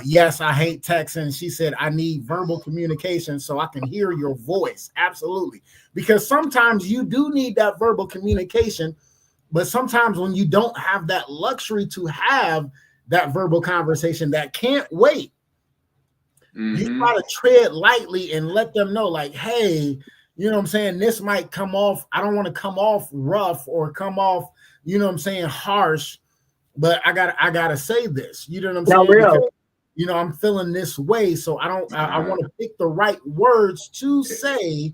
yes, I hate texting. She said I need verbal communication so I can hear your voice. Absolutely. Because sometimes you do need that verbal communication, but sometimes when you don't have that luxury to have that verbal conversation that can't wait, you gotta tread lightly and let them know, like, hey, you know what I'm saying? This might come off. I don't want to come off rough or come off, you know what I'm saying, harsh, but I gotta say this. You know what I'm saying? Because, I'm feeling this way. So I want to pick the right words to say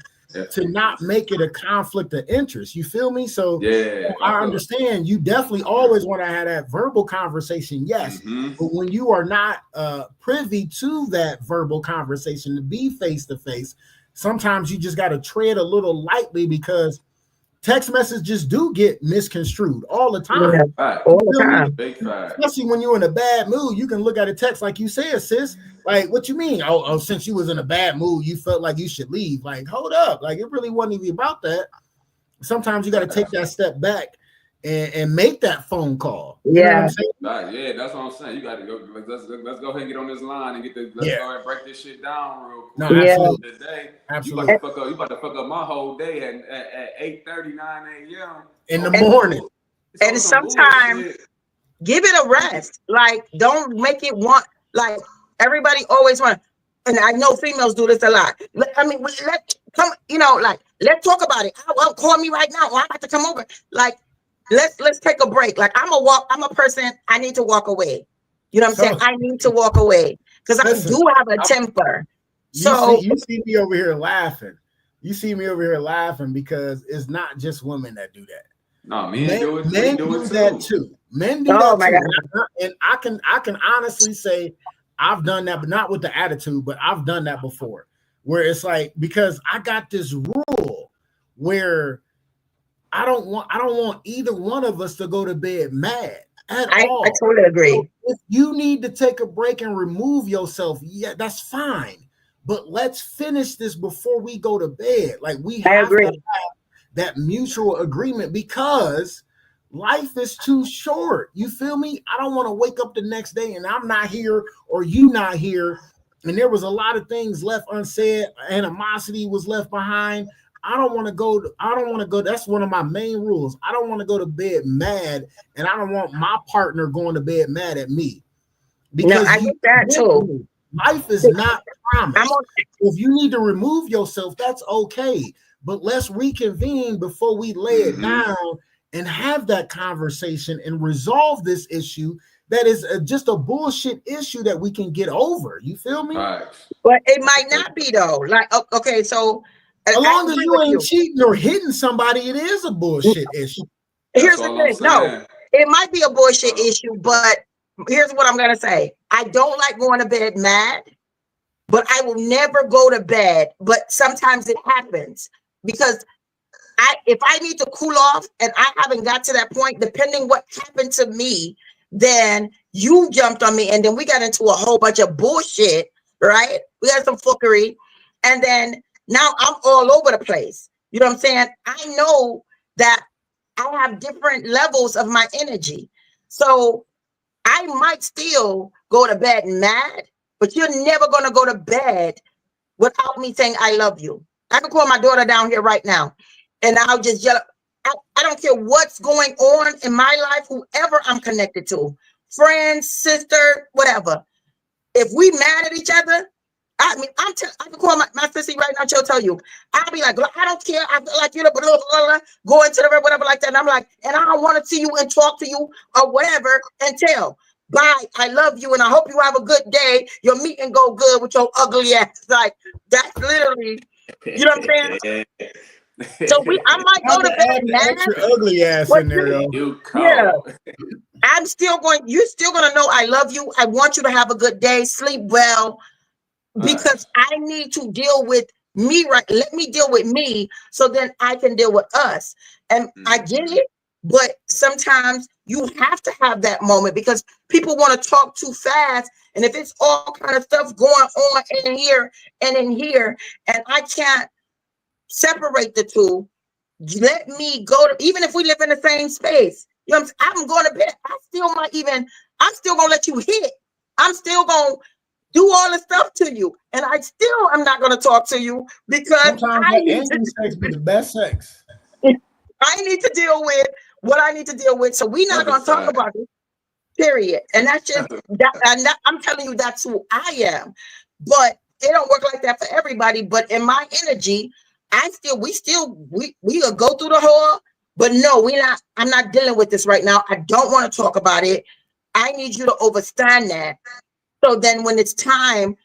to not make it a conflict of interest. You feel me? So I understand you definitely always want to have that verbal conversation, yes. But when you are not privy to that verbal conversation to be face-to-face, sometimes you just got to tread a little lightly because text messages do get misconstrued all the time. All the time. Especially when you're in a bad mood, you can look at a text like you said, sis. Like, what you mean? Oh, since you was in a bad mood, you felt like you should leave. Like, hold up. Like, it really wasn't even about that. Sometimes you got to take that step back and make that phone call. You know what I'm saying? Yeah, that's what I'm saying. You got to go. Let's go ahead and get on this line and let's go ahead and break this shit down real quick. No, absolutely. Today, absolutely. You about to fuck up my whole day at 8:30, 9 a.m. in the morning. And sometimes give it a rest. Like, don't make it like everybody always want. And I know females do this a lot. I mean, let's talk about it. Well, call me right now. Or I'm about to come over. Like, let's take a break. Like I'm a person, I need to walk away. You know what I'm saying? So I need to walk away because I listen, do have a temper. you So see me over here laughing. You see me over here laughing because it's not just women that do that. No, Men do it. men do do it that too. Men do oh that my too. God. And I can honestly say I've done that, but not with the attitude, but I've done that before. Where it's like, because I got this rule where I don't want either one of us to go to bed mad at all. I totally agree. So if you need to take a break and remove yourself, yeah, that's fine. But let's finish this before we go to bed. Like we I have to agree. have that mutual agreement because life is too short. You feel me? I don't want to wake up the next day and I'm not here or you not here. And there was a lot of things left unsaid. Animosity was left behind. I don't want to go. That's one of my main rules. I don't want to go to bed mad, and I don't want my partner going to bed mad at me. Because I get that too. Life is not promised. Okay. If you need to remove yourself, that's okay. But let's reconvene before we lay it down and have that conversation and resolve this issue that is just a bullshit issue that we can get over. You feel me? Right. But it might not be though. Like, okay, so as long as you ain't cheating or hitting somebody, it is a bullshit issue. Here's the thing. No, it might be a bullshit issue, but here's what I'm gonna say. I don't like going to bed mad, but I will never go to bed. But sometimes it happens because if I need to cool off and I haven't got to that point, depending what happened to me, then you jumped on me and then we got into a whole bunch of bullshit, right? We got some fuckery, and then now I'm all over the place. You know what I'm saying? I know that I have different levels of my energy. So I might still go to bed mad, but you're never going to go to bed without me saying, I love you. I can call my daughter down here right now and I'll just yell. I don't care what's going on in my life, whoever I'm connected to, friends, sister, whatever. If we mad at each other, I mean, I can call my sissy right now. She'll tell you. I'll be like, I don't care. I feel like you're go into the whatever like that. And I'm like, and I don't want to see you and talk to you or whatever until bye. I love you and I hope you have a good day. Your meeting go good with your ugly ass. Like that's literally, you know what I'm saying? So I might go to bed mad. Extra ugly ass in there though. Yeah. You're still gonna know I love you. I want you to have a good day, sleep well. Because I need to deal with me, right? Let me deal with me so then I can deal with us. And I get it, but sometimes you have to have that moment because people want to talk too fast. And if it's all kind of stuff going on in here and in here, and I can't separate the two, let me go to, even if we live in the same space, you know what I'm going to bed. I'm still going to let you hit. I'm still going to do all the stuff to you, and I still am not going to talk to you because sometimes I need sex be the best sex. I need to deal with what I need to deal with. So we're not going to talk about it. Period. And that's just that. I'm telling you, that's who I am. But it don't work like that for everybody. But in my energy, we will go through the whole. But no, I'm not dealing with this right now. I don't want to talk about it. I need you to understand that. So then when it's time,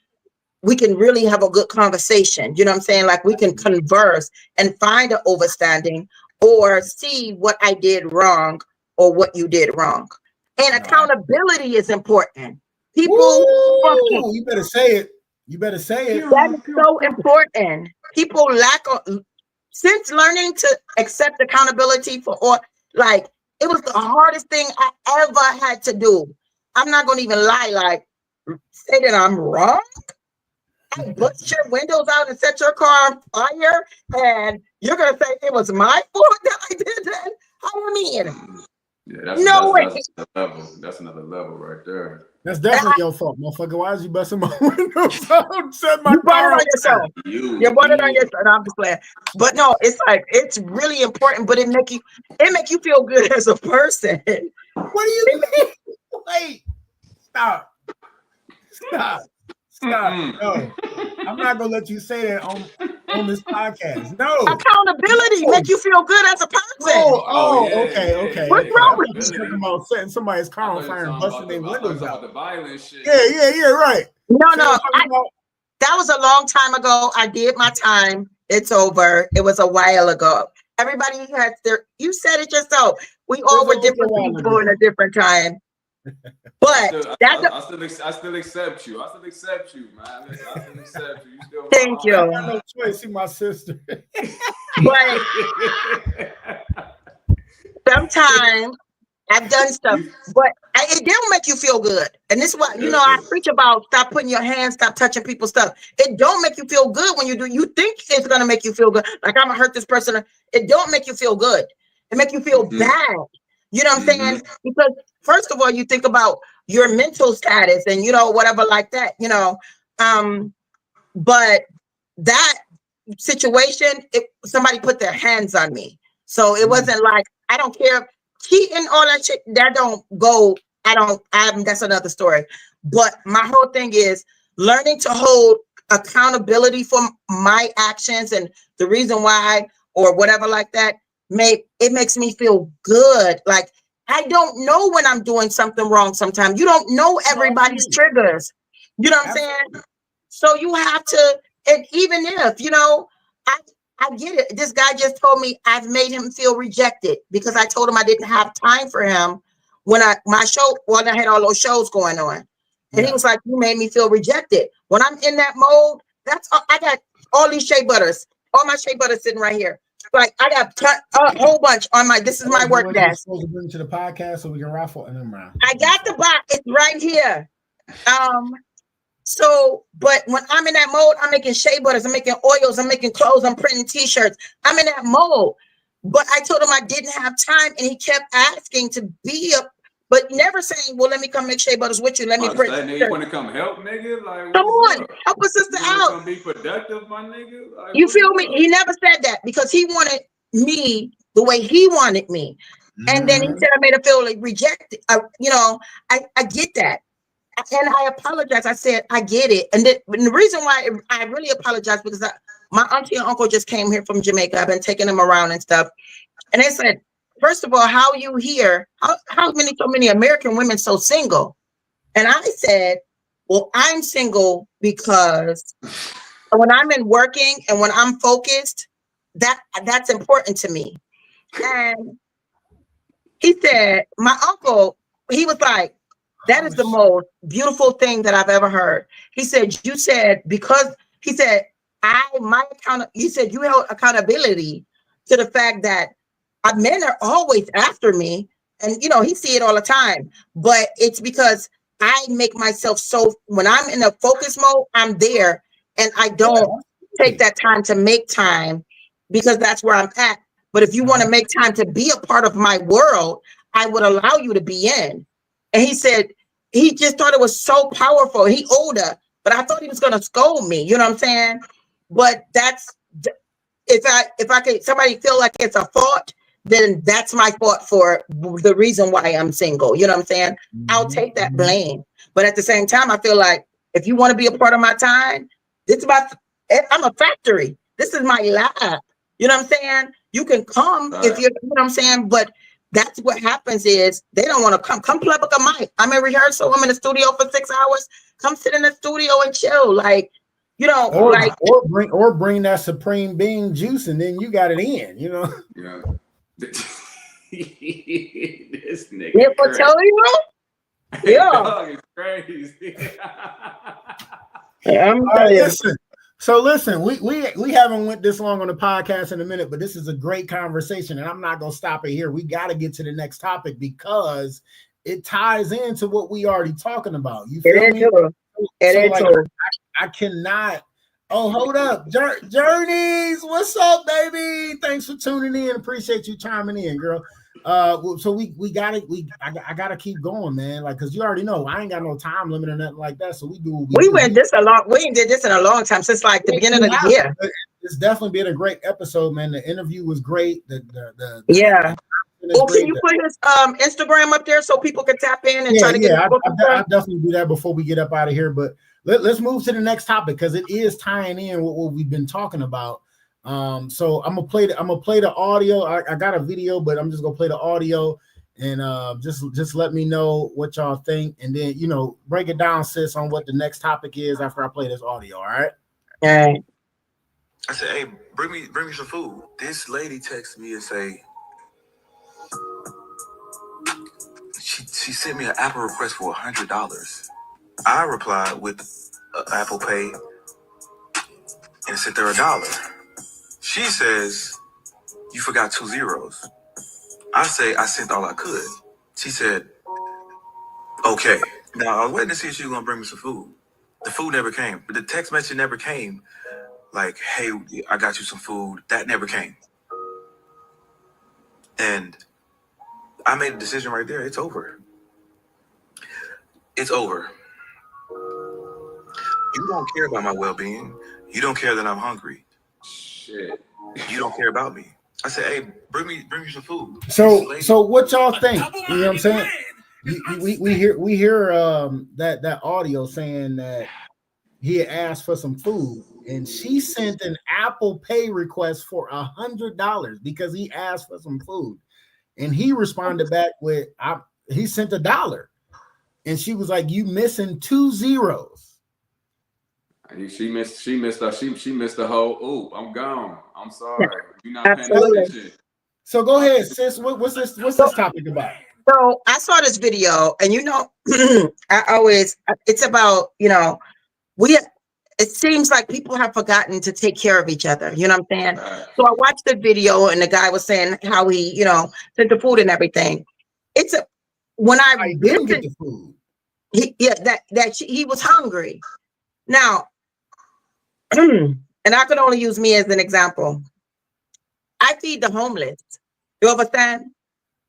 we can really have a good conversation. You know what I'm saying? Like we can converse and find an understanding or see what I did wrong or what you did wrong. And accountability is important. People, you better say it. You better say it. That is so important. People since learning to accept accountability it was the hardest thing I ever had to do. I'm not going to even lie, like, say that I'm wrong. I bust your windows out and set your car on fire, and you're gonna say it was my fault that I did that? How you mean? Yeah, that's another level right there. That's definitely your fault, motherfucker. Why is you busting my windows out? Set my car on yourself. You brought it on yourself. I'm just playing. But no, it's like it's really important, but it make you feel good as a person. What do you mean? Wait. Stop. No, I'm not gonna let you say that on on this podcast. No. Accountability make you feel good as a person. Okay. What's wrong with you? Talking about setting somebody's car on fire and busting their windows out. The violent shit. Yeah, right. No. That was a long time ago. I did my time. It's over. It was a while ago. Everybody has you said it yourself. We all were different people in a different time. But I still accept you. I still accept you, man. I still accept you. You still thank you. I got no choice. See my sister. But sometimes I've done stuff, but it don't make you feel good. And this is why, I preach about stop putting your hands, stop touching people's stuff. It don't make you feel good when you do. You think it's going to make you feel good. Like, I'm going to hurt this person. It don't make you feel good. It make you feel bad. You know what I'm saying? Because first of all, you think about your mental status and, whatever like that, but that situation, somebody put their hands on me. So it wasn't like, I don't care. Cheating, all that shit, that don't go. That's another story. But my whole thing is learning to hold accountability for my actions and the reason why or whatever like that. It makes me feel good. Like, I don't know when I'm doing something wrong sometimes. You don't know everybody's triggers. You know what I'm saying? So you have to, and even if, I get it. This guy just told me I've made him feel rejected because I told him I didn't have time for him when I had all those shows going on. And he was like, you made me feel rejected. When I'm in that mode, I got all these shea butters, all my shea butters sitting right here. Like, I got a whole bunch on this is my work desk. Supposed to bring to the podcast so we can raffle them around. I got the box. It's right here. But when I'm in that mode, I'm making shea butters, I'm making oils, I'm making clothes, I'm printing t-shirts. I'm in that mode. But I told him I didn't have time, and he kept asking to be but never saying, well, let me come make shea butters with you. Let me print. You want to come help, nigga? Like, come on, help a sister out. Come be productive, my nigga. Like, you feel me? He never said that because he wanted me the way he wanted me. And then he said I made him feel like rejected. I get that. And I apologize. I said, I get it. And the reason why I really apologize because my auntie and uncle just came here from Jamaica. I've been taking them around and stuff. And they said, first of all, how are you here? How so many American women so single? And I said, well, I'm single because when I'm in working and when I'm focused, that's important to me. And he said, my uncle, he was like, that is the most beautiful thing that I've ever heard. He said, you said, because he said, you said you held accountability to the fact that men are always after me. And, he see it all the time, but it's because I make myself when I'm in a focus mode, I'm there and I don't take that time to make time because that's where I'm at. But if you want to make time to be a part of my world, I would allow you to be in. And he said, he just thought it was so powerful. He older, but I thought he was going to scold me. You know what I'm saying? But if I could, somebody feel like it's a fault, then that's my fault for the reason why I'm single. You know what I'm saying? I'll take that blame. But at the same time, I feel like if you want to be a part of my time, I'm a factory. This is my lab. You know what I'm saying? You can come if you know what I'm saying? But that's what happens is they don't want to come. Come plug up a mic. I'm in rehearsal. I'm in the studio for 6 hours. Come sit in the studio and chill. Like, or bring that supreme being juice and then you got it in, Yeah. This nigga. Yeah, for tell you. Yeah. Dog is crazy. Yeah, Listen, we haven't went this long on the podcast in a minute, but this is a great conversation, and I'm not gonna stop it here. We got to get to the next topic because it ties into what we already talking about. You feel me? I cannot. Oh, hold up, Journeys. What's up, baby? Thanks for tuning in. Appreciate you chiming in, girl. So I gotta keep going, man. Like, cause you already know I ain't got no time limit or nothing like that. So we do. We did this in a long time since like the beginning of the year. It's definitely been a great episode, man. The interview was great. Yeah. Well, can you put his Instagram up there so people can tap in and try to get? I'll definitely do that before we get up out of here. But let's move to the next topic because it is tying in with what we've been talking about. So I'm gonna play the audio. I got a video, but I'm just gonna play the audio and just let me know what y'all think, and then break it down, sis, on what the next topic is after I play this audio. All right. All right. I said, hey, bring me some food. This lady texted me and say she sent me an Apple request for $100. I replied with Apple Pay and sent her $1. She says, you forgot 2 zeros. I say, I sent all I could. She said, okay. Now, I was waiting to see if she was going to bring me some food. The food never came. But the text message never came. Like, hey, I got you some food. That never came. And I made a decision right there. It's over. It's over. You don't care about my well-being. You don't care that I'm hungry. Shit. You don't care about me. I said, hey, bring me some food. So what y'all think? You know what I'm saying? We hear that audio saying that he had asked for some food, and she sent an Apple Pay request for $100 because he asked for some food, and he responded back with he sent $1, and she was like, "You missing 2 zeros." She missed the whole. Ooh, I'm gone. I'm sorry. You're not paying attention. So go ahead, sis. What's this topic about? So I saw this video, and it's about, it seems like people have forgotten to take care of each other. You know what I'm saying? Right. So I watched the video, and the guy was saying how he, sent the food and everything. When I didn't get the food. He was hungry. Now, and I could only use me as an example. I feed the homeless. You understand?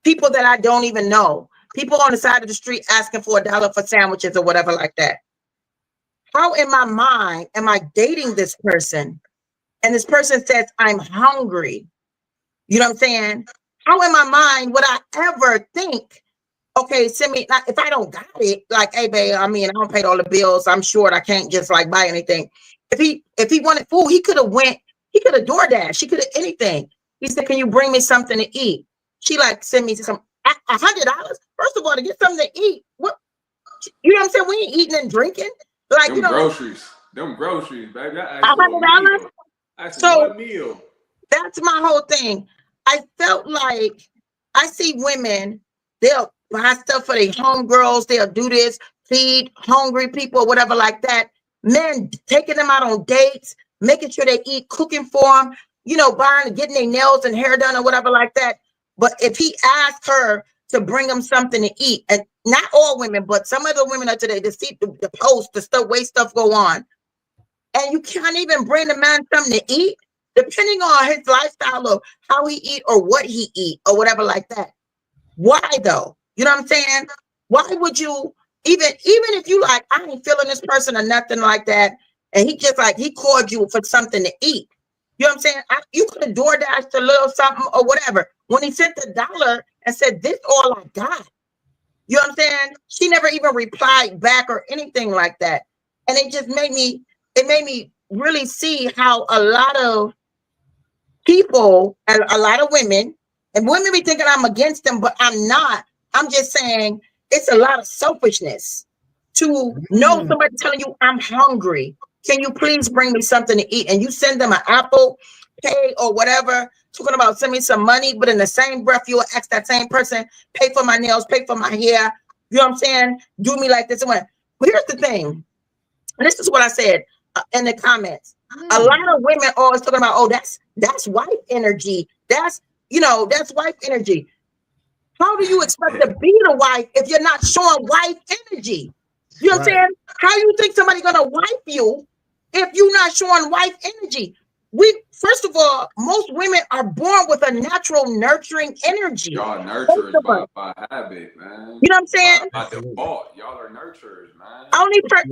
People that I don't even know. People on the side of the street asking for $1 for sandwiches or whatever like that. How in my mind am I dating this person? And this person says, I'm hungry. You know what I'm saying? How in my mind would I ever think, okay, send me, if I don't got it, like, hey, babe, I don't pay all the bills. I'm short. I can't just buy anything. If he wanted food, he could have DoorDash. He could have anything. He said, can you bring me something to eat? She send me some $100. First of all, to get something to eat. What? You know what I'm saying? We ain't eating and drinking. Groceries. Them groceries, baby. $100. So one meal. That's my whole thing. I felt like I see women, they'll buy stuff for their homegirls, they'll do this, feed hungry people, or whatever like that. Men taking them out on dates, making sure they eat, cooking for them, buying, getting their nails and hair done or whatever like that. But if he asked her to bring him something to eat, and not all women, but some of the women are today, to see the post, the way stuff go on, and you can't even bring the man something to eat, depending on his lifestyle of how he eat or what he eat or whatever like that. Why though? You know what I'm saying? Why would you even if you I ain't feeling this person or nothing like that, and he just he called you for something to eat? You know what I'm saying? You could have DoorDashed a little something or whatever. When he sent $1 and said, this all I got. You know what I'm saying? She never even replied back or anything like that. And it made me really see how a lot of people and a lot of women, and women be thinking I'm against them, but I'm not. I'm just saying it's a lot of selfishness to know somebody telling you I'm hungry. Can you please bring me something to eat? And you send them an Apple Pay or whatever, talking about send me some money, but in the same breath, you will ask that same person, pay for my nails, pay for my hair. You know what I'm saying? Do me like this. But here's the thing. And this is what I said in the comments. A lot of women always talking about, oh, that's wife energy. That's wife energy. How do you expect to be the wife if you're not showing wife energy? You know what I'm saying? How you think somebody gonna wife you if you're not showing wife energy? First of all, most women are born with a natural nurturing energy. Y'all nurturers by habit, man. You know what I'm saying? By default, y'all are nurturers, man.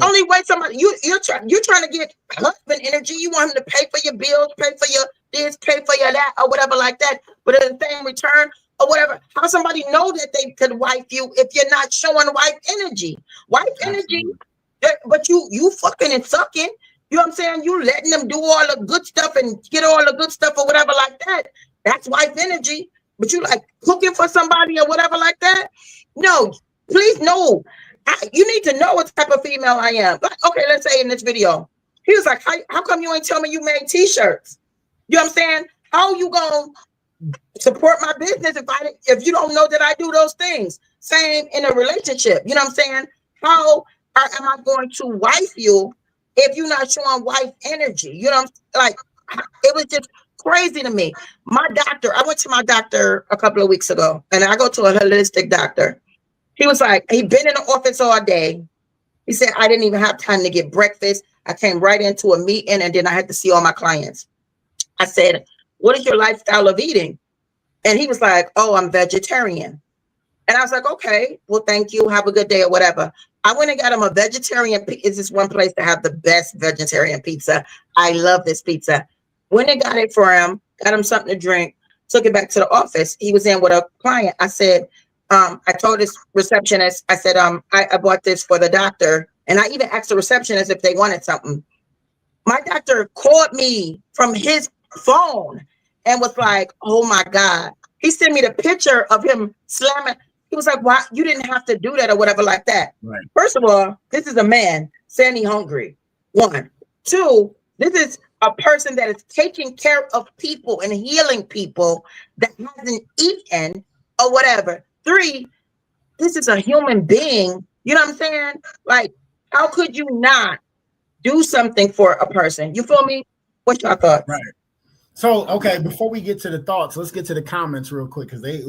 Only way somebody you're trying to get husband energy. You want him to pay for your bills, pay for your this, pay for your that, or whatever like that. But in the same return or whatever, how somebody know that they could wife you if you're not showing wife energy? Wife energy, but you fucking and sucking. You know what I'm saying? You letting them do all the good stuff and get all the good stuff or whatever like that. That's wife energy. But you like cooking for somebody or whatever like that? No, please no. You need to know what type of female I am. Like, okay, let's say in this video, he was like, how come you ain't tell me you made t-shirts? You know what I'm saying? How you gonna support my business if you don't know that I do those things? Same in a relationship. You know what I'm saying? How am I going to wife you if you're not showing wife energy? You know, like it was just crazy to me. My doctor, I went to my doctor a couple of weeks ago, and I go to a holistic doctor. He was like, he'd been in the office all day. He said, I didn't even have time to get breakfast. I came right into a meeting, and then I had to see all my clients. I said, what is your lifestyle of eating? And he was like, oh, I'm vegetarian. And I was like, okay, well, thank you. Have a good day or whatever. I went and got him a vegetarian. It's this one place to have the best vegetarian pizza. I love this pizza. Went and got it for him, got him something to drink, took it back to the office. He was in with a client. I said, I told this receptionist, I said, I bought this for the doctor. And I even asked the receptionist if they wanted something. My doctor called me from his phone and was like, oh my God. He sent me the picture of him slamming. He was like, why? You didn't have to do that or whatever like that. Right. First of all, this is a man saying he's hungry. 1. 2, this is a person that is taking care of people and healing people that hasn't eaten or whatever. 3, this is a human being. You know what I'm saying? Like, how could you not do something for a person? You feel me? What's your thoughts? Right. So, okay, before we get to the thoughts, let's get to the comments real quick because they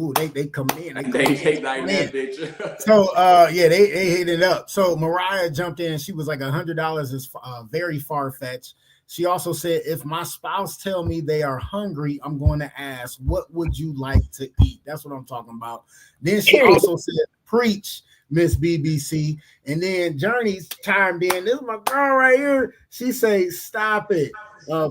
come in. They like that bitch. So, yeah, they hit it up. So Mariah jumped in and she was like, $100 is very far-fetched. She also said, if my spouse tell me they are hungry, I'm going to ask, what would you like to eat? That's what I'm talking about. Then she also said, preach, Miss BBC. And then Journey's chimed in. This is my girl right here. She say, stop it.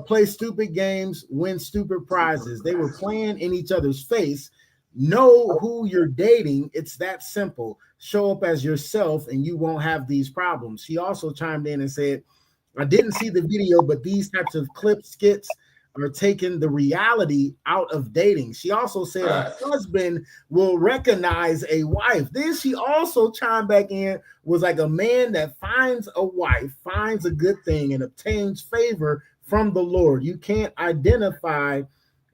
Play stupid games, win stupid prizes. They were playing in each other's face. Know who you're dating. It's that simple. Show up as yourself and you won't have these problems. She also chimed in and said, I didn't see the video, but these types of clip skits are taking the reality out of dating. She also said a husband will recognize a wife. Then she also chimed back in, was like a man that finds a wife, finds a good thing and obtains favor from the Lord. You can't identify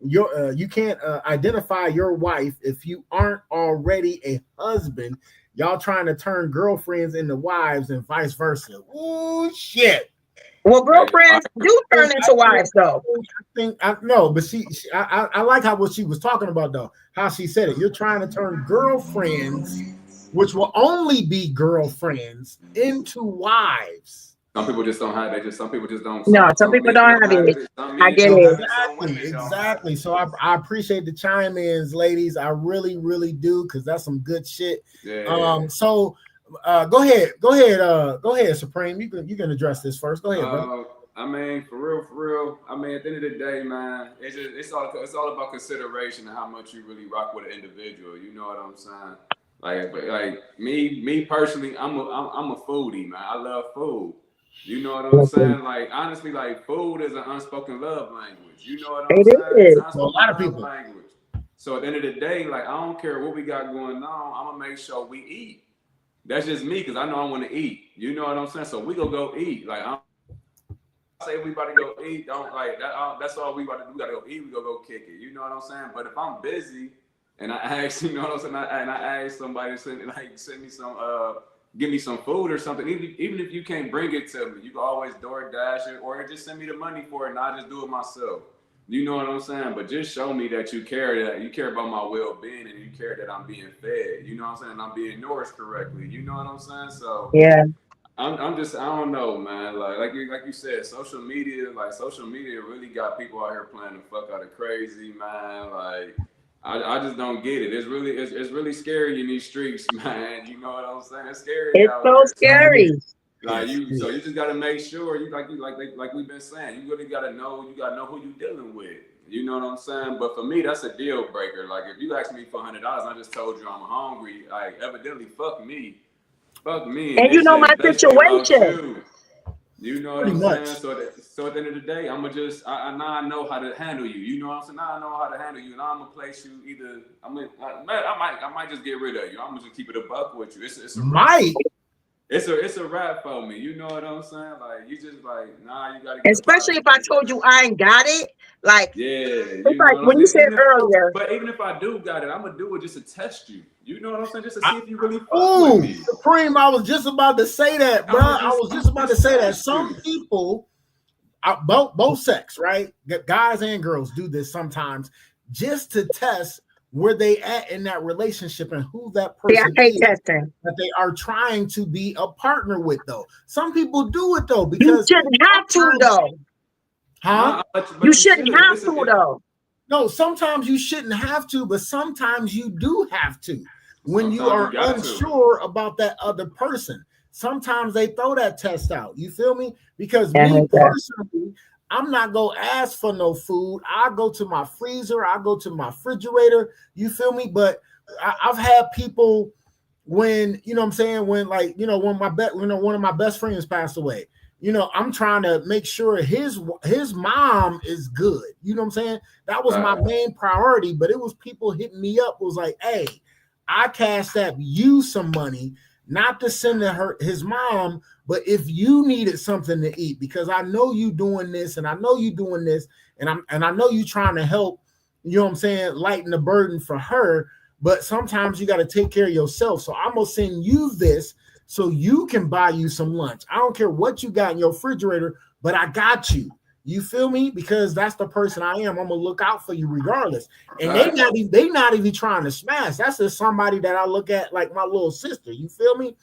your wife if you aren't already a husband. Y'all trying to turn girlfriends into wives and vice versa. Oh shit. Well, girlfriends do turn into wives, though. I like how what she was talking about, though. How she said it. You're trying to turn girlfriends, which will only be girlfriends, into wives. Some people just don't have it. Some people just don't. Some people don't have it. I get it. Exactly. So I appreciate the chime-ins, ladies. I really, really do, because that's some good shit. Yeah. So go ahead, Supreme. You can address this first. Go ahead, bro. I mean, for real. I mean, at the end of the day, man, it's all about consideration and how much you really rock with an individual. You know what I'm saying? Like me personally, I'm a foodie, man. I love food. You know what I'm saying? Like, honestly, like, food is an unspoken love language. You know what I'm saying? It is. It's a lot of people. Language. So at the end of the day, like, I don't care what we got going on. I'm gonna make sure we eat. That's just me, because I know I want to eat. You know what I'm saying? So we gonna go eat. Like, I say we about to go eat. Don't like that. That's all we about to do. We gotta go eat. We gonna go kick it. You know what I'm saying? But if I'm busy and I ask, you know what I'm saying, and I ask somebody to send me some give me some food or something. Even if you can't bring it to me, you can always DoorDash it or just send me the money for it and I just do it myself. You know what I'm saying? But just show me that you care about my well-being and you care that I'm being fed. You know what I'm saying? I'm being nourished correctly. You know what I'm saying? So yeah, I'm just, I don't know, man. Like you said, social media really got people out here playing the fuck out of crazy, man. Like, I just don't get it. It's really scary in these streets, man. You know what I'm saying? It's scary. It's so scary. Like so you just gotta make sure like we've been saying, you really gotta know who you dealing with. You know what I'm saying? But for me, that's a deal breaker. Like, if you ask me for $100, I just told you I'm hungry. Like, evidently, fuck me. And you know my situation. You know what Pretty I'm much. saying? So at the end of the day, I'm gonna just now I know how to handle you. You know what I'm saying? Now I know how to handle you. Now I'm gonna place you either. I might just get rid of you. I'm gonna just keep it a buck with you. It's a Might. It's a wrap for me. You know what I'm saying? Like you just like nah. You gotta get Especially if I told you I ain't got it. Like, yeah. it's You know like what when I'm you saying? said earlier. But even if I do got it, I'm gonna do it just to test you. You know what I'm saying? Just to see if you really fuck Oh, with me. Supreme! I was just about to say that, bro. I was just about to say that. test Some you. people, both sex, right? Guys and girls do this sometimes, just to test where they at in that relationship and who that person I hate is testing. that they are trying to be a partner with. Though some people do it though You because shouldn't have to though. huh? But You shouldn't have to though. No, sometimes you shouldn't have to, but sometimes you do have to. When you are unsure about that other person, sometimes they throw that test out. You feel me? Because me personally, I'm not gonna ask for no food. I go to my freezer, I go to my refrigerator. You feel me? But I've had people when you know what I'm saying, when like when one of my best friends passed away. I'm trying to make sure his mom is good. You know what I'm saying? That was my main priority. But it was people hitting me up, was like, hey, I cashed app you some money, not to send to his mom, but if you needed something to eat, because I know you doing this and I know you doing this, and I know you trying to help, you know what I'm saying, lighten the burden for her. But sometimes you got to take care of yourself. So I'm gonna send you this so you can buy you some lunch. I don't care what you got in your refrigerator, but I got you. You feel me? Because that's the person I am. I'm gonna look out for you regardless. And they not even trying to smash. That's just somebody that I look at like my little sister. You feel me?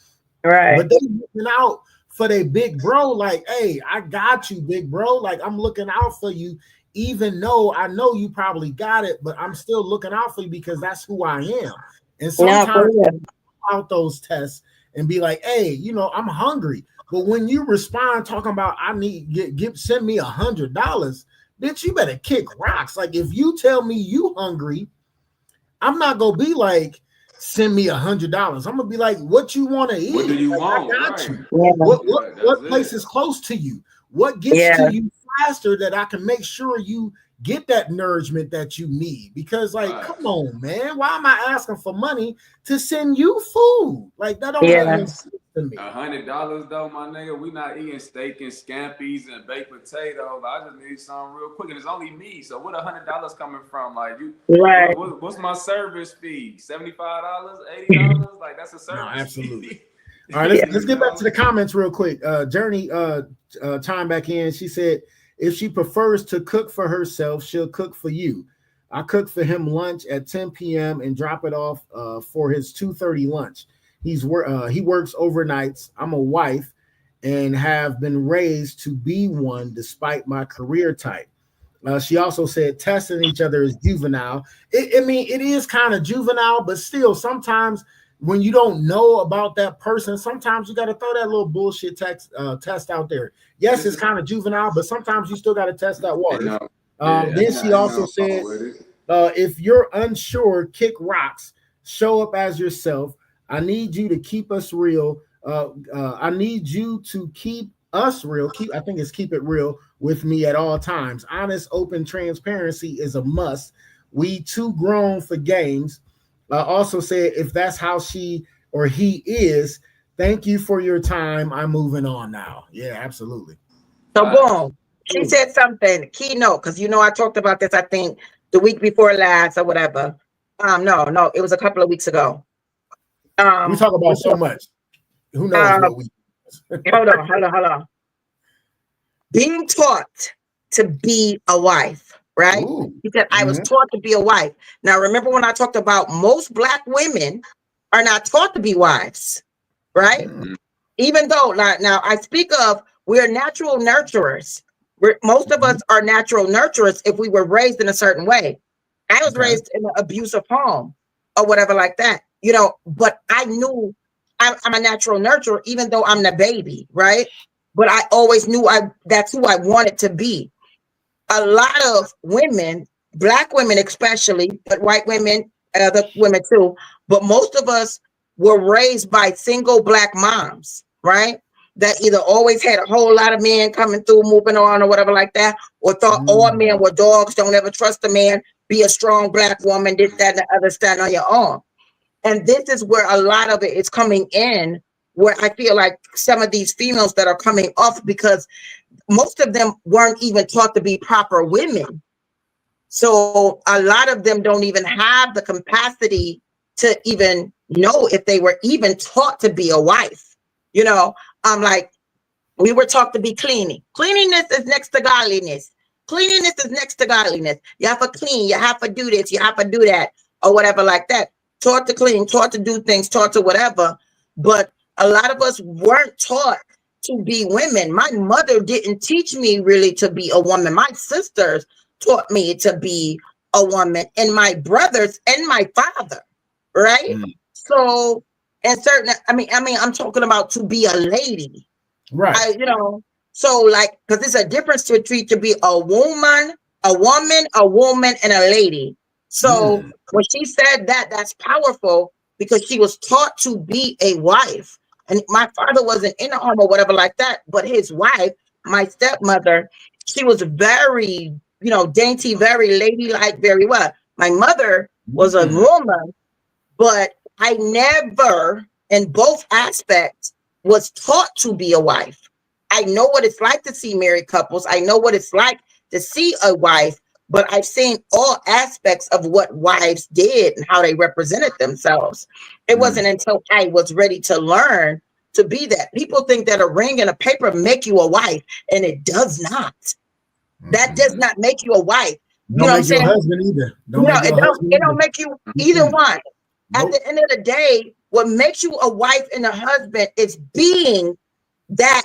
Right. But they looking out for their big bro. Like, hey, I got you, big bro. Like, I'm looking out for you, even though I know you probably got it, but I'm still looking out for you because that's who I am. And sometimes out those tests and be like, hey, I'm hungry. But when you respond talking about I need send me $100, bitch, you better kick rocks. Like if you tell me you hungry, I'm not gonna be like send me $100. I'm gonna be like, what you want to eat? What do you want? I got you. Yeah. What place is close to you? What gets to you faster that I can make sure you get that nourishment that you need? Because come on, man, why am I asking for money to send you food? Like that don't make no sense to me. $100 though, my nigga. We not eating steak and scampies and baked potatoes. I just need something real quick, and it's only me. So what $100 coming from? Like you, right? What's my service fee? $75, $80? Like that's a service. No, absolutely. fee. All right, let's get back to the comments real quick. Journey time back in. She said if she prefers to cook for herself, she'll cook for you. I cook for him lunch at 10 p.m. and drop it off for his 2:30 lunch. He works overnights. I'm a wife and have been raised to be one despite my career type. She also said testing each other is juvenile. It is kind of juvenile, but still sometimes when you don't know about that person, sometimes you got to throw that little bullshit test out there. Yes, it's kind of juvenile, but sometimes you still got to test that water. Then she also said, if you're unsure, kick rocks, show up as yourself. I need you to keep us real. I need you to keep us real. Keep it real with me at all times. Honest, open transparency is a must. We too grown for games. Also said, if that's how she or he is, thank you for your time. I'm moving on now. Yeah, absolutely. So boom, she said something keynote because I talked about this. I think the week before last or whatever. No, it was a couple of weeks ago. We talk about so much. Who knows what we? Hold on. Being taught to be a wife. Right? Ooh. He said, I was taught to be a wife. Now, remember when I talked about most Black women are not taught to be wives, right? Even though, now I speak of, we're natural nurturers. Most of us are natural nurturers if we were raised in a certain way. I was raised in an abusive home or whatever like that, but I knew I'm a natural nurturer, even though I'm the baby, right? But I always knew that's who I wanted to be. A lot of women, Black women especially, but white women, other women too, but most of us were raised by single Black moms, right? that either always had a whole lot of men coming through, moving on or whatever like that, or thought all men were dogs, don't ever trust a man, be a strong black woman, this, that, and the other, stand on your own. And this is where a lot of it is coming in, where I feel like some of these females that are coming off, because most of them weren't even taught to be proper women. So a lot of them don't even have the capacity to even know if they were even taught to be a wife. You know, like we were taught to be cleaning. Cleanliness is next to godliness. Cleanliness is next to godliness. You have to clean, you have to do this, you have to do that, or whatever like that. Taught to clean, taught to do things, taught to whatever. But a lot of us weren't taught to be women. My mother didn't teach me really to be a woman. My sisters taught me to be a woman, and my brothers and my father, right? So, and certain, I mean, I'm talking about to be a lady, right? You know, so like, because it's a difference to treat to be a woman, and a lady. So when she said that, that's powerful, because she was taught to be a wife. And my father wasn't in the home or whatever like that, but his wife, my stepmother, she was very, you know, dainty, very ladylike, very well. My mother was a woman, but I never, in both aspects, was taught to be a wife. I know what it's like to see married couples. I know what it's like to see a wife, but I've seen all aspects of what wives did and how they represented themselves. It wasn't until I was ready to learn to be that. People think that a ring and a paper make you a wife, and it does not. That does not make you a wife. Don't make your husband either. It don't make you either one. At the end of the day, what makes you a wife and a husband is being that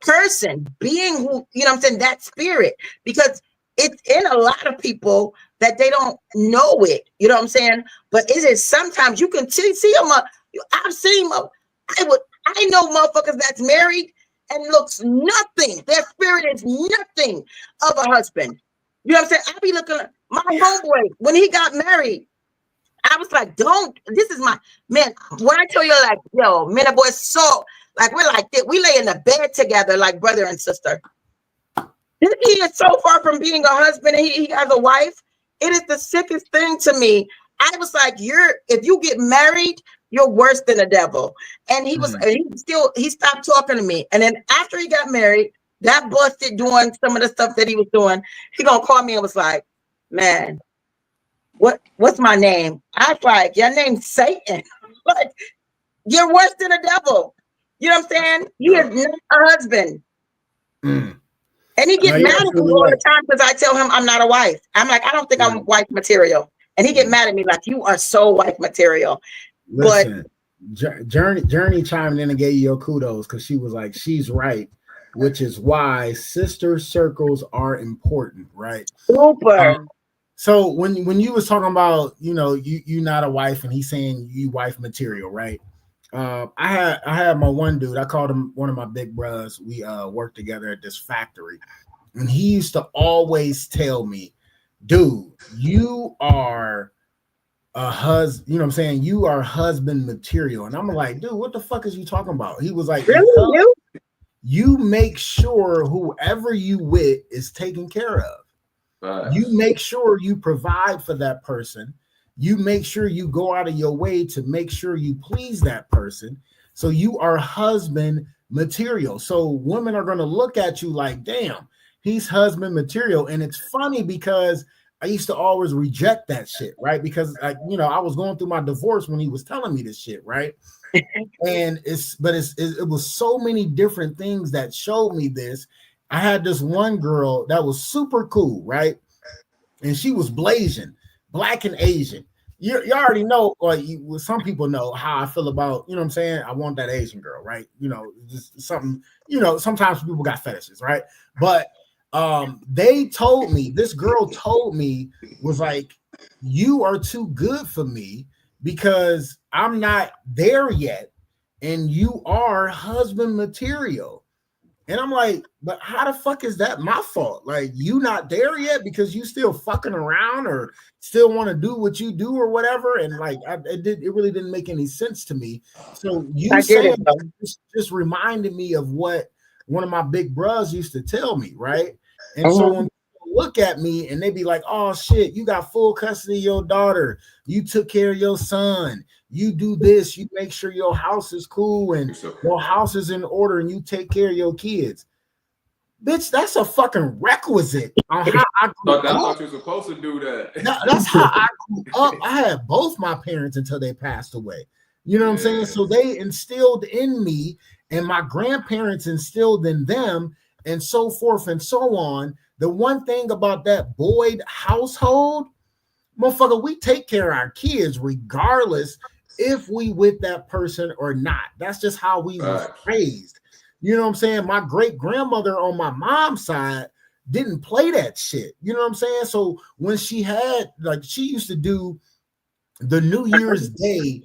person, being who, you know what I'm saying, that spirit, because it's in a lot of people that they don't know it, you know what I'm saying? But it is sometimes you can see them. I've seen them. I know motherfuckers that's married and looks nothing. Their spirit is nothing of a husband. You know what I'm saying? I be looking at my homeboy when he got married. I was like, this is my man. When I tell you, like, yo, men and boys, so like we're like that. We lay in the bed together like brother and sister. He is so far from being a husband, and he has a wife. It is the sickest thing to me. I was like, if you get married, you're worse than the devil. And he was, he stopped talking to me. And then after he got married, got busted doing some of the stuff that he was doing, he gonna call me and was like, man, what's my name? I was like, your name's Satan. Like, you're worse than the devil. You know what I'm saying? He is not a husband. And he get mad at me all the time because I tell him I'm not a wife. I'm like, I don't think I'm wife material. And he get mad at me like, you are so wife material. Listen, but Journey chimed in and gave you your kudos, because she was like, she's right, which is why sister circles are important, right? Super. So when you was talking about, you know, you not a wife, and he's saying you wife material, right? I had my one dude, I called him one of my big brothers. We worked together at this factory, and he used to always tell me, dude, you are a husband, you know what I'm saying? You are husband material. And I'm like, dude, what the fuck is you talking about? He was like, really? You make sure whoever you with is taken care of. You make sure you provide for that person. You make sure you go out of your way to make sure you please that person. So you are husband material. So women are going to look at you like, damn, he's husband material. And it's funny because I used to always reject that shit, right? Because I was going through my divorce when he was telling me this shit, right? And it was so many different things that showed me this. I had this one girl that was super cool, right? And she was blazing, black and Asian. You already know, or some people know how I feel about, you know what I'm saying? I want that Asian girl, right? You know, just something, you know, sometimes people got fetishes, right? But this girl told me, was like, you are too good for me because I'm not there yet, and you are husband material. And I'm like, but how the fuck is that my fault? Like, you not there yet because you still fucking around or still want to do what you do or whatever. And like, it really didn't make any sense to me. So you I get saying it, though. just reminded me of what one of my big bros used to tell me, right? And so Mhm. when people look at me and they be like, oh shit, you got full custody of your daughter, you took care of your son, you do this, you make sure your house is cool and your house is in order and you take care of your kids. Bitch, that's a fucking requisite on how I grew I up. thought you were supposed to do that. That's how I grew up. I had both my parents until they passed away. You know what I'm saying? So they instilled in me, and my grandparents instilled in them, and so forth and so on. The one thing about that Boyd household, motherfucker, we take care of our kids regardless if we with that person or not. That's just how we was raised. You know what I'm saying? My great grandmother on my mom's side didn't play that shit. You know what I'm saying? So when she had, like, she used to do the New Year's Day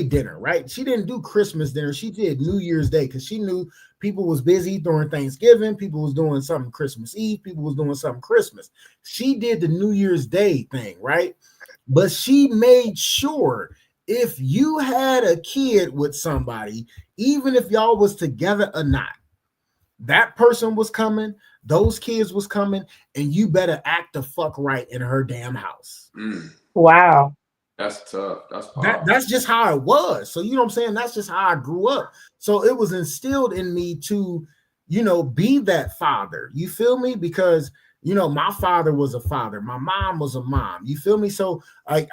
dinner, right? She didn't do Christmas dinner. She did New Year's Day because she knew people was busy during Thanksgiving, people was doing something Christmas Eve, people was doing something Christmas. She did the New Year's Day thing, right? But she made sure if you had a kid with somebody, even if y'all was together or not, that person was coming, those kids was coming, and you better act the fuck right in her damn house. Wow. That's tough. That's powerful. That's just how it was. So, you know what I'm saying? That's just how I grew up. So it was instilled in me to, you know, be that father. You feel me? Because, you know, my father was a father. My mom was a mom. You feel me? So I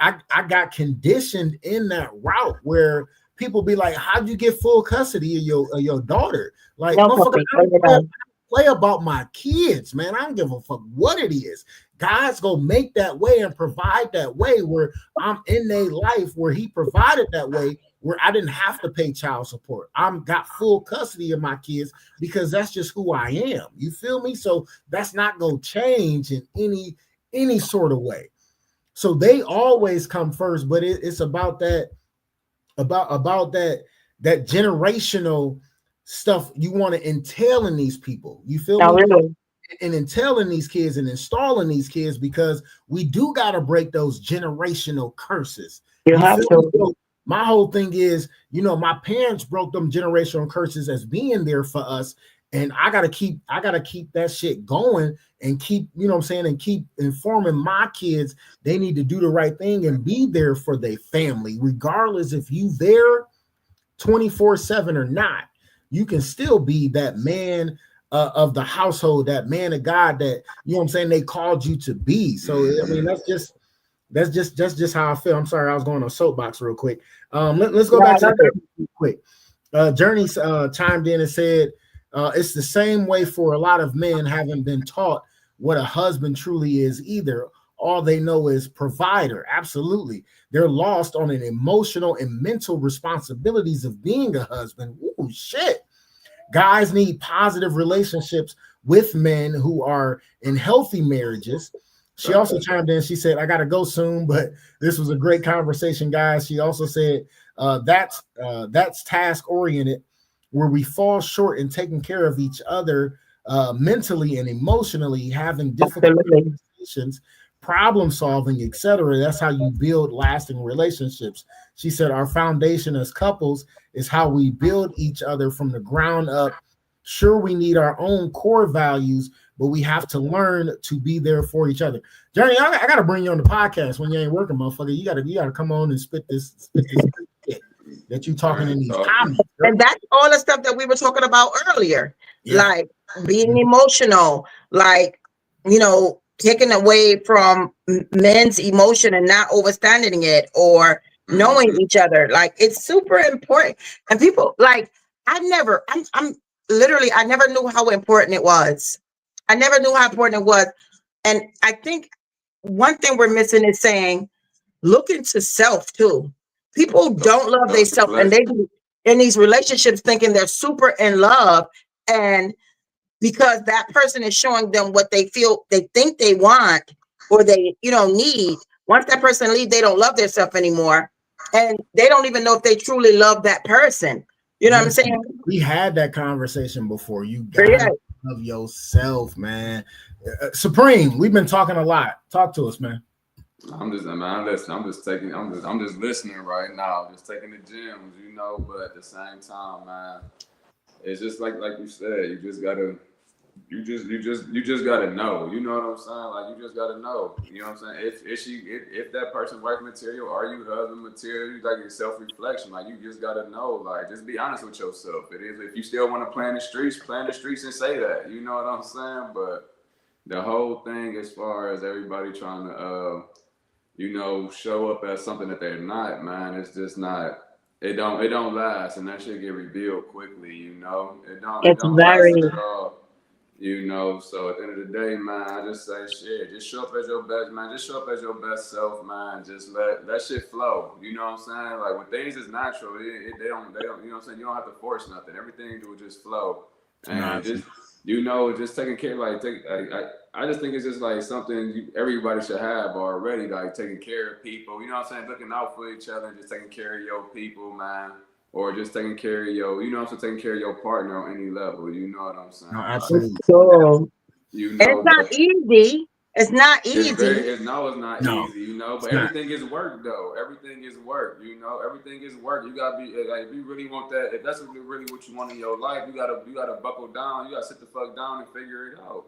got conditioned in that route where people be like, how'd you get full custody of your daughter? Like, No, motherfucker, puppy, bring it on. play about my kids, man. I don't give a fuck what it is. God's gonna make that way and provide that way where I'm in a life where he provided that way where I didn't have to pay child support. I'm got full custody of my kids because that's just who I am. You feel me? So that's not gonna change in any sort of way. So they always come first, but it's about that that generational stuff you want to entail in these people. You feel No, me? really. And entailing these kids and installing these kids because we do got to break those generational curses. You have feel me? to. So my whole thing is, you know, my parents broke them generational curses as being there for us, and I gotta keep that shit going and keep, you know what I'm saying, and keep informing my kids they need to do the right thing and be there for their family, regardless if you there 24/7 or not. You can still be that man of the household, that man of God that, you know what I'm saying, they called you to be. So I mean, that's just how I feel. I'm sorry, I was going on soapbox real quick. Let's go back to the real quick. Journey chimed in and said it's the same way for a lot of men haven't been taught what a husband truly is either. All they know is provider. Absolutely. They're lost on an emotional and mental responsibilities of being a husband. Ooh, shit. Guys need positive relationships with men who are in healthy marriages. She also chimed in. She said, I got to go soon, but this was a great conversation, guys. She also said that's task oriented, where we fall short in taking care of each other mentally and emotionally, having difficult conversations, problem solving, etc. That's how you build lasting relationships. She said our foundation as couples is how we build each other from the ground up. Sure, we need our own core values, but we have to learn to be there for each other. Journey, I gotta bring you on the podcast when you ain't working, motherfucker. You gotta come on and spit this shit that you talking in these comments. And that's all the stuff that we were talking about earlier, like being emotional, like, you know, taking away from men's emotion and not overstanding it, or knowing each other. Like, it's super important. And people, like, I'm literally, I never knew how important it was. I never knew how important it was. And I think one thing we're missing is saying, look into self too. People don't love themselves, and they do in these relationships thinking they're super in love, and because that person is showing them what they feel, they think they want, or they, you know, need. Once that person leaves, they don't love themselves anymore, and they don't even know if they truly love that person. You know what I'm saying? We had that conversation before. You gotta love yourself, man. Supreme, we've been talking a lot. Talk to us, man. I'm just listening right now, just taking the gems, you know. But at the same time, man, it's just like you said, you just gotta know. You know what I'm saying? Like, you just gotta know. You know what I'm saying? If that person wife material, are you husband material? You like your self-reflection. Like, you just gotta know. Like, just be honest with yourself. It is, if you still want to play in the streets and say that. You know what I'm saying? But the whole thing, as far as everybody trying to show up as something that they're not, man, it's just not. It don't last, and that shit get revealed quickly. You know, it don't last at all. You know, so at the end of the day, man, I just say shit. Just show up as your best, man. Just show up as your best self, man. Just let that shit flow. You know what I'm saying? Like, when things is natural, they don't. You know what I'm saying? You don't have to force nothing. Everything will just flow, and just taking care. I just think it's just like something everybody should have already. Like, taking care of people. You know what I'm saying? Looking out for each other and just taking care of your people, man. Or just taking care of taking care of your partner on any level. You know what I'm saying? No, absolutely. So, it's not easy. It's not easy. It's not easy, you know. But everything is work, though. Everything is work, you know. Everything is work. You gotta be like, if you really want that, if that's really what you want in your life, you gotta buckle down. You gotta sit the fuck down and figure it out.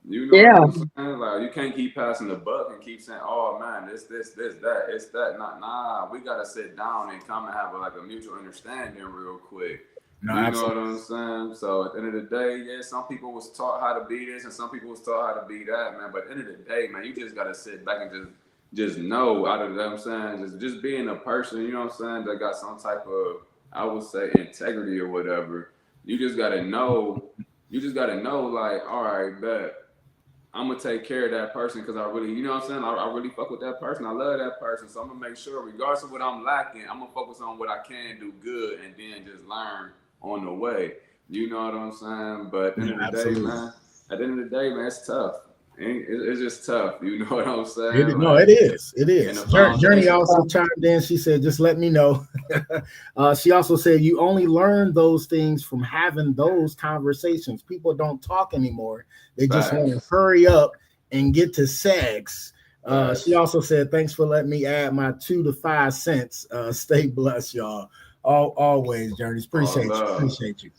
You know what I'm saying? Like, you can't keep passing the buck and keep saying, "Oh man, this, that, it's that." Nah. We gotta sit down and come and have a mutual understanding real quick. No, you absolutely. know what I'm saying? So at the end of the day, yeah, some people was taught how to be this, and some people was taught how to be that, man. But at the end of the day, man, you just gotta sit back and just know. Out of that, I'm saying, just being a person, you know what I'm saying, that got some type of, I would say, integrity or whatever. You just gotta know. Like, all right, bet. I'm gonna take care of that person because I really, you know what I'm saying? I really fuck with that person. I love that person. So I'm gonna make sure, regardless of what I'm lacking, I'm gonna focus on what I can do good and then just learn on the way. You know what I'm saying? But at the end of the day, man, it's tough. It's just tough. You know what I'm saying? It is. It is. Journey also chimed in. She said, just let me know. She also said, you only learn those things from having those conversations. People don't talk anymore. They just want to hurry up and get to sex. She also said, thanks for letting me add my 2 to 5 cents. Stay blessed, y'all. Always, Journey. Appreciate you.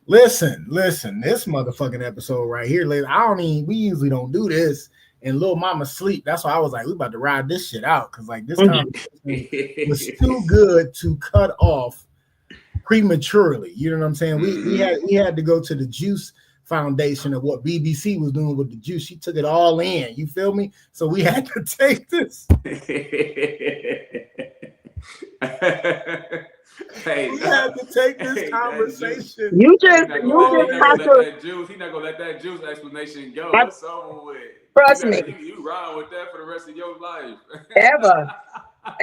Listen, this motherfucking episode right here, ladies. We usually don't do this, and Lil Mama sleep. That's why I was like, we about to ride this shit out, because like this conversation was too good to cut off prematurely. You know what I'm saying? We had to go to the Juice Foundation of what BBC was doing with the juice. She took it all in. You feel me? So we had to take this. Hey, we had to take this conversation. You just have to. He's not gonna let that juice explanation go. It's over with. Trust me. You ride with that for the rest of your life. Ever.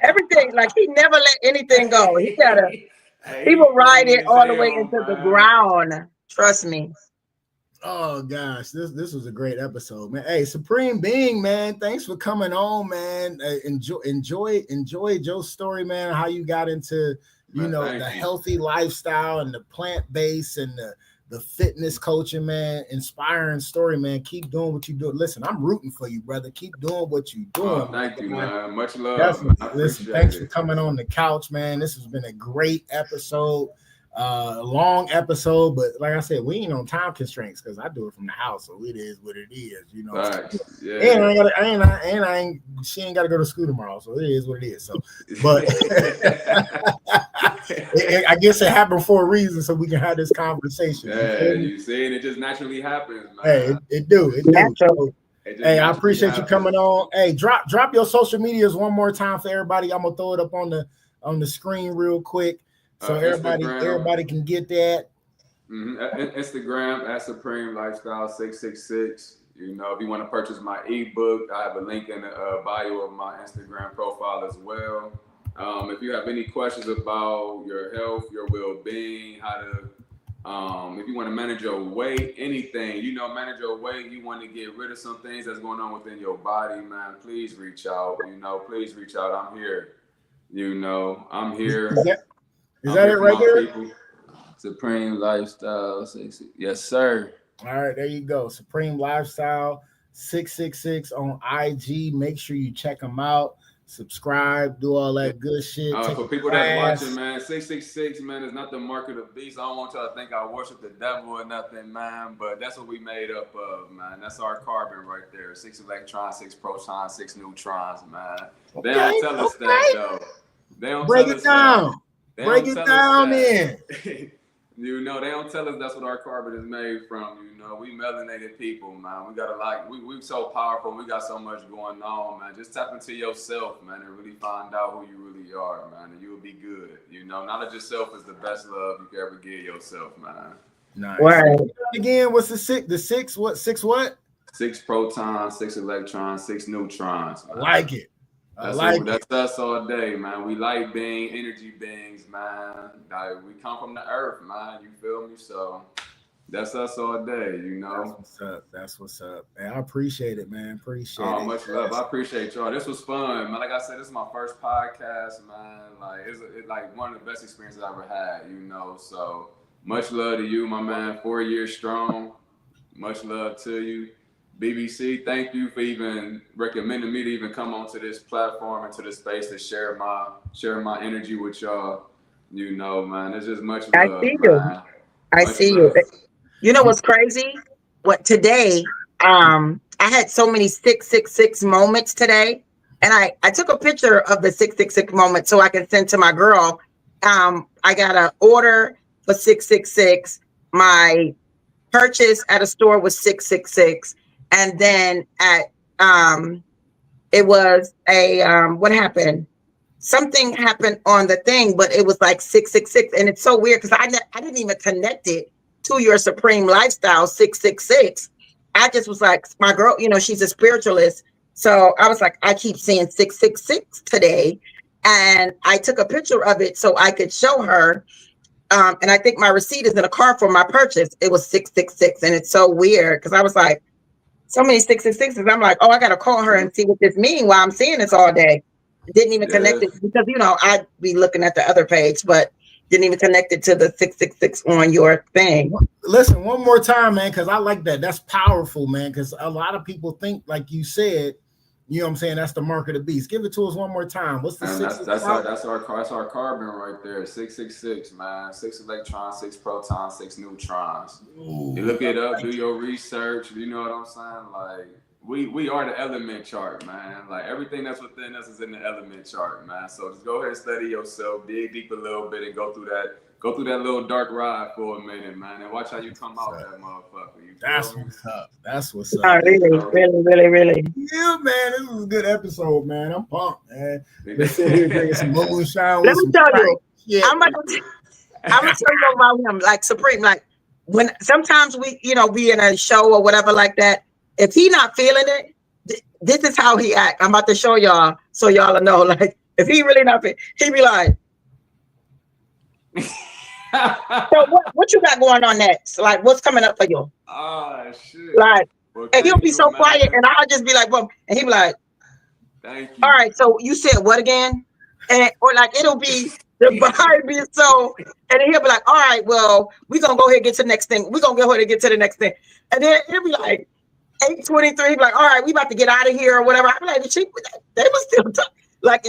Everything. Like, he never let anything go. He will ride it all the way into the ground. Trust me. Oh gosh, this was a great episode, man. Hey, Supreme Being, man, thanks for coming on, man. Enjoy Joe's story, man. How you got into the healthy lifestyle and the plant-based and the fitness coaching, man. Inspiring story, man. Keep doing what you do. Listen, I'm rooting for you, brother. Keep doing what you're doing. Thank you, man. Much love. Listen, thanks for coming on the couch, man. This has been a great episode. Long episode, but like I said, we ain't on time constraints because I do it from the house, so it is what it is, you know. And she ain't got to go to school tomorrow, so it is what it is. So, but I guess it happened for a reason, so we can have this conversation. Yeah, you see, it just naturally happens, man. Hey, it do. Hey, I appreciate you coming on. Hey, drop your social medias one more time for everybody. I'm gonna throw it up on the screen real quick. So everybody can get that. Instagram at Supreme Lifestyle 666. You know, if you want to purchase my ebook, I have a link in the bio of my Instagram profile as well. If you have any questions about your health, your well-being, how to, if you want to manage your weight, anything, manage your weight, you want to get rid of some things that's going on within your body, man, please reach out. Please reach out. I'm here. I'm here. Is that it right there? Supreme Lifestyle. Yes, sir. All right, there you go. Supreme Lifestyle 666 on IG. Make sure you check them out. Subscribe, do all that good shit. For people that's watching, man, 666, man, is not the mark of the beast. I don't want y'all to think I worship the devil or nothing, man, but that's what we made up of, man. That's our carbon right there. 6 electrons, 6 protons, 6 neutrons, man. They don't tell us that, though. They don't break tell it us down. That. Break it down then. You know, they don't tell us that's what our carbon is made from. You know, we melanated people, man. We got we so powerful. We got so much going on, man. Just tap into yourself, man, and really find out who you really are, man, and you will be good. You know, knowledge yourself is the best love you can ever give yourself, man. Nice. Right. Again, what's the six? The six? What? 6 what? 6 protons, 6 electrons, 6 neutrons. Man. I like it. That's us all day, man. We light being, energy beings, man. Like, we come from the earth, man. You feel me? So that's us all day, you know. That's what's up. Man, I appreciate it, man. Appreciate it. Much love. I appreciate y'all. This was fun, man. Like I said, this is my first podcast, man. Like it's like one of the best experiences I ever had, you know. So much love to you, my man. 4 years strong. Much love to you. BBC, thank you for even recommending me to even come onto this platform and to this space to share my energy with y'all. You know, man, it's just much love. I see you. I see you. You know what's crazy? What today? I had so many 666 moments today, and I took a picture of the 666 moment so I can send to my girl. I got an order for 666. My purchase at a store was 666. And then at it was a what happened? Something happened on the thing, but it was like 666, and it's so weird because I didn't even connect it to your Supreme Lifestyle 666. I just was like, my girl, you know, she's a spiritualist, so I was like, I keep seeing 666 today, and I took a picture of it so I could show her. And I think my receipt is in a car for my purchase. It was 666, and it's so weird because I was like, so many 666s. I'm like, oh, I gotta call her and see what this means while I'm seeing this all day. Didn't even connect it because, you know, I'd be looking at the other page, but didn't even connect it to the 666 on your thing. Listen, one more time, man, because I like that. That's powerful, man, because a lot of people think, like you said, you know what I'm saying, that's the mark of the beast. Give it to us one more time. What's the 666? That's our carbon right there. 666, man. 6 electrons, 6 protons, 6 neutrons. Ooh. You look it up, do your research. You know what I'm saying? Like, we are the element chart, man. Like, everything that's within us is in the element chart, man. So just go ahead and study yourself, dig deep a little bit, and go through that little dark ride for a minute, man, and watch how you come out that motherfucker. That's what's up. That's what's up. Oh, really. Yeah, man, this was a good episode, man. I'm pumped, man. Let's sit here drinking some moonshine. Let me tell you, I'm gonna tell you about him, like Supreme. Like when sometimes we, you know, be in a show or whatever like that. If he not feeling it, this is how he act. I'm about to show y'all so y'all will know. Like if he really not feeling, he be like. So what you got going on next? Like what's coming up for you? Oh shit! Like, and he'll be so quiet, and I'll just be like, "Well," and he'll be like, "Thank you." All right, so you said what again? And or like it'll be the vibe be so, and then he'll be like, "All right, well, we're gonna go ahead and get to the next thing. We're gonna go ahead and get to the next thing," and then it'll be like 8:23. He'll be like, "All right, we about to get out of here or whatever." I'm like, "They was still talking." Like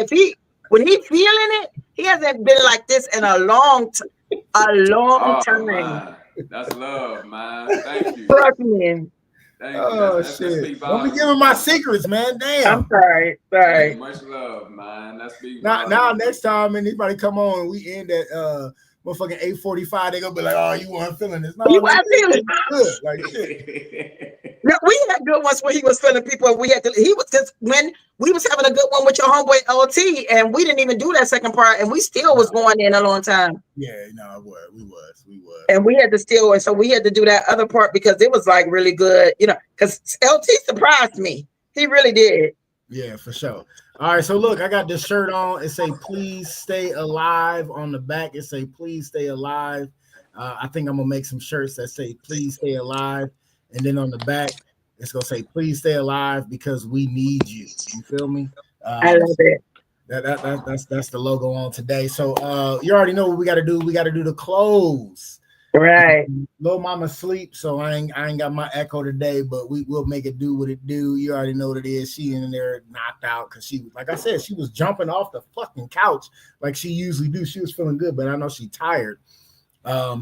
when he feeling it, he hasn't been like this in a long time. Man. That's love, man. Thank you. Trust me. Thank you. Oh shit! Don't be giving my secrets, man. Damn. I'm sorry. Hey, much love, man. That's big. Now next time anybody come on and we end at motherfucking 8:45, they gonna be like, "Oh, you weren't feeling this." No, you weren't feeling good. Like shit. No, we had good ones where he was feeling people. And he was just when we was having a good one with your homeboy LT, and we didn't even do that second part, and we still was going in a long time. Yeah, no, we was. And we had to still, and so we had to do that other part because it was like really good, you know, because LT surprised me. He really did. Yeah, for sure. All right, so look, I got this shirt on. It say "Please stay alive" on the back. It say "Please stay alive." I think I'm gonna make some shirts that say "Please stay alive," and then on the back it's gonna say "Please stay alive because we need you." You feel me? I love it. That's the logo on today. So you already know what we got to do. We got to do the close. Right. Little mama sleep, so I ain't got my echo today, but we'll make it do what it do. You already know what it is. She in there knocked out because she, like I said, she was jumping off the fucking couch like she usually do. She was feeling good, but I know she tired.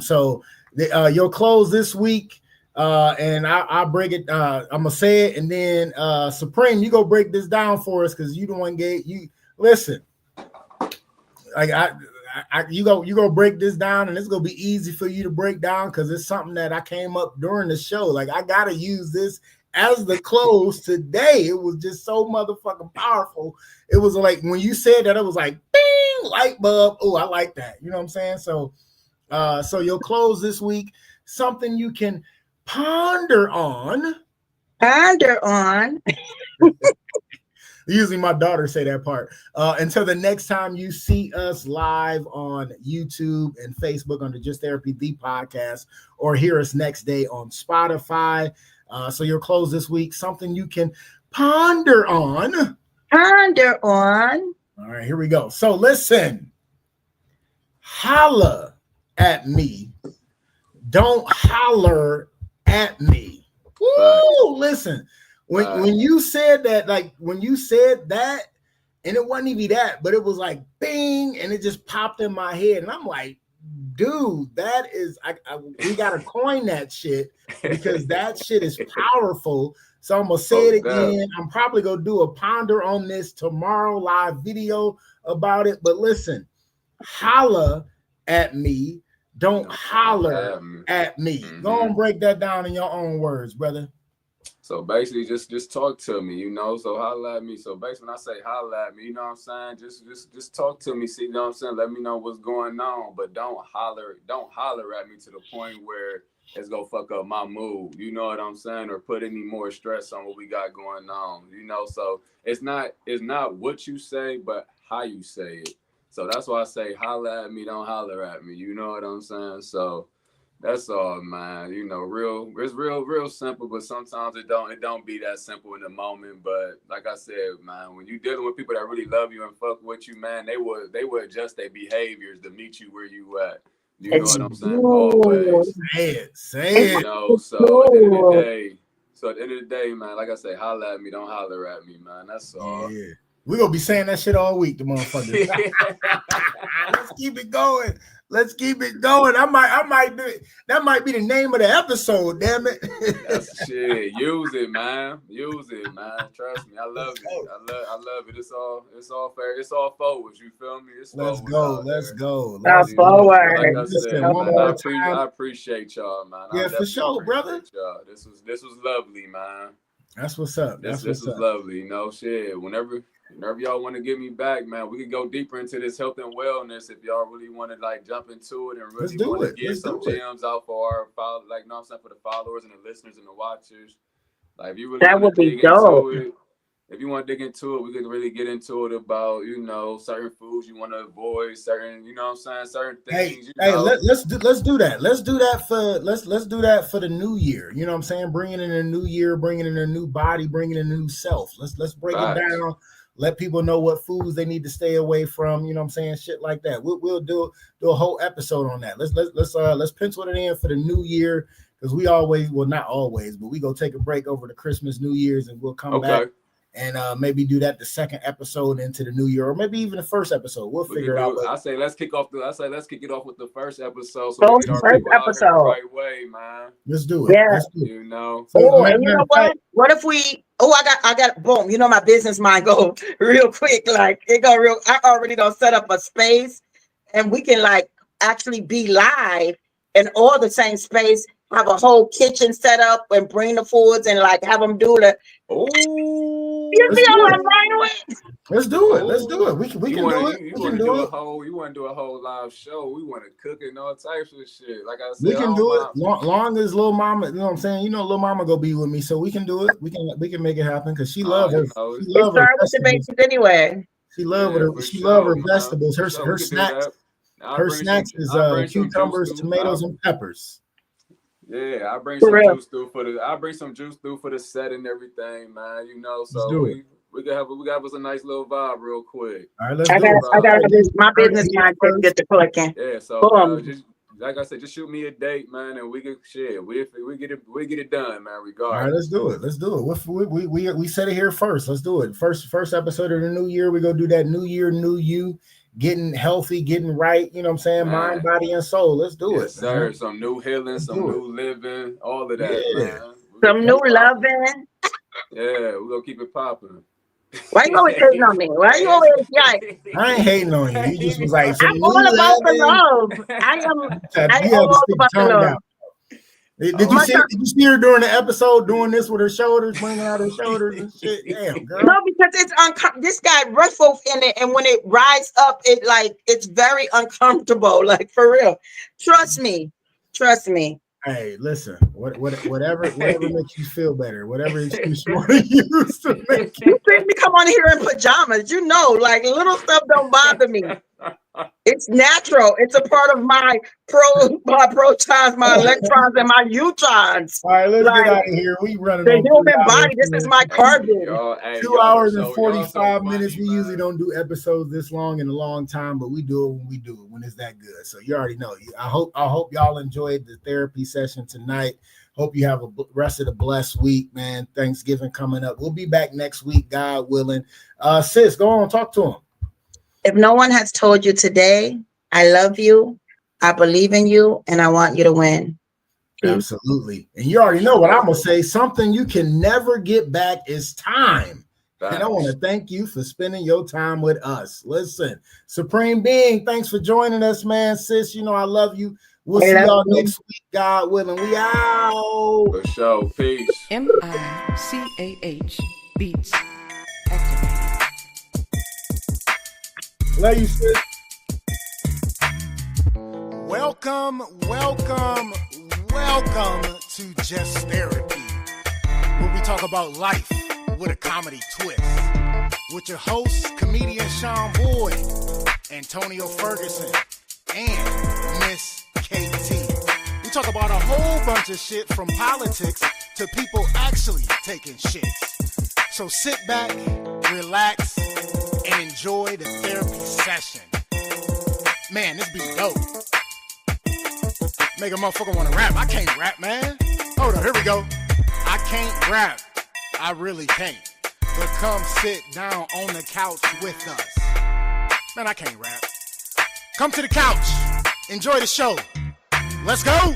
So your close this week, and I'll break it. I'm gonna say it, and then Supreme, you go break this down for us because you the one gave you listen. Like you go break this down, and it's gonna be easy for you to break down because it's something that I came up during the show. Like I gotta use this as the close today. It was just so motherfucking powerful. It was like when you said that, it was like bing, light bulb. Oh, I like that. You know what I'm saying? So you'll close this week, something you can ponder on. Ponder on. Usually my daughter say that part. Until the next time you see us live on YouTube and Facebook on the Just Therapy the podcast, or hear us next day on Spotify. So you'll close this week, something you can ponder on. Ponder on. All right, here we go. So listen, holla at me. Don't holler at me. Woo! Listen. When you said that, like when you said that, and it wasn't even that, but it was like bing, and it just popped in my head, and I'm like, dude, that is, we gotta coin that shit because that shit is powerful. So I'm gonna say it again. I'm probably gonna do a ponder on this tomorrow, live video about it. But listen, holla at me, don't holler at me. Mm-hmm. Go and break that down in your own words, brother. So basically, just talk to me, you know. So holla at me. So basically, when I say holla at me, you know what I'm saying? Just talk to me. See, you know what I'm saying? Let me know what's going on, but don't holler at me to the point where it's gonna fuck up my mood. You know what I'm saying? Or put any more stress on what we got going on. You know, so it's not what you say, but how you say it. So that's why I say holla at me, don't holler at me. You know what I'm saying? So. That's all, man. You know, it's real simple, but sometimes it don't be that simple in the moment. But like I said, man, when you're dealing with people that really love you and fuck with you, man, they would adjust their behaviors to meet you where you at. You know what I'm saying? Always. Say it. You know, so at the end of the day, man, like I say, holla at me, don't holler at me, man. That's all. Yeah. We're gonna be saying that shit all week, the motherfuckers. Let's keep it going. Let's keep it going. I might do it. That might be the name of the episode, damn it. That's shit. Use it, man. Use it, man. Trust me. I love it. I love it. It's all fair. It's all forward. You feel me? Let's go. Let's go. Let's forward. Like I said, man, I appreciate y'all, man. Yeah, for sure, brother. Y'all. This was lovely, man. That's what's up. This was lovely. You know, shit. Whenever y'all want to get me back, man, we can go deeper into this health and wellness if y'all really want to like jump into it and really want to get some gems out for our followers, like, you know what I'm saying, for the followers and the listeners and the watchers. Like, if you really want to dig into it, if you want to dig into it, we can really get into it about, you know, certain foods you want to avoid, certain, you know what I'm saying, certain things. Hey, let's do that. Let's do that for the new year. You know what I'm saying? Bringing in a new year, bringing in a new body, bringing in a new self. Let's break it down. Let people know what foods they need to stay away from. You know what I'm saying? Shit like that. We'll do a whole episode on that. Let's pencil it in for the new year because we always, well, not always, but we go take a break over the Christmas, New Year's, and we'll come back and maybe do that the second episode into the new year, or maybe even the first episode. We'll figure it out. I say let's kick it off with the first episode. So we get our people out here the right way, man. Let's do it. Yeah. You know. And you know what? What if we? Oh, I got boom. You know, my business mind go real quick. Like it go real. I already don't set up a space, and we can like actually be live in all the same space. Have a whole kitchen set up and bring the foods and like have them do the. You see what I'm right with? Let's do it. We can do it. You want to do a whole live show? We want to cook and all types of shit. Like I said, we can do it. Long as little mama, you know what I'm saying. You know, little mama go be with me, so we can do it. We can make it happen because she loves her. She love her with the basics anyway. She love her. She love her vegetables. Her snacks. Her snacks is cucumbers, tomatoes, and peppers. Yeah, I bring some juice through for the set and everything, man. You know, so we can have us a nice little vibe real quick. All right, let's I got my business mind to get the clicking. Yeah, so like I said, just shoot me a date, man, and we can share. We get it done, man. Regardless. All right, let's do it. Let's do it. We said it here first. Let's do it. First episode of the new year. We go do that new year, new you, getting healthy, getting right. You know what I'm saying? Man. Mind, body, and soul. Let's do it. Yes, sir. Man. Some new healing, some new living, all of that, man. Some new loving. Yeah, we're gonna keep it popping. Why you always hating on me? Why you always like? I ain't hating on you. You just was like, I'm all about the love. I am all about the love. Did you see her during the episode doing this with her shoulders, bringing out her shoulders and shit? Damn, girl. No, because it's this guy ruffles in it, and when it rises up, it's very uncomfortable. Like for real. Trust me. Hey, listen. Whatever makes you feel better. Whatever excuse you want to use to make you see me come on here in pajamas. You know, like little stuff don't bother me. It's natural. It's a part of my protons, my electrons, and my neutrons. All right, let's get out of here. We running the human body. This is my carbon. 2 hours and 45 minutes. We usually don't do episodes this long in a long time, but we do it when we do it, when it's that good. So you already know. I hope y'all enjoyed the therapy session tonight. Hope you have a rest of the blessed week, man. Thanksgiving coming up. We'll be back next week, God willing. Sis, go on, talk to him. If no one has told you today, I love you, I believe in you, and I want you to win. Absolutely. And you already know what I'm going to say. Something you can never get back is time. And I want to thank you for spending your time with us. Listen, Supreme Being, thanks for joining us, man. Sis, you know I love you. We'll see y'all next week, God willing. We out. For sure. Peace. MICAH Beats. Love you, sis. Welcome to Just Therapy, where we talk about life with a comedy twist. With your hosts, comedian Sean Boyd, Antonio Ferguson, and Miss KT. We talk about a whole bunch of shit from politics to people actually taking shits. So sit back, relax, and enjoy the therapy session. Man, this be dope. Make a motherfucker want to rap. I can't rap, man. Hold on, here we go. I can't rap. I really can't. But come sit down on the couch with us. Man, I can't rap. Come to the couch. Enjoy the show. Let's go.